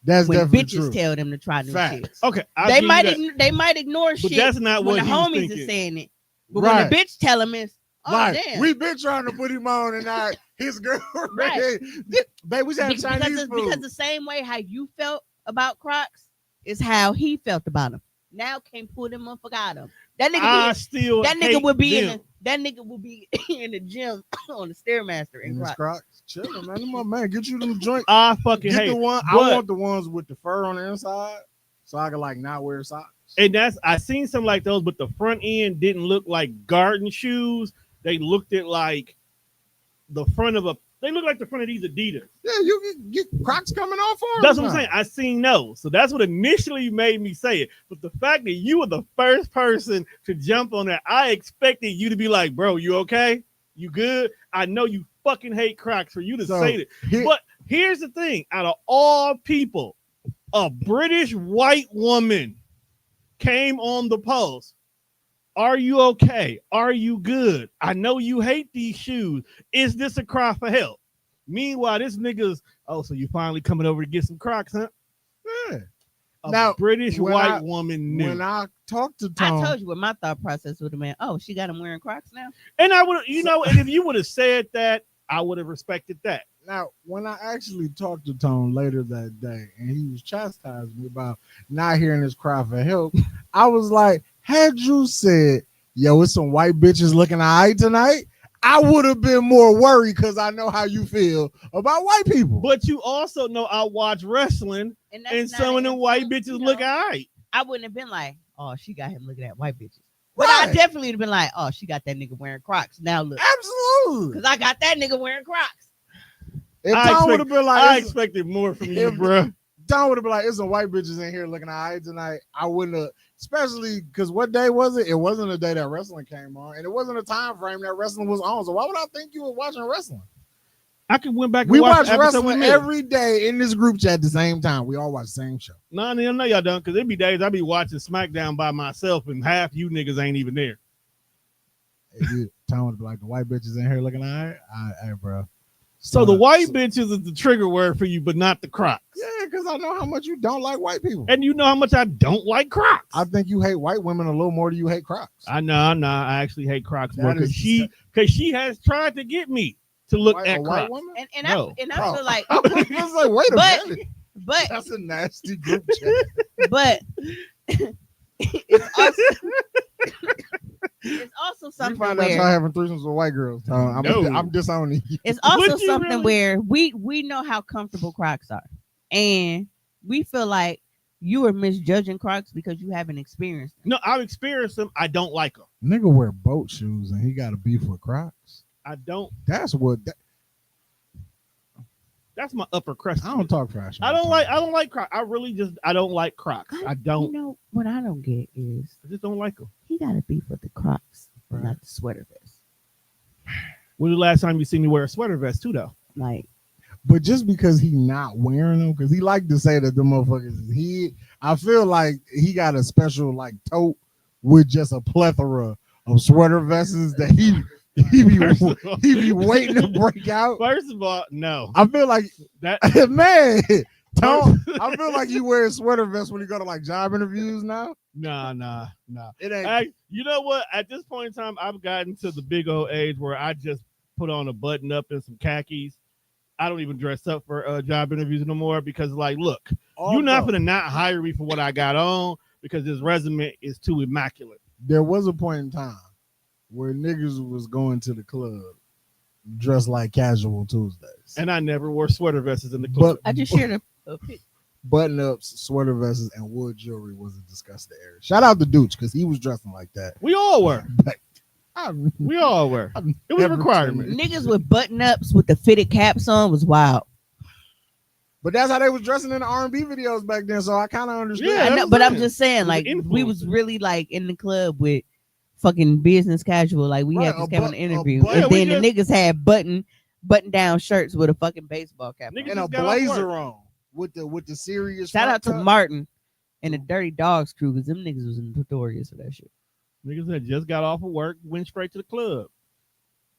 That's when definitely bitches true. tell them to try new Facts. shit. Okay, They might ignore but shit. that's not when what the he was homies thinking. are saying it. But Right. when the bitch tell him it's Like, damn. we been trying to put him on and not his girlfriend. Right. Babe, we had Chinese food. Because the same way how you felt about Crocs is how he felt about them. Now can't pull them motherfucker out of them. That nigga would be in the gym on the Stairmaster in and his Crocs. Crocs. Chilling, man. Come on, man. Get you them joints. I fucking Get hate the it. one. I But- want the ones with the fur on the inside, so I can like not wear socks. And I seen some like those, but the front end didn't look like garden shoes. They looked at like the front of they look like the front of these Adidas. Yeah, you get Crocs coming off for. That's what I'm saying. I seen those. So that's what initially made me say it. But the fact that you were the first person to jump on that, I expected you to be like, bro, you okay? You good? I know you fucking hate Crocs for you to say that. But here's the thing. Out of all people, a British white woman came on the post. Are you okay? Are you good? I know you hate these shoes. Is this a cry for help? Meanwhile, this nigga's, so you finally coming over to get some Crocs, huh? Yeah. A Now, British when white I- woman knew. When I talked to I Tom, told you what my thought process would have been. Oh, she got him wearing Crocs now? And I would, and if you would have said that, I would have respected that. Now, when I actually talked to Tone later that day, and he was chastising me about not hearing his cry for help, I was like, had you said, "Yo, it's some white bitches looking alright tonight," I would have been more worried because I know how you feel about white people. But you also know I watch wrestling, and some of them white bitches look alright. I wouldn't have been like, "Oh, she got him looking at white bitches." But I definitely would have been like, "Oh, she got that nigga wearing Crocs." Now look, absolutely, because I got that nigga wearing Crocs. If Tom would have been like, I expected more from you, bro. Tom would have been like, "It's some white bitches in here looking alright tonight." I wouldn't have, especially because what day was it? It wasn't a day that wrestling came on, and it wasn't a time frame that wrestling was on. So why would I think you were watching wrestling? I could went back. And we watch wrestling every day in this group chat at the same time. We all watch the same show. No, y'all don't, because it be days I be watching SmackDown by myself, and half you niggas ain't even there. Hey, Tom would be like, "The white bitches in here looking alright." Hey, bro. So the white bitches is the trigger word for you, but not the Crocs. Yeah, because I know how much you don't like white people. And you know how much I don't like Crocs. I think you hate white women a little more than you hate Crocs. I know. I actually hate Crocs more because she has tried to get me to look at Crocs. And I feel like, I was like, wait a minute. But that's a nasty group chat. But it's also something find where out y'all having threesomes with white girls. I'm disowning you. It's also something where we know how comfortable Crocs are, and we feel like you are misjudging Crocs because you haven't experienced them. No, I've experienced them. I don't like them. Nigga wear boat shoes and he got a beef with Crocs. I don't. That's what. That's my upper crust. I don't talk fashion. I don't like Crocs. I don't like Crocs. I don't. You know what I don't get is I just don't like them. He got a beef with the Crocs, right, not the sweater vest. When the last time you see me wear a sweater vest too, though? Like, but just because he not wearing them, because he like to say that the motherfuckers is I feel like he got a special like tote with just a plethora of sweater vests that he be waiting to break out. First of all, no. I feel like that man. I feel like you wear a sweater vest when you go to like job interviews now. Nah. It ain't. You know what? At this point in time, I've gotten to the big old age where I just put on a button up and some khakis. I don't even dress up for job interviews no more because, like, look, you're not gonna not hire me for what I got on because this resume is too immaculate. There was a point in time where niggas was going to the club dressed like casual Tuesdays, and I never wore sweater vests in the club. I just shared a pic. Button-ups, sweater vests, and wood jewelry was a disgusting area. Shout out to Dooch because he was dressing like that. We all were. We all were. It was a requirement. Niggas with button-ups with the fitted caps on was wild. But that's how they was dressing in the R&B videos back then, so I kind of understand. Yeah, I know, but I'm just saying, like, we was really like in the club with fucking business casual. Like, we had this kind of interview, and then the niggas had button-down shirts with a fucking baseball cap and a blazer on. With the serious shout out to Martin and the Dirty Dogs crew because them niggas was notorious for that shit. Niggas that just got off of work, went straight to the club.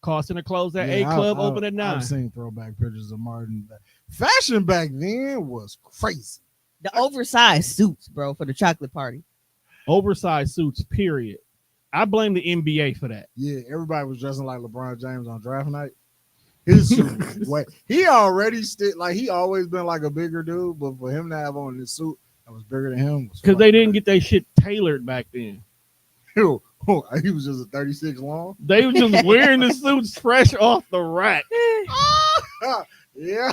Call center closed at 8, club open at 9. I've seen throwback pictures of Martin. Fashion back then was crazy. The oversized suits, bro, for the chocolate party. Oversized suits, period. I blame the NBA for that. Yeah, everybody was dressing like LeBron James on draft night. His suit, he already he always been like a bigger dude, but for him to have on this suit that was bigger than him, because they didn't get that shit tailored back then. He was just a 36 long. They were just wearing the suits fresh off the rack. Yeah,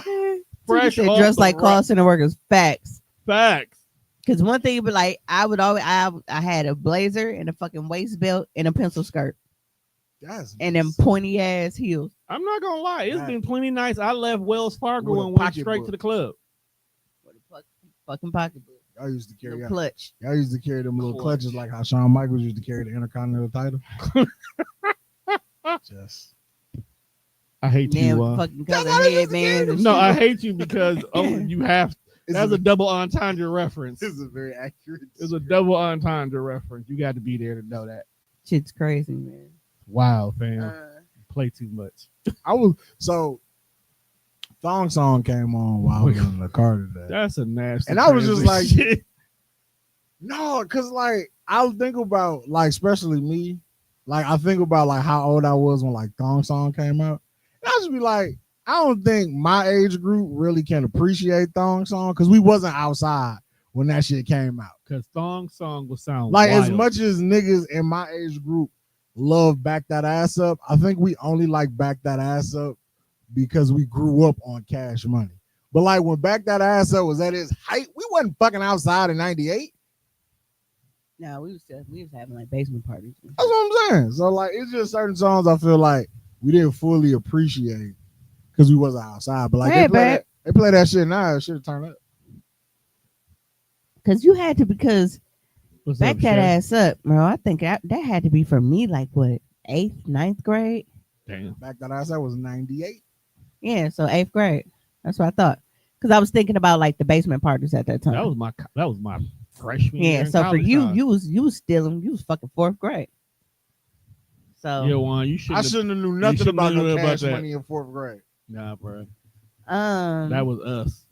fresh off dressed like call center workers. Facts. Because one thing, but like I had a blazer and a fucking waist belt and a pencil skirt. And them pointy ass heels. I'm not gonna lie, it's been plenty nice. I left Wells Fargo and went straight to the club. With a fucking pocketbook. Y'all used to carry clutch. Y'all used to carry them little clutches like how Shawn Michaels used to carry the Intercontinental title. I hate you. Fucking headbands. No, I hate you because you have. That's a double entendre reference. This is a very accurate. It's a double entendre reference. You got to be there to know that. Shit's crazy, man. Wow, fam. Play too much. Thong Song came on while I was in the car today. That's a nasty. And I was just like, shit. No, because like I'll think about like especially me, like I think about like how old I was when like Thong Song came out. And I just be like, I don't think my age group really can appreciate thong song because we wasn't outside when that shit came out. Because thong song will sound Like wild. as much as niggas in my age group love Back That Ass Up, I think we only like Back That Ass Up because we grew up on Cash Money. But like when Back That Ass Up was at its height, we wasn't fucking outside in '98. No, we was having like basement parties. That's what I'm saying. So like it's just certain songs I feel like we didn't fully appreciate because we wasn't outside. But like Hey, they play that shit now, it should turn up. Because you had to, because What's back up, that Shay? ass up, bro. I think that had to be for me, like what, 8th, 9th grade? Damn. Back That Ass Up was '98. Yeah, so 8th grade. That's what I thought. Because I was thinking about like the basement parties at that time. That was my freshman year. Yeah, in so for college you, time. you was fucking 4th grade. So Yeah, Juan, you I shouldn't. shouldn't have knew nothing shouldn't about have no knew about Cash that. Money in 4th grade. Nah, bro. that was us.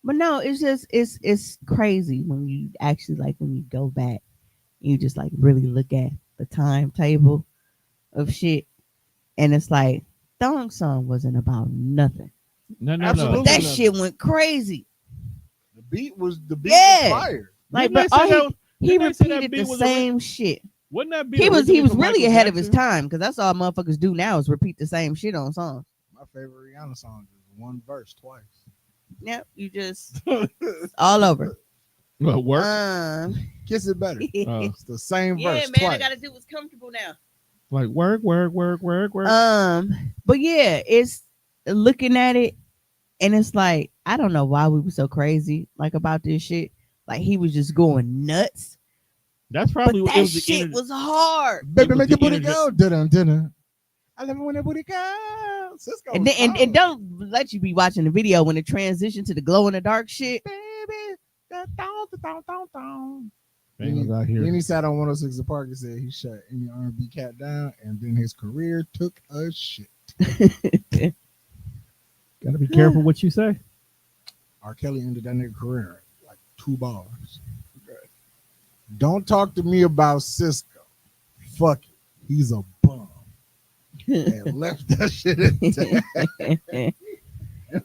But no, it's just it's crazy when you actually like when you go back and you just like really look at the timetable of shit, and it's like Thong Song wasn't about nothing. No. Absolutely. But that nothing. shit went crazy. The beat was Yeah. fire. Like, Didn't but they say all that he didn't they say that repeated beat the was same shit. Wasn't that beat He was originally from really Michael ahead of his Jackson? time because that's all motherfuckers do now is repeat the same shit on songs. My favorite Rihanna song is one verse twice. Yep, you just all over. Well, work. Kiss it better. Oh. It's the same Yeah, verse man, twice. I gotta do what's comfortable now. Like work. But yeah, it's looking at it, and it's like I don't know why we were so crazy like about this shit. Like he was just going nuts. That's But probably what it that was. The shit energy. was hard. Baby, was make the your booty energy. go. Dun-dun-dun-dun. I love it when that booty go. Cisco And was then, and cold. don't let you be watching the video when it transitioned to the glow in the dark shit. Baby. Dun-dun-dun-dun-dun. Bangles out here. Then he sat on 106 The Park and said he shut any R&B cat down, and then his career took a shit. Gotta be careful what you say. R. Kelly ended that nigga career like 2 bars. Don't talk to me about Cisco. Fuck it. He's a bum. And left that shit intact.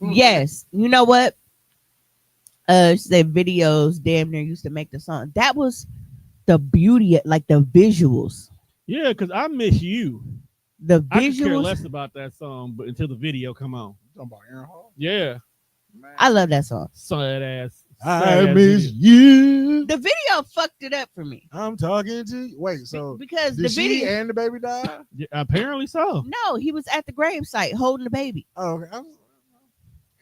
Yes, you know what? She said videos damn near used to make the song. That was the beauty, like the visuals. Yeah, because I miss you. The I could care visuals. less about that song, but until the video come on. Talking about Aaron Hall? Yeah, Man. I love that song. sad ass. I miss you. The video fucked it up for me. I'm talking to you. Wait, so Because did the she video. and the baby die? Yeah, apparently so. No, he was at the gravesite holding the baby. Oh, okay.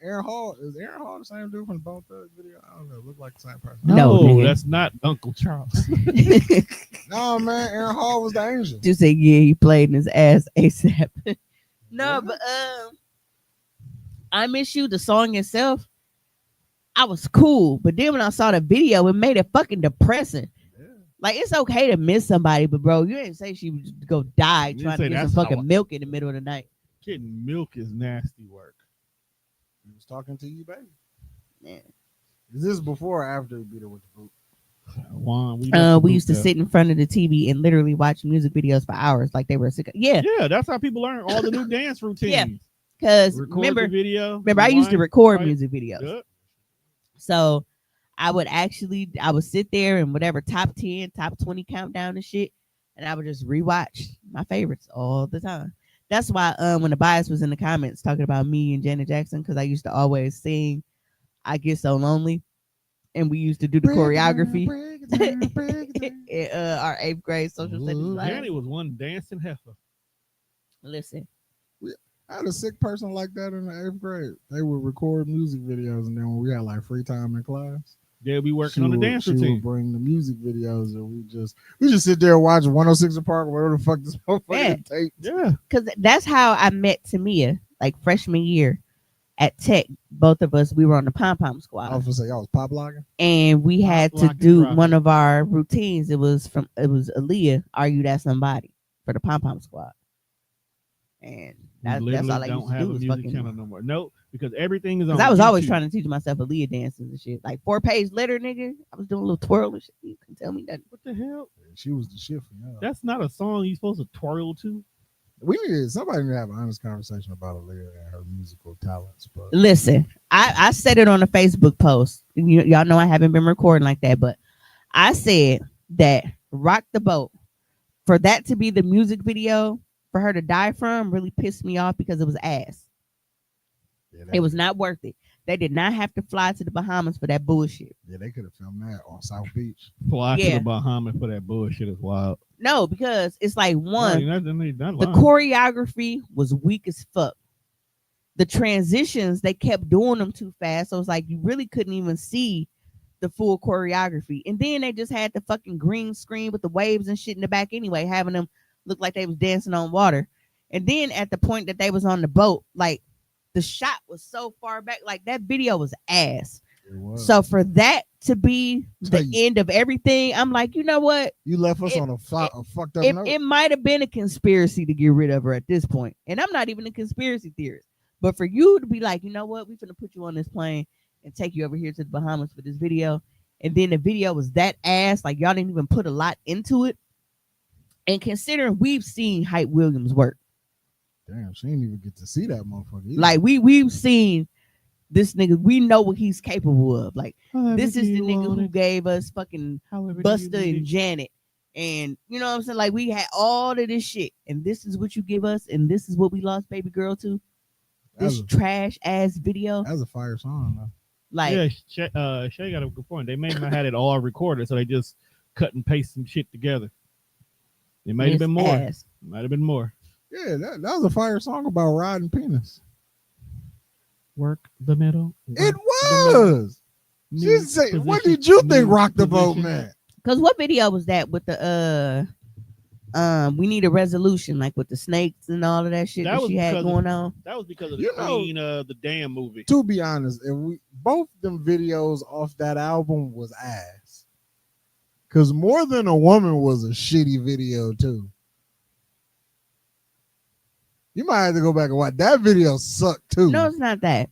Aaron Hall, is Aaron Hall the same dude from the Bone Thugs video? I don't know. Look like the same person. No, No, nigga. that's not Uncle Charles. No, man. Aaron Hall was the angel. Just say yeah, he played in his ass ASAP. No, but I Miss You, the song itself, I was cool. But then when I saw the video, it made it fucking depressing. Yeah. Like, it's okay to miss somebody, but bro, you didn't say she would go die You trying say to get that's some how fucking milk in the middle of the night. Getting milk is nasty work. He was talking to you, baby. Yeah. Is this before or after he beat her with the boot? Juan, We used to sit in front of the TV and literally watch music videos for hours like they were sick. Yeah, Yeah, that's how people learn all the new dance routines. Yeah. because Record remember, the video. I used to rewind, record right? music videos. Good. So I would sit there and whatever top 10, top 20 countdown and shit, and I would just rewatch my favorites all the time. That's why when the bias was in the comments talking about me and Janet Jackson, because I used to always sing I Get So Lonely, and we used to do the choreography in our 8th grade social studies class. Janet was one dancing heifer. Listen, I had a sick person like that in the 8th grade. They would record music videos, and then when we had like free time in class, They'll be working on the dance she routine. would bring the music videos, and we just sit there and watch 106 Park, whatever the fuck this motherfucker tape. Yeah. because that's how I met Tamia, like freshman year at Tech. Both of us, we were on the pom pom squad. I was gonna say y'all was pop locking. And we had Pop, to lock, and do drop one it. of our routines. It was Aaliyah, Are You That Somebody, for the Pom Pom Squad. And that's Literally all I don't used to have do a was music fucking. channel no more. No, because everything is on. Because I was always YouTube. trying to teach myself Aaliyah dances and shit. Like 4-page letter, nigga. I was doing a little twirl and shit. You can tell me that. What the hell? She was the shit for y'all. That's not a song you're supposed to twirl to. Somebody need to have an honest conversation about Aaliyah and her musical talents. But Listen, I said it on a Facebook post. Y'all know I haven't been recording like that, but I said that Rock the Boat, for that to be the music video for her to die from, really pissed me off because it was ass. yeah, It was not worth it. They did not have to fly to the Bahamas for that bullshit. yeah, they could have filmed that on South Beach. Fly to Yeah. the Bahamas for that bullshit is wild. No, because it's like No, one, you're not the lying. choreography was weak as fuck. The transitions, they kept doing them too fast. So it's like you really couldn't even see the full choreography. And then they just had the fucking green screen with the waves and shit in the back anyway, having them look like they was dancing on water. And then at the point that they was on the boat, like the shot was so far back, like that video was ass. It was. So for that to be the Tell you. end of everything, I'm like, you know what? You left us It- on a fucked up It, note. it might have been a conspiracy to get rid of her at this point. And I'm not even a conspiracy theorist. But for you to be like, you know what? We're going to put you on this plane and take you over here to the Bahamas for this video. And then the video was that ass. Like, y'all didn't even put a lot into it. And considering we've seen Hype Williams work. Damn, she didn't even get to see that motherfucker. Either. Like, we've seen this nigga. We know what he's capable of. Like, this is the nigga who gave us fucking Buster and Janet. And you know what I'm saying? Like, we had all of this shit. And this is what you give us. And this is what we lost baby girl to. This trash ass video. That's a fire song, though. Like, yeah, Shay got a good point. They may not had it all recorded, so they just cut and paste some shit together. It might have been more. ass. Might have been more. Yeah, that was a fire song about riding penis. Work the middle. It was. She said, "What did you think Rock the Boat, man?" Because what video was that with the we need a resolution, like with the snakes and all of that shit that she had going on? That was because of the Queen the Damn movie. To be honest, if both them videos off that album was ass. Cause More Than a Woman was a shitty video too. You might have to go back and watch that video. Sucked too. No, it's not that.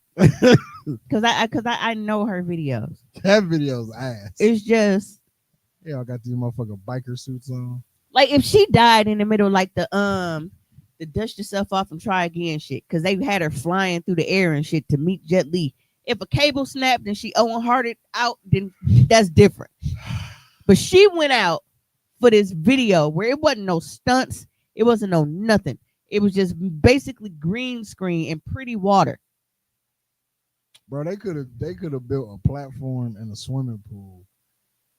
Cause I know her videos. That video's ass. It's just I got these motherfucking biker suits on. Like if she died in the middle, like the dust yourself off and try again shit, because they had her flying through the air and shit to meet Jet Li. If a cable snapped and she Owen Harted out, then that's different. But she went out for this video where it wasn't no stunts, it wasn't no nothing. It was just basically green screen and pretty water. Bro, they could have built a platform and a swimming pool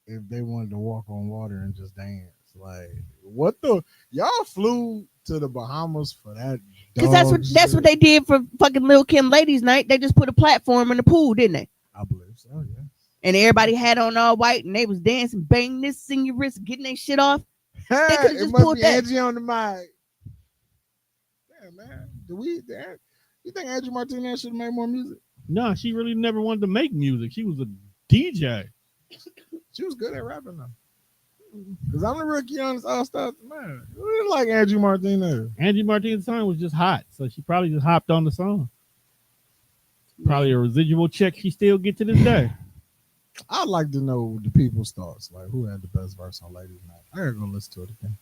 if they wanted to walk on water and just dance. Like, what the y'all flew to the Bahamas for that? Because that's what they did for fucking Lil' Kim Ladies Night. They just put a platform in the pool, didn't they? I believe so, yeah. And everybody had on all white and they was dancing, banging this, sing your wrist, getting their shit off. They could have It just must pulled be that. Angie on the mic. Damn, man. You think Angie Martinez should have made more music? No, she really never wanted to make music. She was a DJ. She was good at rapping though. Because I'm the rookie on this all stuff, man. We didn't like Angie Martinez. Angie Martinez's song was just hot, so she probably just hopped on the song. Probably a residual check she still get to this day. I'd like to know the people's thoughts, like who had the best verse on Ladies Night. I gotta go listen to it again.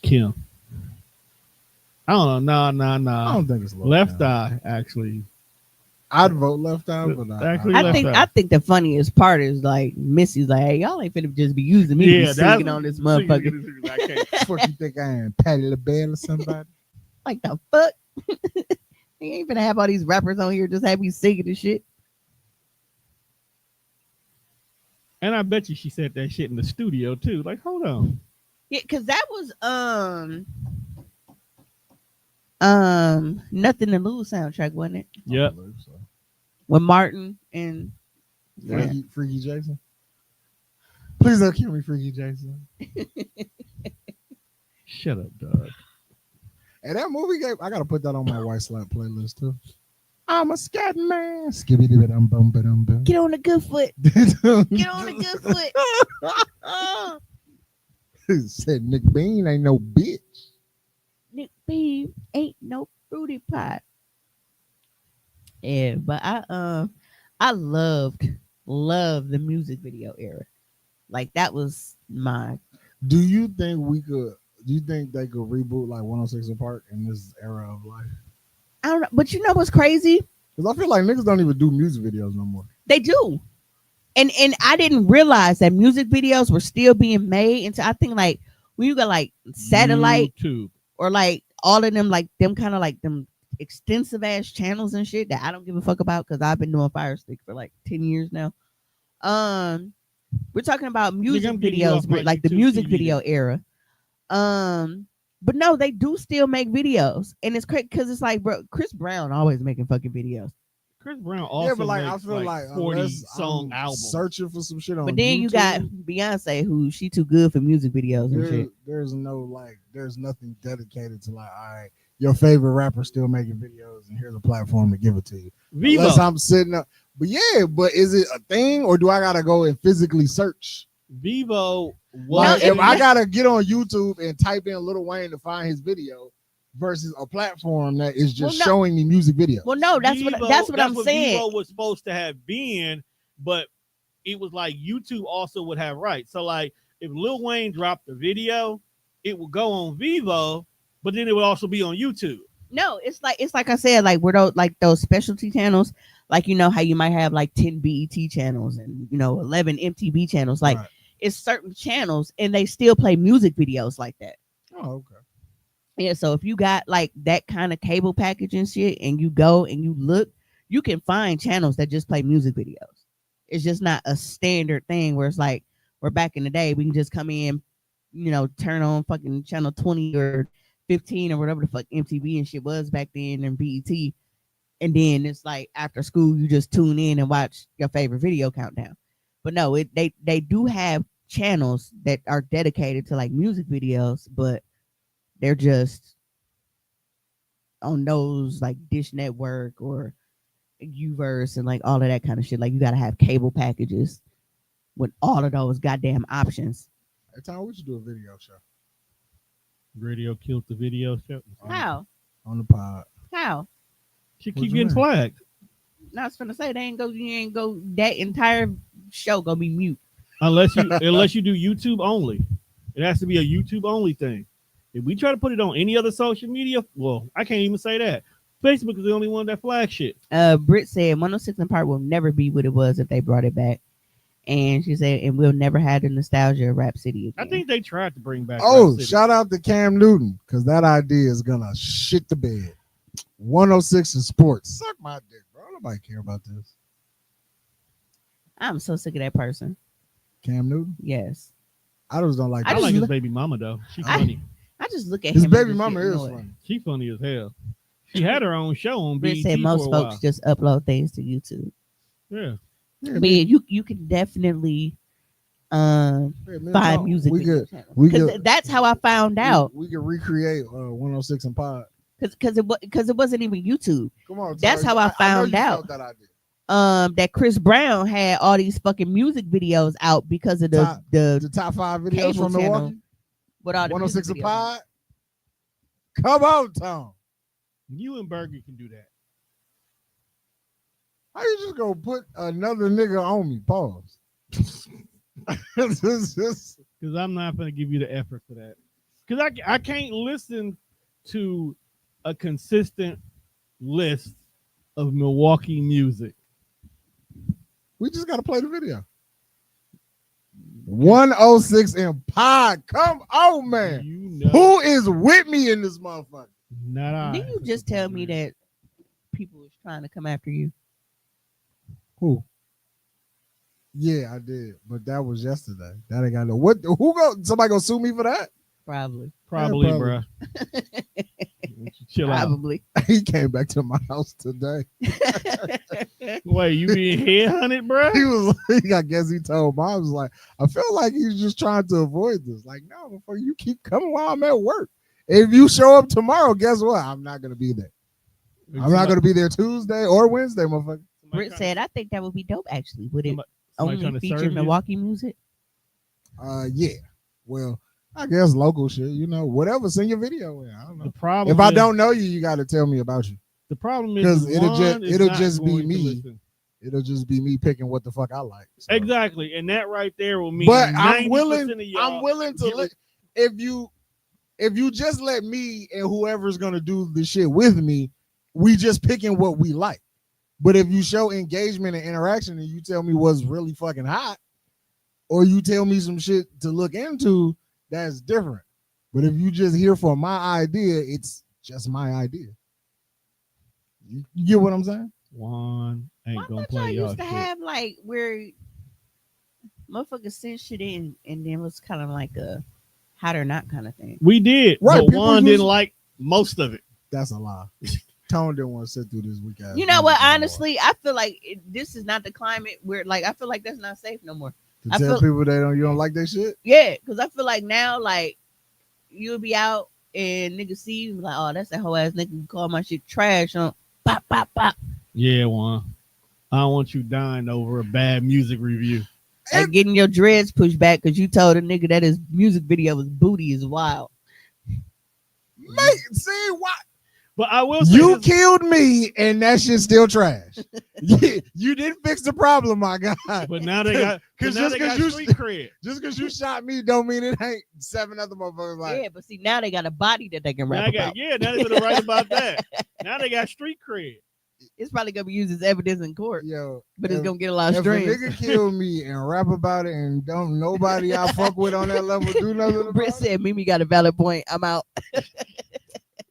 Kim. I don't know. No. I don't think it's Left Eye, actually. I'd vote Left Eye, but I think the funniest part is like Missy's like, hey, y'all ain't finna just be using me to be singing on this motherfucker. What you think I am, Patty LaBelle or somebody? Like the fuck? They ain't finna have all these rappers on here just have me singing and shit. And I bet you she said that shit in the studio too. Like, hold on. Yeah, because that was Nothing to Lose soundtrack, wasn't it? Yep. So. With Martin and Freaky Jason. Please don't kill me, Freaky Jason. Shut up, dog. And that movie game, I gotta put that on my White Slap playlist too. I'm a scat man. Skibbity dum bum bum bum. Get on the good foot. Get on the good foot. Said Nick Bean ain't no bitch. Nick Bean ain't no fruity pie. Yeah, but I loved the music video era. Like that was my. Do you think we could? Do you think they could reboot like 106 and Park in this era of life? I don't know, but you know what's crazy? Because I feel like niggas don't even do music videos no more. They do. And I didn't realize that music videos were still being made until I think like when you got like satellite YouTube. or like all of them like them kind of like them extensive ass channels and shit that I don't give a fuck about because I've been doing Fire Stick for like 10 years now. We're talking about music I'm getting you off videos, my like the YouTube music TV video then. era. But no, they do still make videos, and it's crazy because it's like, bro, Chris Brown always making fucking videos. Chris Brown also Yeah, but like I makes feel like 40 unless song I'm albums. searching for some shit on But then YouTube, you got Beyonce, who she too good for music videos and shit. there's no like there's nothing dedicated to like, all right, your favorite rapper still making videos and here's a platform to give it to you. Vivo. Unless I'm sitting up. But yeah, but is it a thing or do I gotta go and physically search? Vivo Like was if I gotta get on YouTube and type in Lil Wayne to find his video versus a platform that is just showing me music videos. Well, no, that's Vivo, what I'm saying. Vivo was supposed to have been, but it was like YouTube also would have rights. So like if Lil Wayne dropped a video, it would go on Vivo, but then it would also be on YouTube. No, it's like I said, like we're those specialty channels, like you know how you might have like 10 BET channels and 11 MTV channels, like Right. it's certain channels and they still play music videos like that. Oh, okay. Yeah, so if you got like that kind of cable package and shit, and you go and you look, you can find channels that just play music videos. It's just not a standard thing where it's like we're back in the day, we can just come in, turn on fucking channel 20 or 15 or whatever the fuck MTV and shit was back then and BET, and then it's like after school you just tune in and watch your favorite video countdown. But no, they do have channels that are dedicated to like music videos, but they're just on those like Dish Network or Uverse and like all of that kind of shit. Like you gotta have cable packages with all of those goddamn options. Hey, Tom, we should do a video show Radio killed the video show. How? on the pod. How? She What keep you getting mean? flagged. I was gonna say you ain't go that entire show gonna be mute. Unless you do YouTube only. It has to be a YouTube only thing. If we try to put it on any other social media, well, I can't even say that. Facebook is the only one that flags shit. Britt said 106 and Park will never be what it was if they brought it back. And she said, and we'll never have the nostalgia of Rap City again. I think they tried to bring back. Oh, Rap City. shout out to Cam Newton because that idea is gonna shit the bed. 106 in sports. Suck my dick, bro. Nobody care about this. I'm so sick of that person. Cam Newton. Yes. I just don't like. I that. like his baby mama though. She's funny. I just look at His him. baby and just mama get is annoyed. funny. She funny as hell. She had her own show on Britt BET said most for a folks while. just upload things to YouTube. Yeah. Yeah, But yeah, you can definitely find music We video could. channels. We 'Cause could. that's how I found out. We could recreate 106 and pod. Because it wasn't even YouTube. Come on. That's Tyler. how I know found you out. felt that idea. That Chris Brown had all these fucking music videos out because of the The top 5 videos cable from channel Milwaukee. with all the 106 music and videos. pod. Come on, Tom. You and Burger can do that. How you just gonna put another nigga on me? Pause. Because I'm not going to give you the effort for that. Because I can't listen to a consistent list of Milwaukee music. We just gotta play the video. 106 and pod. Come on, man. You know, Who is with me in this motherfucker? not I. Didn't you just tell me that people was trying to come after you? Who? Yeah, I did, but that was yesterday. That ain't got no. What? Who go? Somebody gonna sue me for that? Probably. Probably, Yeah, bro. Chill out. Probably. He came back to my house today. Wait, you being headhunted, bro? He was. I guess he told mom. I was like, I feel like he's just trying to avoid this. Like, no, before you keep coming while I'm at work. If you show up tomorrow, guess what? I'm not gonna be there. I'm not gonna be there Tuesday or Wednesday, motherfucker. Britt said, I think that would be dope actually. Would it somebody trying only to feature serve you? Milwaukee music? Yeah. Well, I guess local shit. Whatever. Send your video in. I don't know. The problem If I is- don't know you, you got to tell me about you. The problem is 'Cause Juan is it'll not just be going to me. listen. It'll just be me picking what the fuck I like. So. Exactly, and that right there will mean. But 90% I'm willing. Of y'all I'm willing to get look. If you if you just let me and whoever's gonna do the shit with me, we just picking what we like. But if you show engagement and interaction and you tell me what's really fucking hot, or you tell me some shit to look into, that's different. But if you just here for my idea, it's just my idea. You get what I'm saying? Juan ain't Why gonna thought play y'all y'all used to shit. have like where motherfuckers send shit in and then it was kind of like a hot or not kind of thing. We did, Right, but people Juan use- didn't like most of it. That's a lie. Tone didn't want to sit through this weekend. You know what? Honestly, I feel like this is not the climate where, like, I feel like that's not safe no more. To I tell feel- people you don't like their shit. Yeah, because I feel like now, like, you'll be out and niggas see you like, oh, that's that whole ass nigga who call my shit trash on pop pop pop. Yeah, Juan. I don't want you dying over a bad music review. Like getting your dreads pushed back because you told a nigga that his music video was booty is wild. Mate, see why? But I will say You this, killed me, and that shit's still trash. You didn't fix the problem, my guy. but now they got Cause now just they got cause you street cred. just because you shot me, don't mean it ain't 7 other motherfuckers like. Yeah, but see now they got a body that they can Now rap they got, about. yeah, now they're gonna write about that. Now they got street cred. It's probably gonna be used as evidence in court, Yo, but it's if- gonna get a lot of if a streams. nigga kill me and rap about it and don't nobody I fuck with on that level do nothing about Britt it, said Mimi got a valid point. I'm out.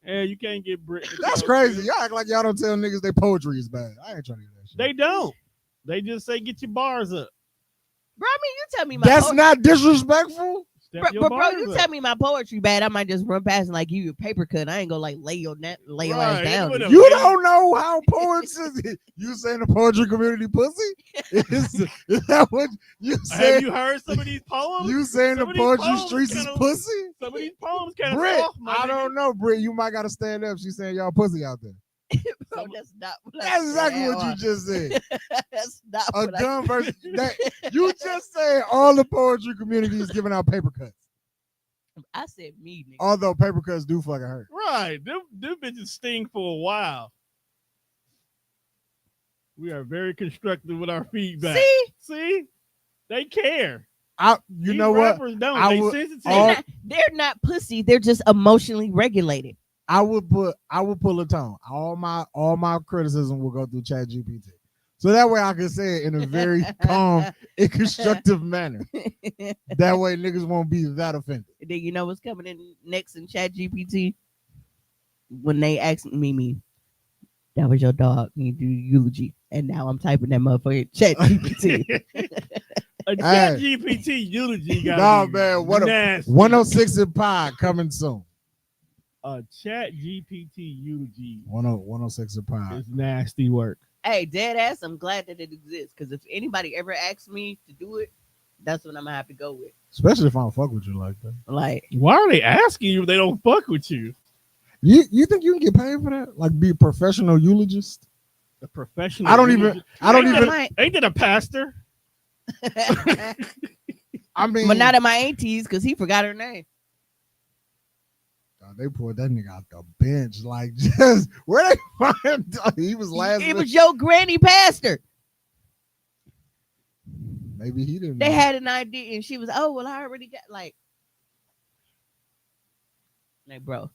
Yeah, you can't get Brit. that's crazy. Y'all act like y'all don't tell niggas their poetry is bad. I ain't trying to hear that shit. They don't. They just say get your bars up. Bro, I mean, you tell me my That's poetry. not disrespectful. Step Bro, your but bro, bars you up. tell me my poetry bad, I might just run past and like give you a paper cut. I ain't gonna like lay your ass Right, down. whatever. You don't know how poets is. You saying the poetry community pussy? Is that what you Have saying? you heard some of these poems? You saying the some of these poetry poems streets is kinda- pussy? Some of these poems kind of Britt, soft, my I nigga. don't know, Britt. You might gotta stand up. She's saying y'all pussy out there. Bro, that's not what I That's said exactly at what you all. just said. That's not A what I dumb version. That you just said all the poetry community is giving out paper cuts. I said me, nigga. Although paper cuts do fucking hurt. Right. Them bitches sting for a while. We are very constructive with our feedback. See? They care. You These know what? rappers don't. I They would- sensitive. all- They're not pussy. They're just emotionally regulated. I would pull a tone. All my criticism will go through Chat GPT. So that way I can say it in a very calm and constructive manner. That way niggas won't be that offended. Then you know what's coming in next in Chat GPT? When they ask me, that was your dog. You do eulogy. And now I'm typing that motherfucker Chat GPT. A Chat GPT eulogy got Nah, man, what a nasty. 106 in Pod coming soon. A Chat GPT eulogy 106 in Pod. is nasty work. Hey, dead ass, I'm glad that it exists. Because if anybody ever asks me to do it, that's what I'm gonna have to go with. Especially if I don't fuck with you like that. Like, Why are they asking you if they don't fuck with you? You think you can get paid for that? Like be a professional eulogist? A professional. I don't eulogy- even Ain't that a pastor? I mean but not at my auntie's because he forgot her name. they pulled that nigga out the bench. Like just where they find he was last. It was your granny pastor. Maybe he didn't. They know. had an idea, and she was, oh well, I already got like, bro,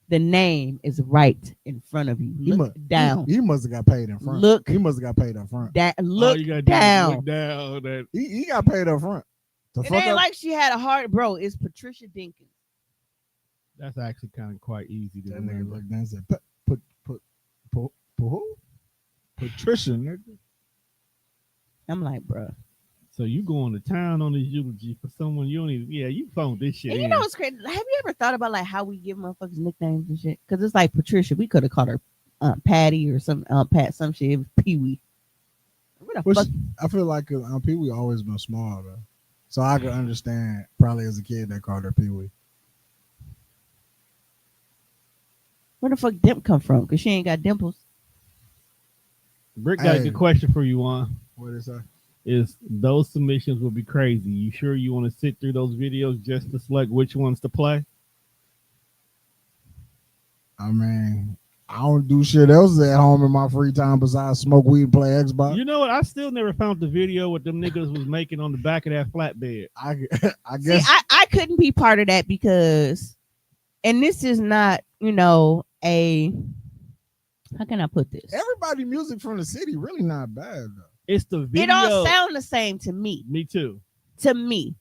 the name is right in front of you. Look down. He must have got paid in front. Look. He must have got paid up front. That All look you gotta do is down. look down. That He got paid up front. The It fuck ain't up? like she had a heart, bro. It's Patricia Dinkins. that's actually kind of quite easy to That nigga remember. looked down and said, put who? Patricia, nigga. I'm like, bro. So you going to town on this eulogy for someone you don't even? Yeah, you phoned this shit. And you in. know what's crazy? Have you ever thought about like how we give motherfuckers nicknames and shit? Because it's like Patricia. We could have called her Patty or some Pat, some shit. It was Pee Wee. What the Which fuck? I feel like Pee Wee always been small though, so I could understand probably as a kid they called her Pee Wee. Where the fuck Dimp come from? Because she ain't got dimples. Brick got a Hey. good question for you, on. What is that? Is those submissions will be crazy. You sure you want to sit through those videos just to select which ones to play? I mean, I don't do shit else at home in my free time besides smoke weed and play Xbox. You know what? I still never found the video what them niggas was making on the back of that flatbed. I See, guess I couldn't be part of that because and this is not, a how can I put this? Everybody music from the city really not bad though. It's the video. It all sound the same to me. Me too. To me,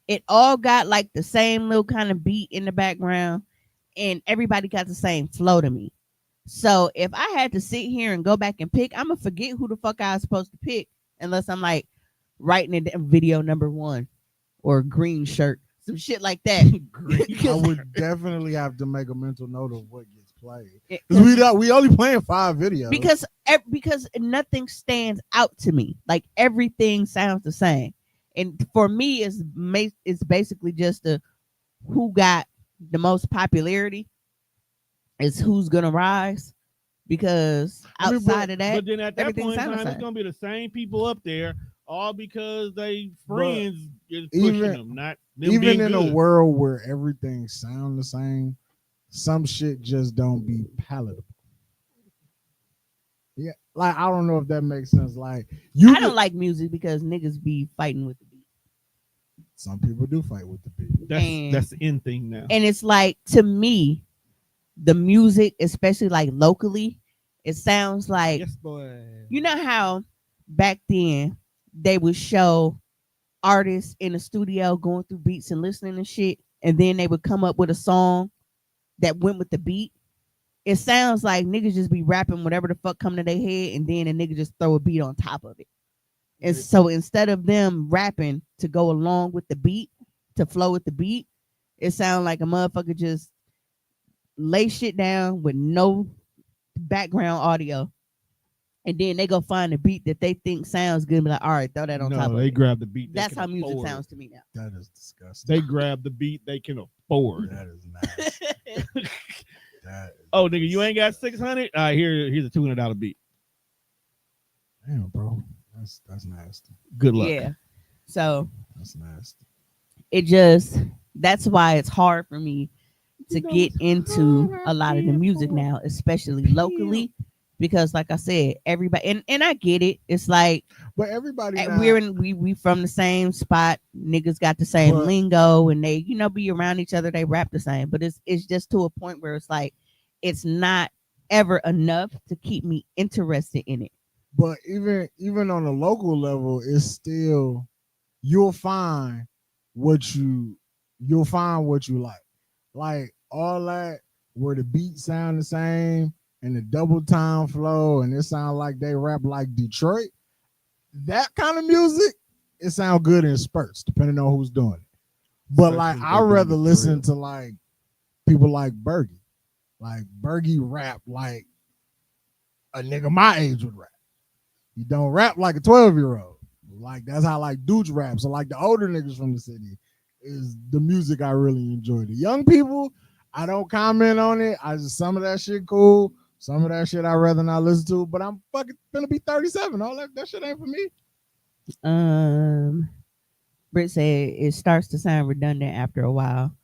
it all got like the same little kind of beat in the background, and everybody got the same flow to me. So if I had to sit here and go back and pick, I'm gonna forget who the fuck I was supposed to pick unless I'm like writing it in video number 1 or green shirt, some shit like that. I would definitely have to make a mental note of what gets played because we only playing 5 videos. Because nothing stands out to me. Like everything sounds the same, and for me, it's basically just who got the most popularity is who's gonna rise. Because outside of that, but then at that everything point in sounds time, the it's same. gonna be the same people up there, all because they friends is pushing them, not them even being in good. a world where everything sound the same, some shit just don't be palatable. Yeah, like I don't know if that makes sense. Like I don't like music because niggas be fighting with the beat. Some people do fight with the beat. That's the end thing now. And it's like, to me, the music, especially like locally, it sounds like, yes, boy. you know how back then they would show artists in the studio going through beats and listening and shit, and then they would come up with a song that went with the beat. It sounds like niggas just be rapping whatever the fuck come to their head, and then a nigga just throw a beat on top of it. And so instead of them rapping to go along with the beat, to flow with the beat, it sounds like a motherfucker just lay shit down with no background audio, and then they go find a beat that they think sounds good and be like, all right, throw that on top of it. They grab the beat. That's how music sounds to me now. That is disgusting. They grab the beat they can afford. That is nasty. Oh, nigga, you ain't got 600? All right, here's a $200 beat. Damn, bro. That's nasty. Good luck. Yeah. So that's nasty. That's why it's hard for me to get into a lot of the music now, especially locally, because like I said, everybody and I get it. It's like, but everybody we from the same spot. Niggas got the same lingo, and they be around each other. They rap the same, but it's just to a point where it's like it's not ever enough to keep me interested in it. But even on a local level, it's still you'll find what you like. Like all that where the beats sound the same and the double time flow and it sound like they rap like Detroit. That kind of music, it sound good in spurts, depending on who's doing it. But like I'd rather listen to like people like Bergie. Like Bergie rap like a nigga my age would rap. He don't rap like a 12-year-old. Like that's how like Dooch raps. So like the older niggas from the city is the music I really enjoy. The young people, I don't comment on it. Some of that shit cool. Some of that shit I'd rather not listen to. But I'm fucking gonna be 37. All that shit ain't for me. Britt said it starts to sound redundant after a while.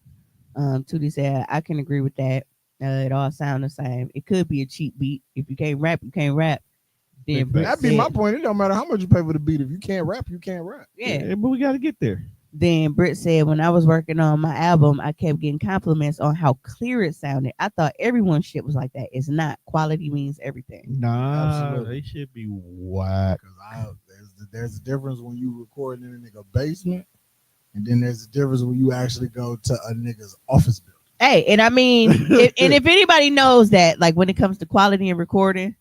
Tootie said I can agree with that. It all sounds the same. It could be a cheap beat. If you can't rap, you can't rap. That'd be my point. It don't matter how much you pay for the beat. If you can't rap, you can't rap. Yeah, but we got to get there. Then Britt said, when I was working on my album, I kept getting compliments on how clear it sounded. I thought everyone's shit was like that. It's not. Quality means everything. Nah, absolutely. They should be whack. There's a difference when you record in a nigga basement, and then there's a difference when you actually go to a nigga's office building. Hey, and I mean, if anybody knows that, like when it comes to quality and recording,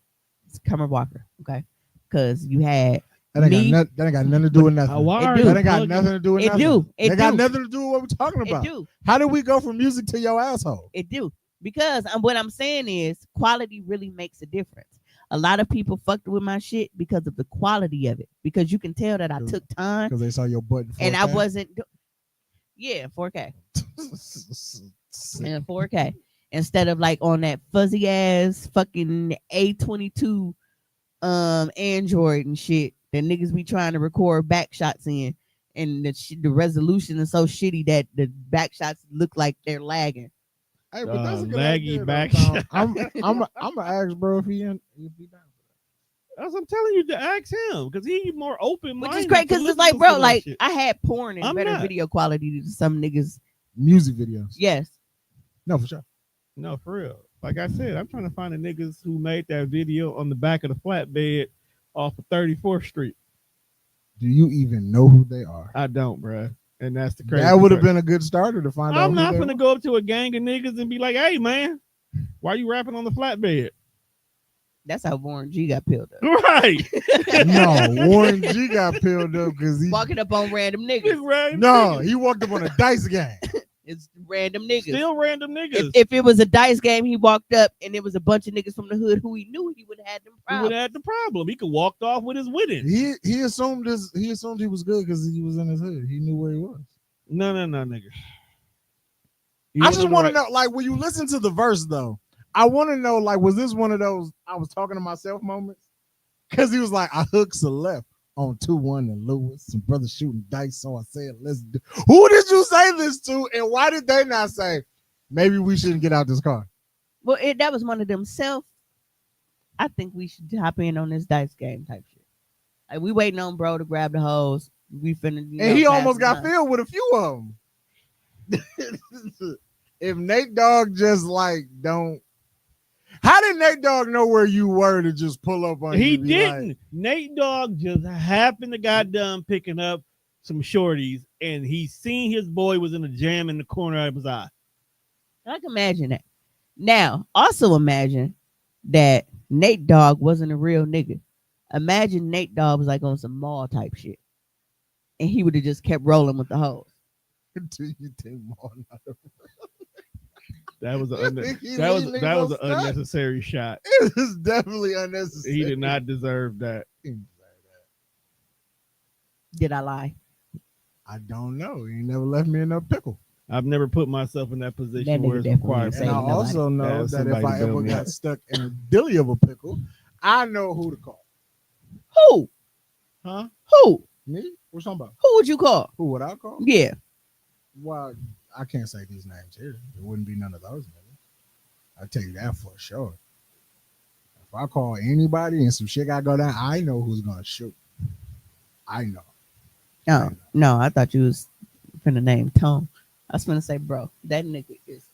it's Cummer Walker, okay? Because you had that ain't got nothing to do with nothing. That ain't got nothing to do with nothing. It got nothing to do with what we're talking about. It do. How did we go from music to your asshole? It do. Because what I'm saying is quality really makes a difference. A lot of people fucked with my shit because of the quality of it. Because you can tell that I took time. Because they saw your button 4K. And I wasn't... 4K. And 4K. Instead of like on that fuzzy ass fucking A22 Android and shit that niggas be trying to record back shots in, and the resolution is so shitty that the back shots look like they're lagging. Hey, but that's a good laggy idea, back shot. I'm gonna ask bro if he down for that. That's what I'm telling you to ask him because he's more open. Which is great because it's like, bro, like I had porn and better video quality than some niggas music videos. Yes. No, for sure. No, for real. Like I said, I'm trying to find the niggas who made that video on the back of the flatbed off of 34th Street. Do you even know who they are? I don't, bruh. And that's the crazy. That would have part. been a good starter to find out. I'm who not they gonna were. go up to a gang of niggas and be like, "Hey, man, why you rapping on the flatbed?" That's how Warren G got peeled up. Right. No, Warren G got peeled up because he. Walking up on random niggas. Random No, niggas. he walked up on a dice game. It's random niggas. Still random niggas. If it was a dice game, he walked up and it was a bunch of niggas from the hood who he knew, he would have had them He problems. would have had the problem. He could walked off with his winnings. He assumed this. He assumed he was good because he was in his hood. He knew where he was. No, nigga. I just want to know, like, when you listen to the verse, though, I want to know, like, was this one of those I was talking to myself moments? Because he was like, I hooks a left on 2-1 and Lewis. Some brothers shooting dice, so I said, let's do. Who did you say this to, and why did they not say, maybe we shouldn't get out this car? Well, that was one of them self. I think we should hop in on this dice game type shit. Like, we waiting on bro to grab the hose. We finna, And he pass almost the got line. filled with a few of them. If Nate Dogg just, like, don't. How did Nate Dogg know where you were to just pull up on you? He and be didn't. like, Nate Dogg just happened to got done picking up some shorties, and he seen his boy was in a jam in the corner of his eye. I can imagine that. Now, also imagine that Nate Dogg wasn't a real nigga. Imagine Nate Dogg was like on some mall type shit, and he would have just kept rolling with the hose. do you think more not a- That was You an think he that was leaving that was an niggas on stunt? unnecessary shot. It was definitely unnecessary. He did not deserve that. Did I lie? I don't know. He never left me in a pickle. I've never put myself in that position That where nigga it's required. definitely And I Say nobody. also know Have that if somebody I bail ever me got out. stuck in a dilly of a pickle, I know who to call. Who? Huh? Who? Me? What you talking about? Who would you call? Who would I call? Yeah. Well, I can't say these names here. It wouldn't be none of those niggas. I tell you that for sure. If I call anybody and some shit got to go down, I know who's gonna shoot. I know. Oh, no, I thought you was finna name Tom. I was finna say, bro, that nigga is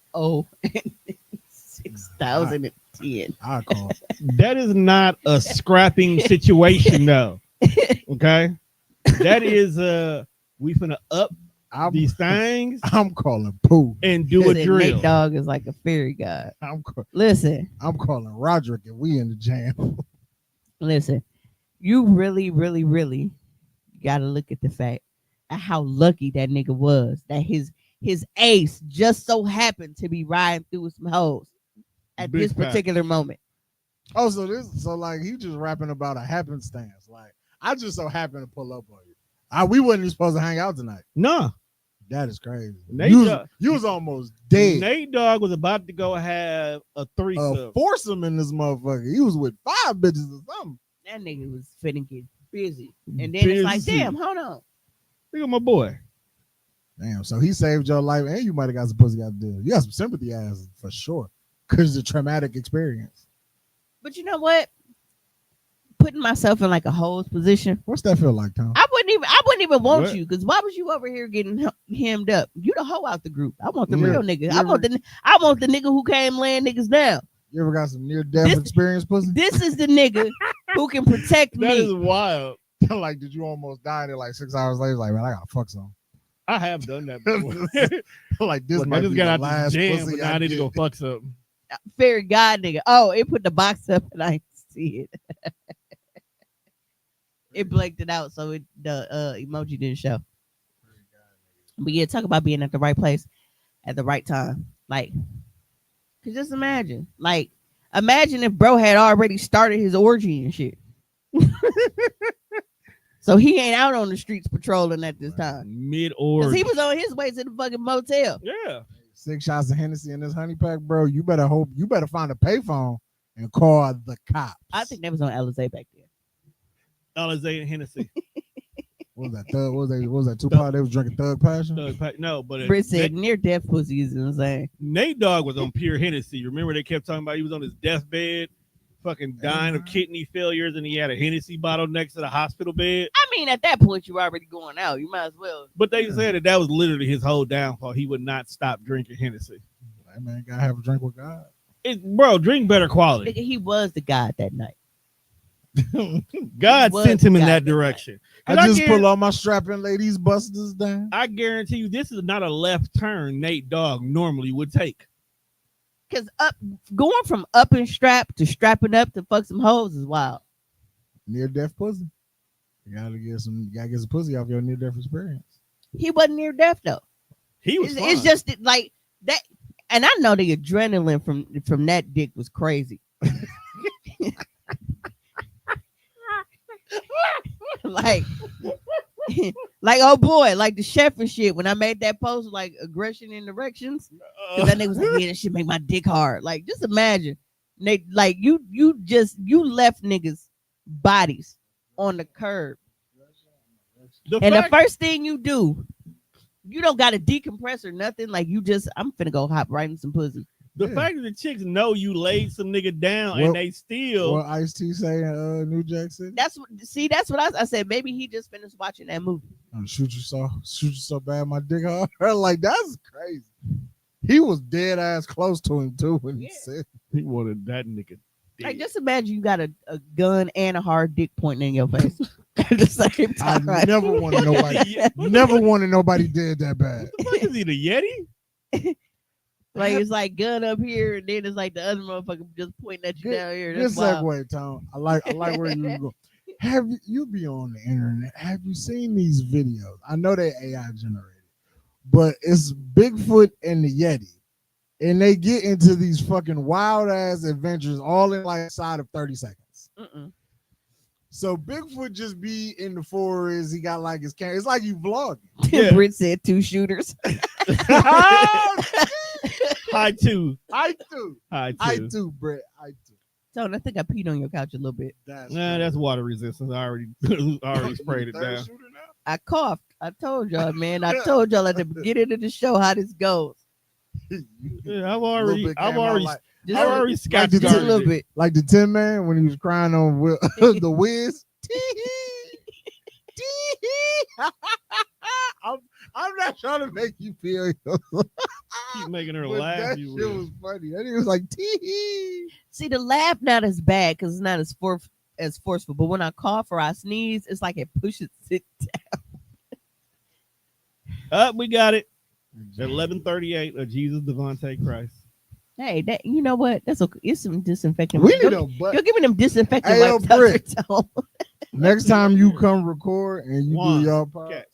6,010. I call. That is not a scrapping situation, though. Okay, that is we finna up I'm, these things I'm calling Pooh. and do a Listen, drill. Nate Dogg is like a fairy god. Listen, I'm calling Roderick and we in the jam. listen. You really, really, really gotta look at the fact of how lucky that nigga was that his ace just so happened to be riding through with some hoes at Big this fact. particular moment. Oh, so like he just rapping about a happenstance. Like I just so happened to pull up on you. We wasn't even supposed to hang out tonight. Nah, That is crazy. Nate You was, Dogg- you was almost dead. Nate Dogg was about to go have a threesome. Foursome in this motherfucker. He was with 5 bitches or something. That nigga was finna get busy. And then it's like, Busy. damn, hold on. Look at my boy. Damn, so he saved your life and you might have got some pussy out there. You got some sympathy ass for sure. Because it's a traumatic experience. But you know what? Putting myself in like a hoe's position, What's that feel like, Tom? I wouldn't even want What? you, because why was you over here getting hemmed up? You the hoe out the group. I want the Yeah. real nigga. Yeah. I want the nigga who came laying niggas down. You ever got some near-death This- experience, pussy? This is the nigga who can protect That is me. wild. Like, did you almost die there like 6 hours later? Like, man, I gotta fuck some. I have done that before. Like, this Look, might I just be got the out last this jam, pussy but now I need to get. go fuck something. Fairy god nigga. Oh, it put the box up and I didn't see it. It blanked it out, so the emoji didn't show. But yeah, talk about being at the right place at the right time. Like, cause just imagine if bro had already started his orgy and shit. So he ain't out on the streets patrolling at this time. Mid Cause or he was on his way to the fucking motel. yeah. 6 shots of Hennessy in this honey pack, bro. You better find a payphone and call the cops. I think that was on Alizé back then. Alizé and Hennessy. What was that? Thug? What was that? Tupac? They was drinking Thug Passion. No, but Britt said near death pussy is insane. Nate Dogg was on pure Hennessy. Remember they kept talking about he was on his deathbed, fucking dying of kidney failures, and he had a Hennessy bottle next to the hospital bed. I mean, at that point, you were already going out. You might as well. But they said that was literally his whole downfall. He would not stop drinking Hennessy. Hey man, gotta have a drink with God. Bro, drink better quality. Nigga, he was the God that night. God was sent him in God that that direction. I 'Cause just pull all my strapping ladies busters down. I guarantee you, this is not a left turn Nate Dogg normally would take. Cause going from up and strap to strapping up to fuck some hoes is wild. Near death pussy. You gotta get some pussy off your near death experience. He wasn't near death though. He was It's just like that, and I know the adrenaline from that dick was crazy. like, like oh boy, like the chef and shit. When I made that post, like aggression in erections, because that nigga was like, yeah, that shit make my dick hard. Like, just imagine, Nate, like you left niggas bodies on the curb, the first thing you do, you don't got to decompress or nothing. Like I'm finna go hop right in some pussy. The fact that the chicks know you laid some nigga down and they still. What Ice-T say in New Jack City? That's what I said. Maybe he just finished watching that movie. Shoot you so bad, my dick hard. Like, that's crazy. He was dead ass close to him too when he said he wanted that nigga. Like, just imagine you got a gun and a hard dick pointing in your face at the same time. I never wanted nobody dead that bad. What the fuck is he, the Yeti? Like, it's like gun up here, and then it's like the other motherfucker just pointing at you down here. That's Good segue, Tom. I like where you go. Have you be on the internet? Have you seen these videos? I know they're AI generated, but it's Bigfoot and the Yeti, and they get into these fucking wild ass adventures all in like inside of 30 seconds. So Bigfoot just be in the forest. He got like his camera. It's like you vlogging. Yeah. Britt said 2 shooters. High two, Brett. Tone, I think I peed on your couch a little bit. That's water resistance. I already sprayed it down. I coughed. I told y'all, man. I told y'all at the beginning of the show how this goes. Yeah, I've already scotched just a little bit. Like the Tin Man when he was crying on the Wiz. I'm not trying to make you feel. Keep making her laugh. That shit was funny. And he was like, tee. See, the laugh not as bad because it's not as forceful. But when I cough or I sneeze, it's like it pushes it down. We got it. 11:38 of Jesus Devontae Christ. Hey, that you know what? That's okay. It's some disinfectant. We need a butt. You're giving them disinfectant hey, wipes. Next time you come record and you do your part. Catch.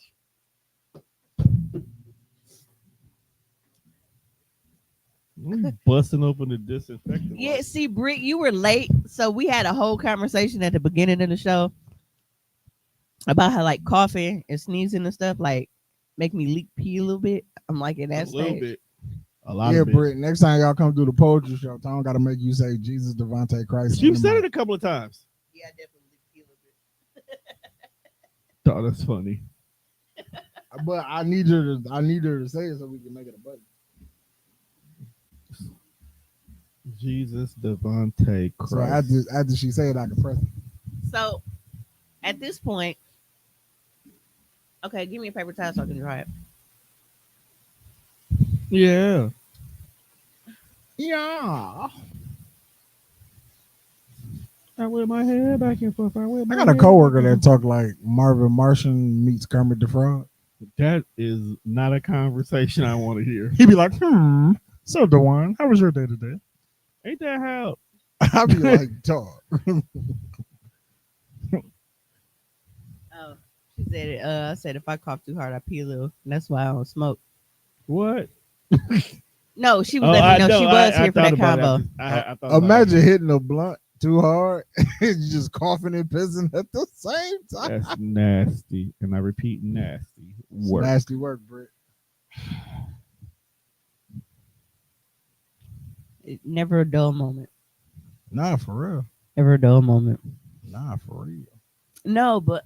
Busting open the disinfectant. Yeah, see, Britt, you were late, so we had a whole conversation at the beginning of the show about how like coughing and sneezing and stuff like make me leak pee a little bit. I'm like in that stage. Little bit. A lot yeah, of Britt. Next time y'all come do the poetry show, Tom got to make you say Jesus Devontae Christ. You've said it a couple of times. Yeah, I definitely pee a little bit. Oh, that's funny. But I need her to say it so we can make it a button. Jesus Devontae Christ. So after she said, I can press it. So at this point, okay, give me a paper towel so I can dry it. Yeah. Yeah. I wear my hair back and forth. I got a coworker that talk like Marvin Martian meets Kermit the Frog. That is not a conversation I want to hear. He'd be like, so DeJuan, how was your day today? Ain't that how? I'd be like, talk. Oh, she said, I said if I cough too hard, I pee a little. And that's why I don't smoke. What? No, she was letting me know she was here for that combo. Imagine hitting a blunt too hard and you just coughing and pissing at the same time. That's nasty. And I repeat, nasty work. Nasty work, Britt. Never a dull moment. Nah, for real. Never a dull moment. Nah, for real. No, but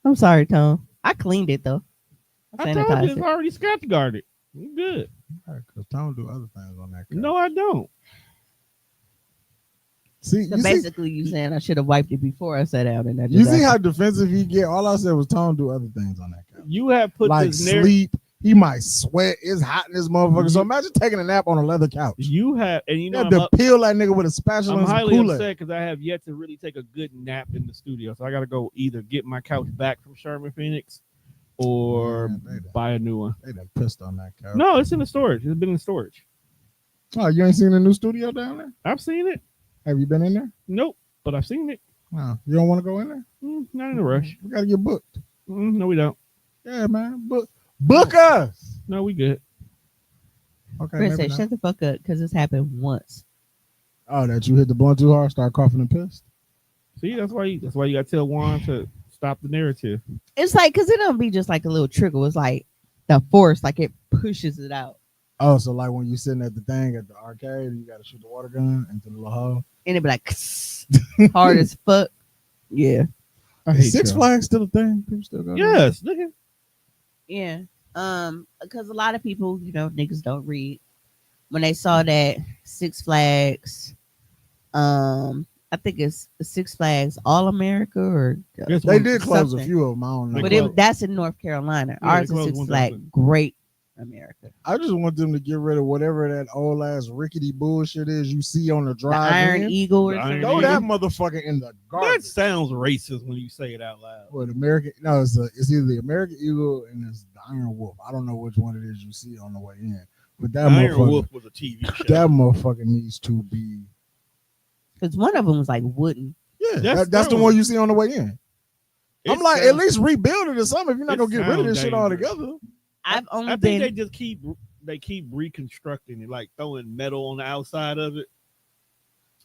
I'm sorry, Tom. I cleaned it though. I told you it's already scotch guarded. You good. Because Tom do other things on that. No, I don't. See, So you see, basically, you saying I should have wiped it before I sat down, and I just you see how happened. defensive he get. All I said was Tone do other things on that couch, You have put like this narrative. sleep. He might sweat. It's hot in this motherfucker. So You- imagine taking a nap on a leather couch. You have, and you You know, have to peel that nigga with a spatula I'm and some highly Kool-Aid. upset because I have yet to really take a good nap in the studio. So I got to go either get my couch back from Sherman Phoenix or Man, they done- buy a new one. They done pissed on that couch. No, it's in the storage. It's been in storage. Oh, you ain't seen the new studio down there? I've seen it. Have you been in there? Nope, but I've seen it. No, you don't want to go in there? Not in a rush. We gotta get booked. No, we don't. Yeah, man, book us. No, we good. Okay. Chris maybe said, not. "Shut the fuck up," because this happened once. Oh, that you hit the blunt too hard, start coughing and pissed. See, that's why you got to tell Juan to stop the narrative. It's like because it don't be just like a little trickle. It's like the force, like it pushes it out, Oh, so like when you sitting at the thing at the arcade, you gotta shoot the water gun into the little hole. and it be like hard as fuck. Yeah, I Is hate Six y'all. Flags still a thing? People still go. there? Yes, nigga. yeah. Because a lot of people, niggas don't read. When they saw that Six Flags, I think it's Six Flags All America or Yes, They did close something. a few of them. I don't know. They But closed. that's in North Carolina. Yeah, they Ours is closed Six one Flags down. Great America. I just want them to get rid of whatever that old ass rickety bullshit is you see on the The drive. Iron Eagle or The something. Iron Throw Eagle. that motherfucker in the That garbage. sounds racist when you say it out loud. What American? No, it's either the American Eagle and it's the Iron Wolf. I don't know which one it is you see on the way in, but that Iron motherfucker, Wolf was a TV show. that motherfucker needs to be. Because one of them was like wooden. Yeah, That's that's the true. one you see on the way in. It I'm like, sounds- at least rebuild it or something. If you're not it gonna get rid of this sounds shit dangerous. altogether. I've only I think been. they just keep reconstructing it, like throwing metal on the outside of it.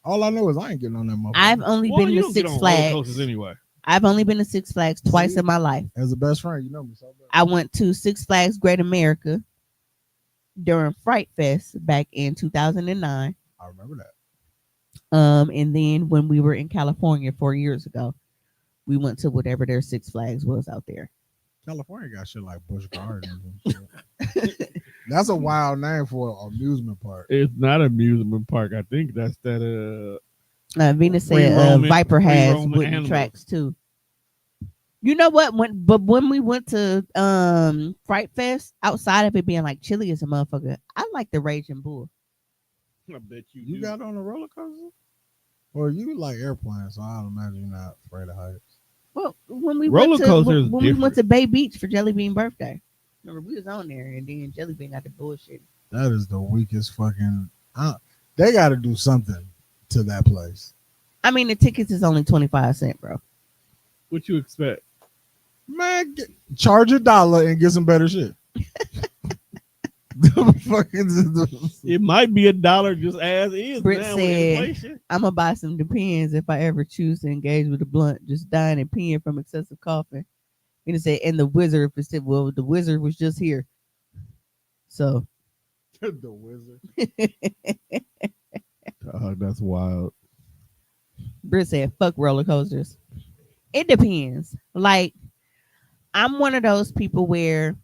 All I know is I ain't getting on that motherfucker. I've only Well, been you to don't get Six on roller Flags. coasters anyway. I've only been to Six Flags twice See? in my life. As a best friend, you know me so bad. I went to Six Flags Great America during Fright Fest back in 2009. I remember that. And then when we were in California 4 years ago, we went to whatever their Six Flags was out there. California got shit like Busch Gardens and shit. That's a wild name for an amusement park. It's not an amusement park. I think that's that. Venus Free said roaming- Viper free has roaming wooden animals. tracks too. You know what? When we went to Fright Fest, outside of it being like chilly as a motherfucker, I like the Raging Bull. I bet you. You do. got on a roller coaster? Or you like airplanes, so I don't imagine you're not afraid of heights. Well, when we Roller went to coaster is when we went different. to Bay Beach for Jelly Bean birthday, remember we was on there and then Jelly Bean got the bullshit. That is the weakest fucking. They got to do something to that place. I mean, the tickets is only 25 cents, bro. What you expect? Man, charge $1 and get some better shit. The fucking- It might be $1 just as is. Britt now with said- inflation. I'm gonna buy some Depends if I ever choose to engage with a blunt, just dying and peeing from excessive coughing. And it said, and the wizard, if it said, well, the wizard was just here. So the wizard. That's wild. Britt said, fuck roller coasters. It depends. Like, I'm one of those people where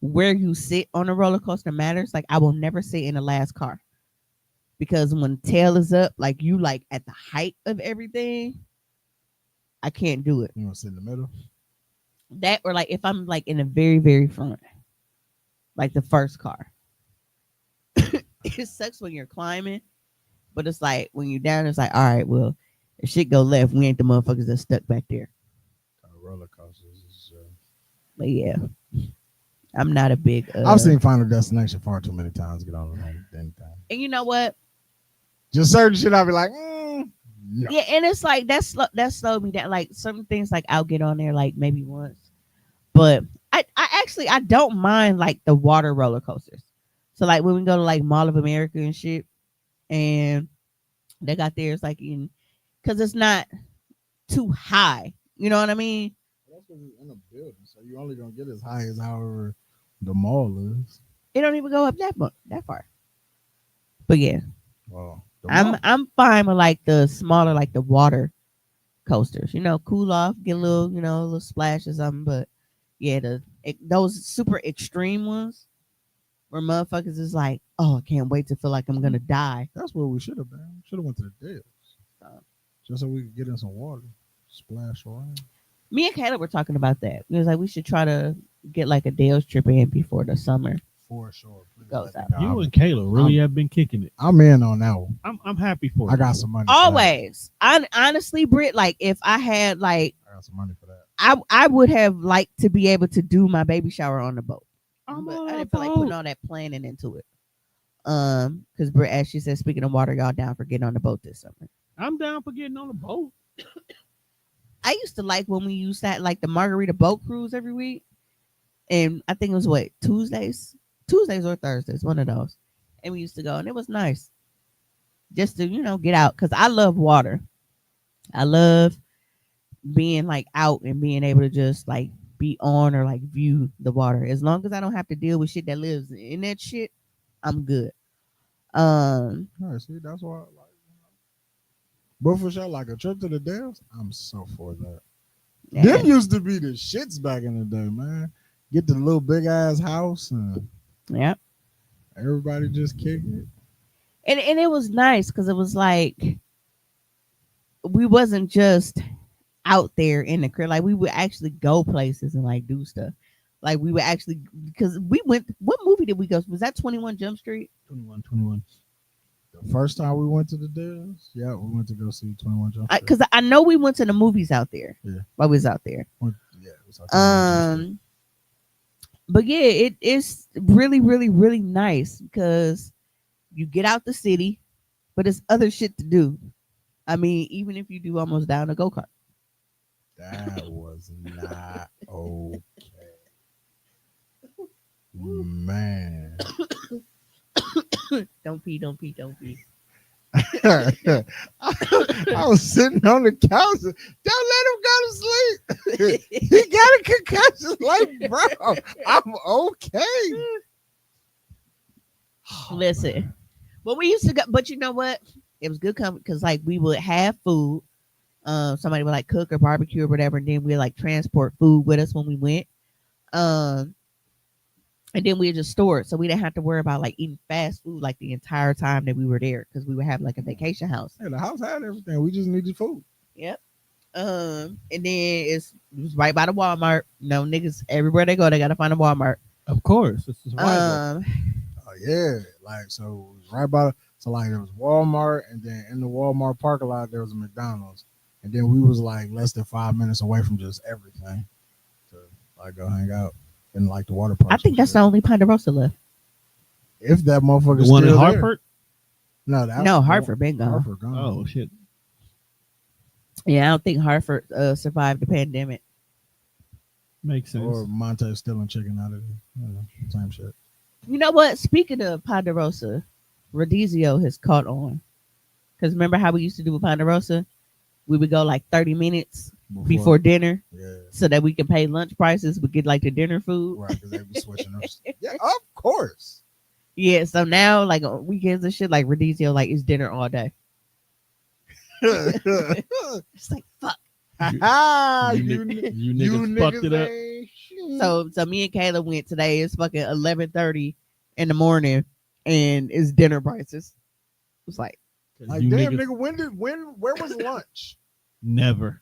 you sit on a roller coaster matters. Like, I will never sit in the last car. Because when tail is up, like you like at the height of everything, I can't do it. You want to sit in the middle? That or like if I'm like in the very, very front, like the first car. It sucks when you're climbing, but it's like when you're down, it's like, all right, well, if shit go left, we ain't the motherfuckers that stuck back there. Roller coasters. But yeah, I'm not a big. I've seen Final Destination far too many times. Get on it anytime. and you know what? Just certain shit, I'll be like, no. Yeah, and it's like that slowed me down. Like some things, like I'll get on there like maybe once, but I actually I don't mind like the water roller coasters. So like when we go to like Mall of America and shit, and they got theirs like in because it's not too high. You know what I mean? That's because it's in a building, so you only gonna get as high as however the mall is. It don't even go up that far. But yeah, Well, the mall, I'm fine with like the smaller like the water coasters. You know, cool off, get a little a little splash or something. But yeah, those super extreme ones. where motherfuckers is like, oh, I can't wait to feel like I'm gonna die. That's what we should have done. Should have went to the Dells So, just so we could get in some water, splash around. me and Caleb were talking about that. It was like we should try to get like a Dale's trip in before the summer For sure. Please goes let me out. know. You and Kayla really I'm- have been kicking it. I'm in on that one. I'm happy for you. I got some money. For that. Always. Honestly, Britt, like if I had like I got some money for that. I would have liked to be able to do my baby shower on the boat. I'm But on I a didn't feel like putting boat. all that planning into it. Because Britt, as she said, speaking of water, y'all down for getting on the boat this summer. I'm down for getting on the boat. I used to like when we used that like the margarita boat cruise every week. And I think it was what, Tuesdays or Thursdays, one of those. And we used to go and it was nice. Just to, get out. Cause I love water. I love being like out and being able to just like be on or like view the water. As long as I don't have to deal with shit that lives in that shit, I'm good. All right, see, that's why I like. But for sure, like a trip to the Dells, I'm so for that. yeah. Them used to be the shits back in the day, man. Get the little big ass house and Yeah. everybody just kick it. And it was nice because it was like we wasn't just out there in the crib. Like we would actually go places and like do stuff. Like we would actually, because we went. What movie did we go? Was that 21 Jump Street? 21. The first time we went to the Dells, yeah, we went to go see 21 Jump Street. Because I know we went to the movies out there. Yeah. While we was out there. Yeah, it was like 21 Jump Street. But yeah, it's really, really, really nice because you get out the city, but it's other shit to do. I mean, even if you do almost down a go kart. That was not okay. Man. Don't pee, don't pee, don't pee. I was sitting on the couch. Don't let him go to sleep. He got a concussion. Like, bro, I'm okay. Listen, but we used to go, but you know what? It was good company because like we would have food. Somebody would like cook or barbecue or whatever, and then we'd like transport food with us when we went. And then we'd just store it, so we didn't have to worry about like eating fast food like the entire time that we were there because we would have like a vacation house. Hey, the house had everything. We just needed food. Yep. And then it was right by the Walmart. Niggas everywhere they go, they gotta find a Walmart. Of course, it's survival. Oh yeah, like so it was right by. So like there was Walmart, and then in the Walmart parking lot there was a McDonald's, and then we was like less than 5 minutes away from just everything to like go hang out in like the water park. I think that's the only Ponderosa left. If that motherfucker The one in still there. Hartford. No, Hartford been gone. Hartford gone. Oh shit. Yeah, I don't think Hartford survived the pandemic. Makes sense. Or Monte stealing chicken out of it. Same shit. You know what? Speaking of Ponderosa, Rodizio has caught on. Because remember how we used to do with Ponderosa? We would go like 30 minutes before dinner Yeah. so that we can pay lunch prices. We get like the dinner food. Right, because they be switching up. Yeah, of course. Yeah, so now like on weekends and shit, like Rodizio, like it's dinner all day. It's like fuck. You niggas fucked it up. ain't shit. So me and Kayla went today. It's fucking 11:30 in the morning, and it's dinner prices. It's like Like You damn, niggas nigga, where was lunch? never.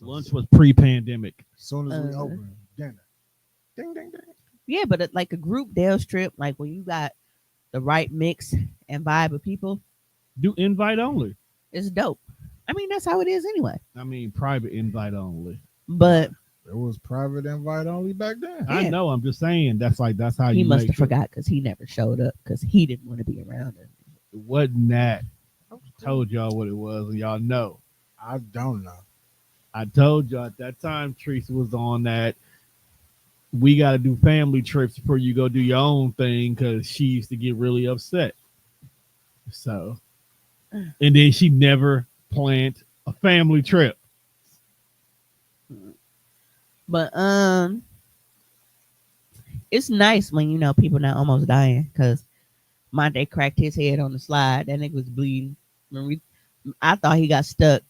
Lunch was pre-pandemic. As soon as we Uh. opened dinner. Ding ding ding. yeah, but like a group Dale's trip, like when you got the right mix and vibe of people, Do invite only. it's dope. I mean, that's how it is anyway. I mean, private invite only. But It was private invite only back then. Yeah. I know. I'm just saying. That's how he you must make have sure. forgot because he never showed up because he didn't want to be around us. It wasn't that. I told y'all what it was, and y'all know. I don't know. I told y'all at that time Teresa was on that. We got to do family trips before you go do your own thing because she used to get really upset. So, and then she never planned a family trip. But it's nice when people not almost dying because Monte cracked his head on the slide. That nigga was bleeding. I thought he got stuck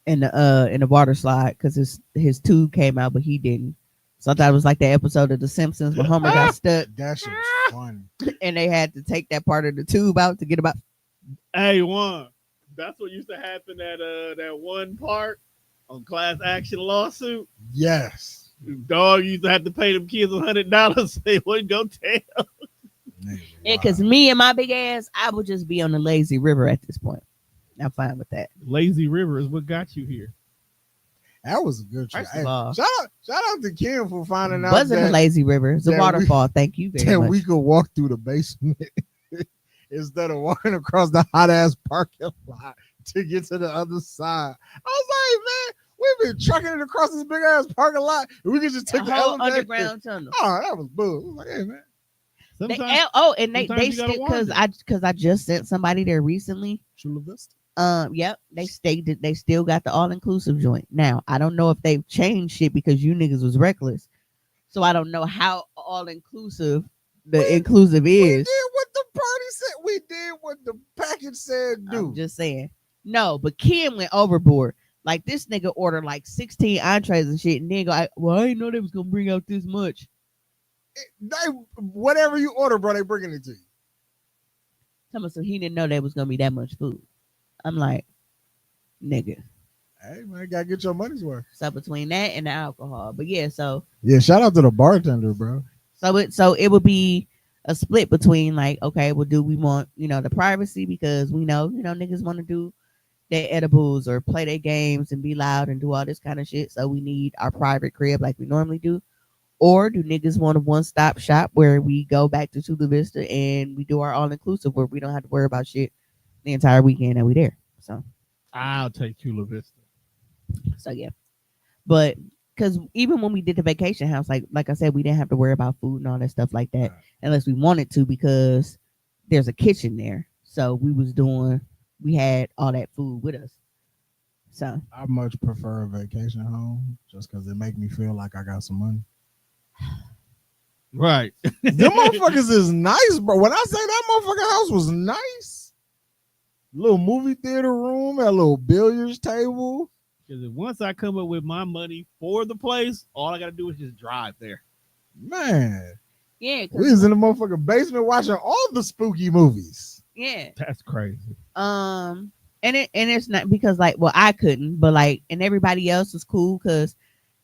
in the water slide because his tube came out, but he didn't. So I thought it was like the episode of The Simpsons when Homer got stuck That shit was funny. and they had to take that part of the tube out to get about. Hey, one. That's what used to happen at that one park on class action lawsuit. Yes. Dog used to have to pay them kids $100. They wouldn't go tell. Yeah, because me and my big ass, I would just be on the lazy river at this point. I'm fine with that. Lazy River is what got you here. That was a good trip. First of all, shout out to Kim for finding out wasn't a lazy river. It's a that waterfall. Thank you very that much. we could walk through the basement instead of walking across the hot ass parking lot to get to the other side. I was like, man, we've been trucking it across this big ass parking lot, and we could just take A the whole elevator. underground tunnel. Oh, that was bull. I was like, hey man, They sometimes you gotta because wander. I just sent somebody there recently. Chula Vista. Yep, they stayed. They still got the all inclusive joint. Now I don't know if they've changed shit because you niggas was reckless. So I don't know how all inclusive the inclusive We is. did what the party said. We did what the package said do. I'm just saying. No, but Kim went overboard. Like this nigga ordered like 16 entrees and shit, and then go, well, I didn't know they was gonna bring out this much. Whatever you order, bro, they bringing it to you. Tell me, so he didn't know there was gonna be that much food. I'm like, nigga. Hey man, gotta get your money's worth. So between that and the alcohol, but yeah, so Shout out to the bartender, bro. so it would be a split between like, okay, well, do we want the privacy because we know niggas want to do their edibles or play their games and be loud and do all this kind of shit, so we need our private crib like we normally do, or do niggas want a one-stop shop where we go back to Chula Vista and we do our all-inclusive where we don't have to worry about shit the entire weekend that we there. I'll take Chula Vista. So yeah, but because even when we did the vacation house, like I said, we didn't have to worry about food and all that stuff like that unless we wanted to because there's a kitchen there. So we had all that food with us. So I much prefer a vacation home just because it make me feel like I got some money. Right. Them motherfuckers is nice, bro. When I say that motherfucking house was nice, little movie theater room, a little billiards table. Because once I come up with my money for the place, all I got to do is just drive there. Man, yeah, we was in the motherfucking basement watching all the spooky movies. Yeah, that's crazy. And it's not because I couldn't, but and everybody else was cool because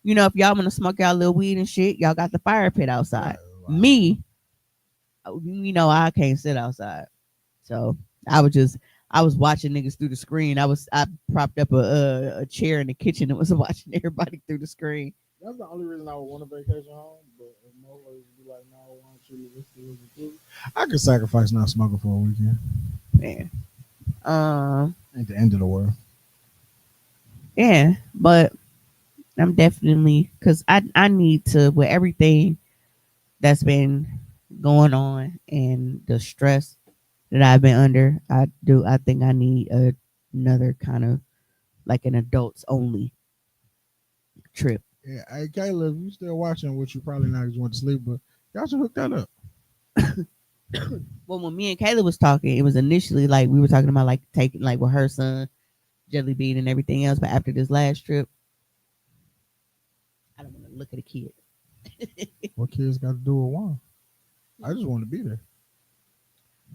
if y'all want to smoke y'all little weed and shit, y'all got the fire pit outside. Wow. Me, I can't sit outside, so I was watching niggas through the screen. I propped up a chair in the kitchen and was watching everybody through the screen. That's the only reason I would want a vacation home. But if motherfuckers be like, no, I want you to I could sacrifice not smoking for a weekend. Yeah. Ain't the end of the world. Yeah, but I'm definitely because I need to with everything that's been going on and the stress that I've been under. I think I need another kind of like an adults only trip. Yeah, hey Kayla, if you still watching, which you probably not because you went to sleep, but y'all should hook that up. Well, when me and Kayla was talking, it was initially like we were talking about taking with her son, Jelly Bean and everything else. But after this last trip, I don't want to look at a kid. What kids got to do with one? I just want to be there.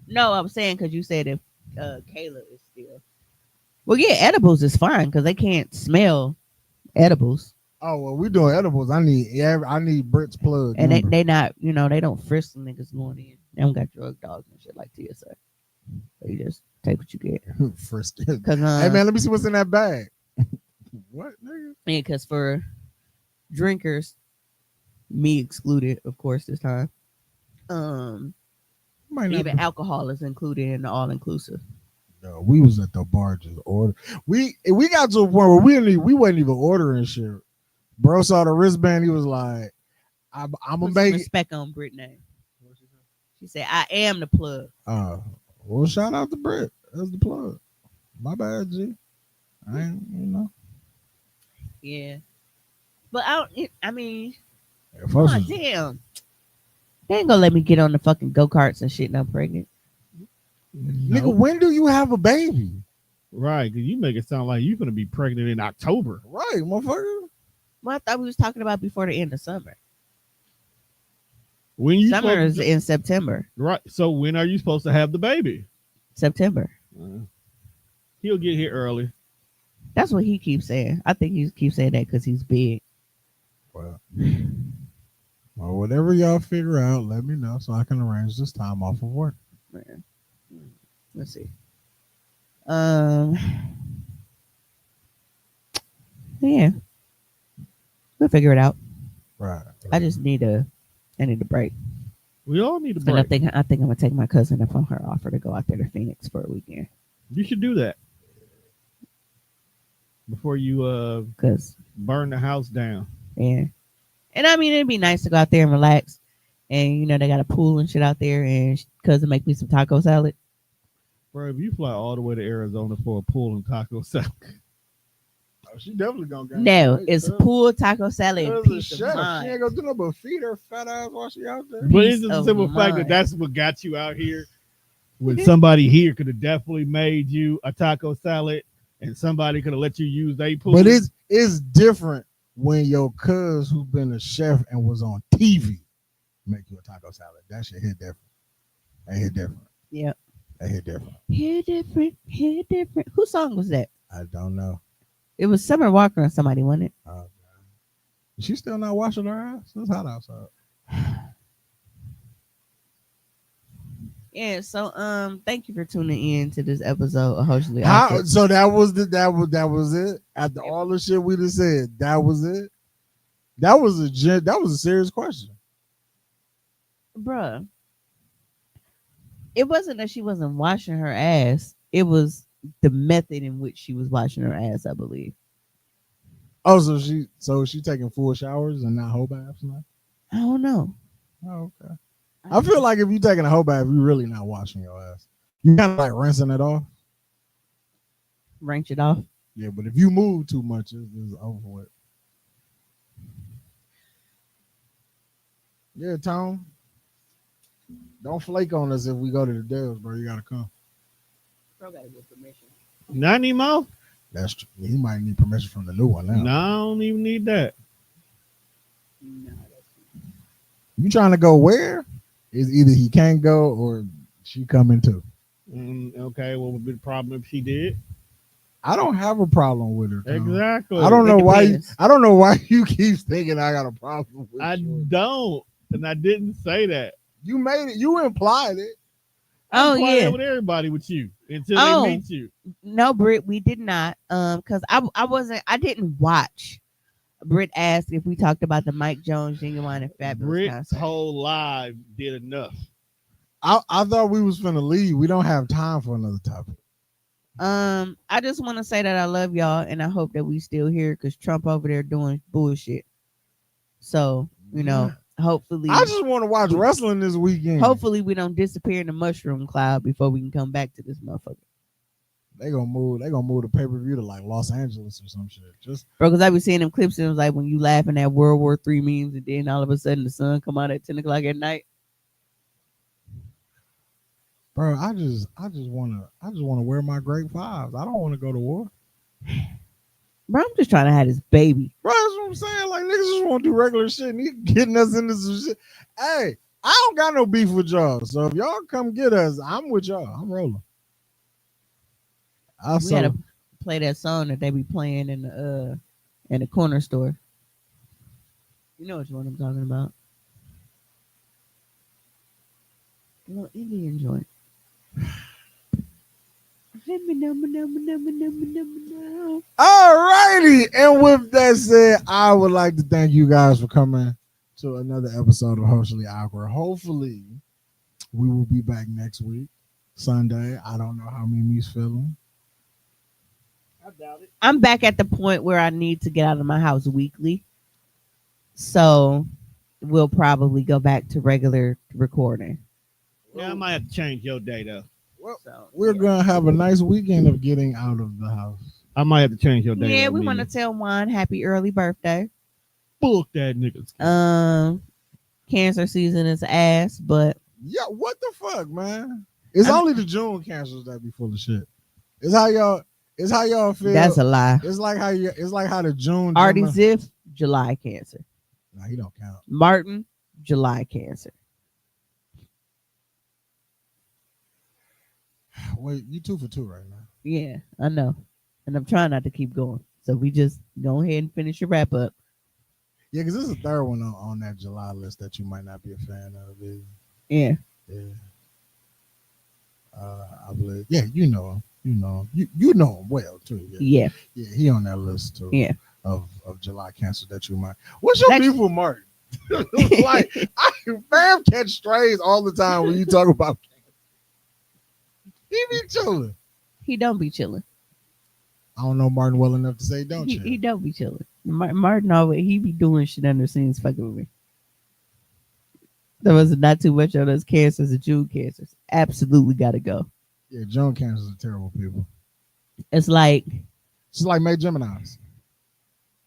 No, I'm saying because you said if Kayla is still. Well, yeah, edibles is fine because they can't smell edibles. Oh well, we doing edibles. I need Britt's plug. And they not they don't frisk some niggas going in. They don't got drug dogs and shit like TSA. They just take what you get. Frisk. Cause hey man, let me see what's in that bag. What nigga? Yeah, because for drinkers, me excluded, of course, this time. Even alcohol is included in the all inclusive. No, we was at the bar just order. We got to a point where we wasn't even ordering shit. Bro saw the wristband. He was like, "I'm gonna make respect on Brit name." She said, "I am the plug." Well, shout out to Brit. That's the plug. My bad, G. I ain't. Yeah, but I mean, damn. They ain't gonna let me get on the fucking go-karts and shit and I'm pregnant. Nope. Nigga, when do you have a baby? Right, because you make it sound like you're gonna be pregnant in October. Right, motherfucker. Well, I thought we was talking about before the end of summer. When you Summer supposed is to, in September. right? So when are you supposed to have the baby? September. Uh, he'll get here early. That's what he keeps saying. I think he keeps saying that because he's big. Well, well, whatever y'all figure out, let me know so I can arrange this time off of work. Man. Let's see. Um. Yeah, we'll figure it out. Right. I just need a. I need a break. We all need a And I break. think I'm gonna take my cousin up on her offer to go out there to Phoenix for a weekend. You should do that before you Cause burn the house down. yeah, and I mean it'd be nice to go out there and relax. And you know they got a pool and shit out there. And cousin make me some taco salad. Bro, if you fly all the way to Arizona for a pool and taco salad, Oh, she definitely gonna get No, it's pool taco salad and peace of She ain't mind. gonna do no but feed her fat ass while she out there. but Peace it's just the of simple fact that mind. that's what got you out here. When somebody here could have definitely made you a taco salad, and somebody could have let you use their pool. But it's different when your cuz who's been a chef and was on TV make you a taco salad. That shit hit different. That hit different. Yeah, That hit different. hit different, hit different. Whose song was that? I don't know. It was Summer Walker and somebody, wasn't it? She's still not washing her ass. It's hot outside. Yeah, so thank you for tuning in to this episode of Hoecially. How? So that was it. After all the shit we just said, that was it. That was a serious question. Bruh. It wasn't that she wasn't washing her ass. It was the method in which she was washing her ass, I believe. Oh, so she taking full showers and not whole baths now? I don't know. Oh, okay. I feel like if you taking a whole bath, you really not washing your ass. You kind of like rinsing it off. Rinse it off. Yeah, but if you move too much, it's over with. Yeah, Tom. Don't flake on us if we go to the Dells, bro. You gotta come. Bro gotta get permission. Not anymore. That's true. He might need permission from the new one now. No, I don't even need that. No, You trying to go where? It's either he can't go or she coming too. Okay, what would be the problem if she did? I don't have a problem with her. Tom. Exactly. I don't know It why. depends. I don't know why you keep thinking I got a problem with I you. don't, and I didn't say that. You made it. You implied it. Oh, I'm playing yeah. with everybody with you until Oh. they meet you. No, Britt, we did not. Because I didn't watch. Britt asked if we talked about the Mike Jones Genuine and Fabulous Britt's concert. whole live did enough. I thought we was finna leave. We don't have time for another topic. I just want to say that I love y'all and I hope that we still here because Trump over there doing bullshit. So, hopefully I just want to watch wrestling this weekend. hopefully we don't disappear in the mushroom cloud before we can come back to this motherfucker. They gonna move the pay-per-view to like Los Angeles or some shit. Just Bro, because I be seeing them clips and it was like when you laughing at World War III memes and then all of a sudden the sun come out at 10 o'clock at night. bro, I just wanna wear my great fives. I don't want to go to war. Bro, I'm just trying to have this baby. Bro, that's what I'm saying. Like niggas just want to do regular shit and he getting us into some shit. Hey, I don't got no beef with y'all. So if y'all come get us, I'm with y'all. I'm rolling. We had to play that song that they be playing in the corner store. You know which one I'm talking about. Little Indian joint. Alrighty, and with that said, I would like to thank you guys for coming to another episode of Hoecially Awkward. Hopefully, we will be back next week, Sunday. I don't know how Mimi's feeling. I doubt it. I'm back at the point where I need to get out of my house weekly. So we'll probably go back to regular recording. Yeah, I might have to change your day though. Well, So we're gonna have a nice weekend of getting out of the house. I might have to change your day. yeah, though, we want to Mimi. tell Juan happy early birthday. Fuck that nigga. Cancer season is ass, but Yeah, what the fuck, man? It's only the June cancers that be full of shit. It's how y'all feel. that's a lie. It's like how the June. Artie Ziff, July Cancer. Nah, he don't count. Martin, July Cancer. Wait, you 2 for 2 right now. Yeah, I know. And I'm trying not to keep going. So we just go ahead and finish your wrap up. Yeah, because this is the third one on that July list that you might not be a fan of. Yeah. Yeah. I believe. Yeah, you know him. You know him well too. Yeah. Yeah. Yeah, he on that list too. Yeah. Of July cancers that you might. What's your beef with Martin? Like fam catch strays all the time when you talk about cancer. He be chilling. He don't be chilling. I don't know Martin well enough to say don't He, chill. he don't be chilling. Martin always he be doing shit under the scenes fucking with me. There was not too much on those cancers and June cancers. Absolutely gotta go. Yeah, June cancers are terrible people. It's like It's like May Geminis.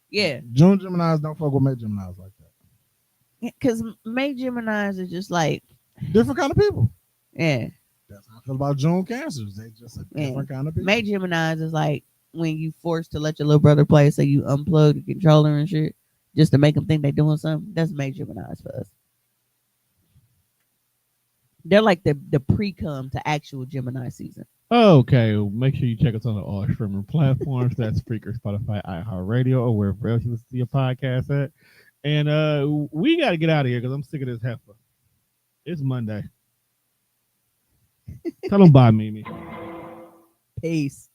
yeah. June Geminis don't fuck with May Geminis like that. Because May Geminis are just like Different kind of people. yeah. That's how I feel about June cancers. They just a different kind of people. May Geminis is like when you forced to let your little brother play, so you unplug the controller and shit just to make them think they're doing something. That's May Geminis for us. They're like the pre-cum to actual Gemini season. Okay, well, make sure you check us on all streaming platforms. That's Spreaker, Spotify, iHeartRadio, or wherever else you listen to your podcast at. And we got to get out of here because I'm sick of this heifer. It's Monday. Tell them bye, Mimi. Peace.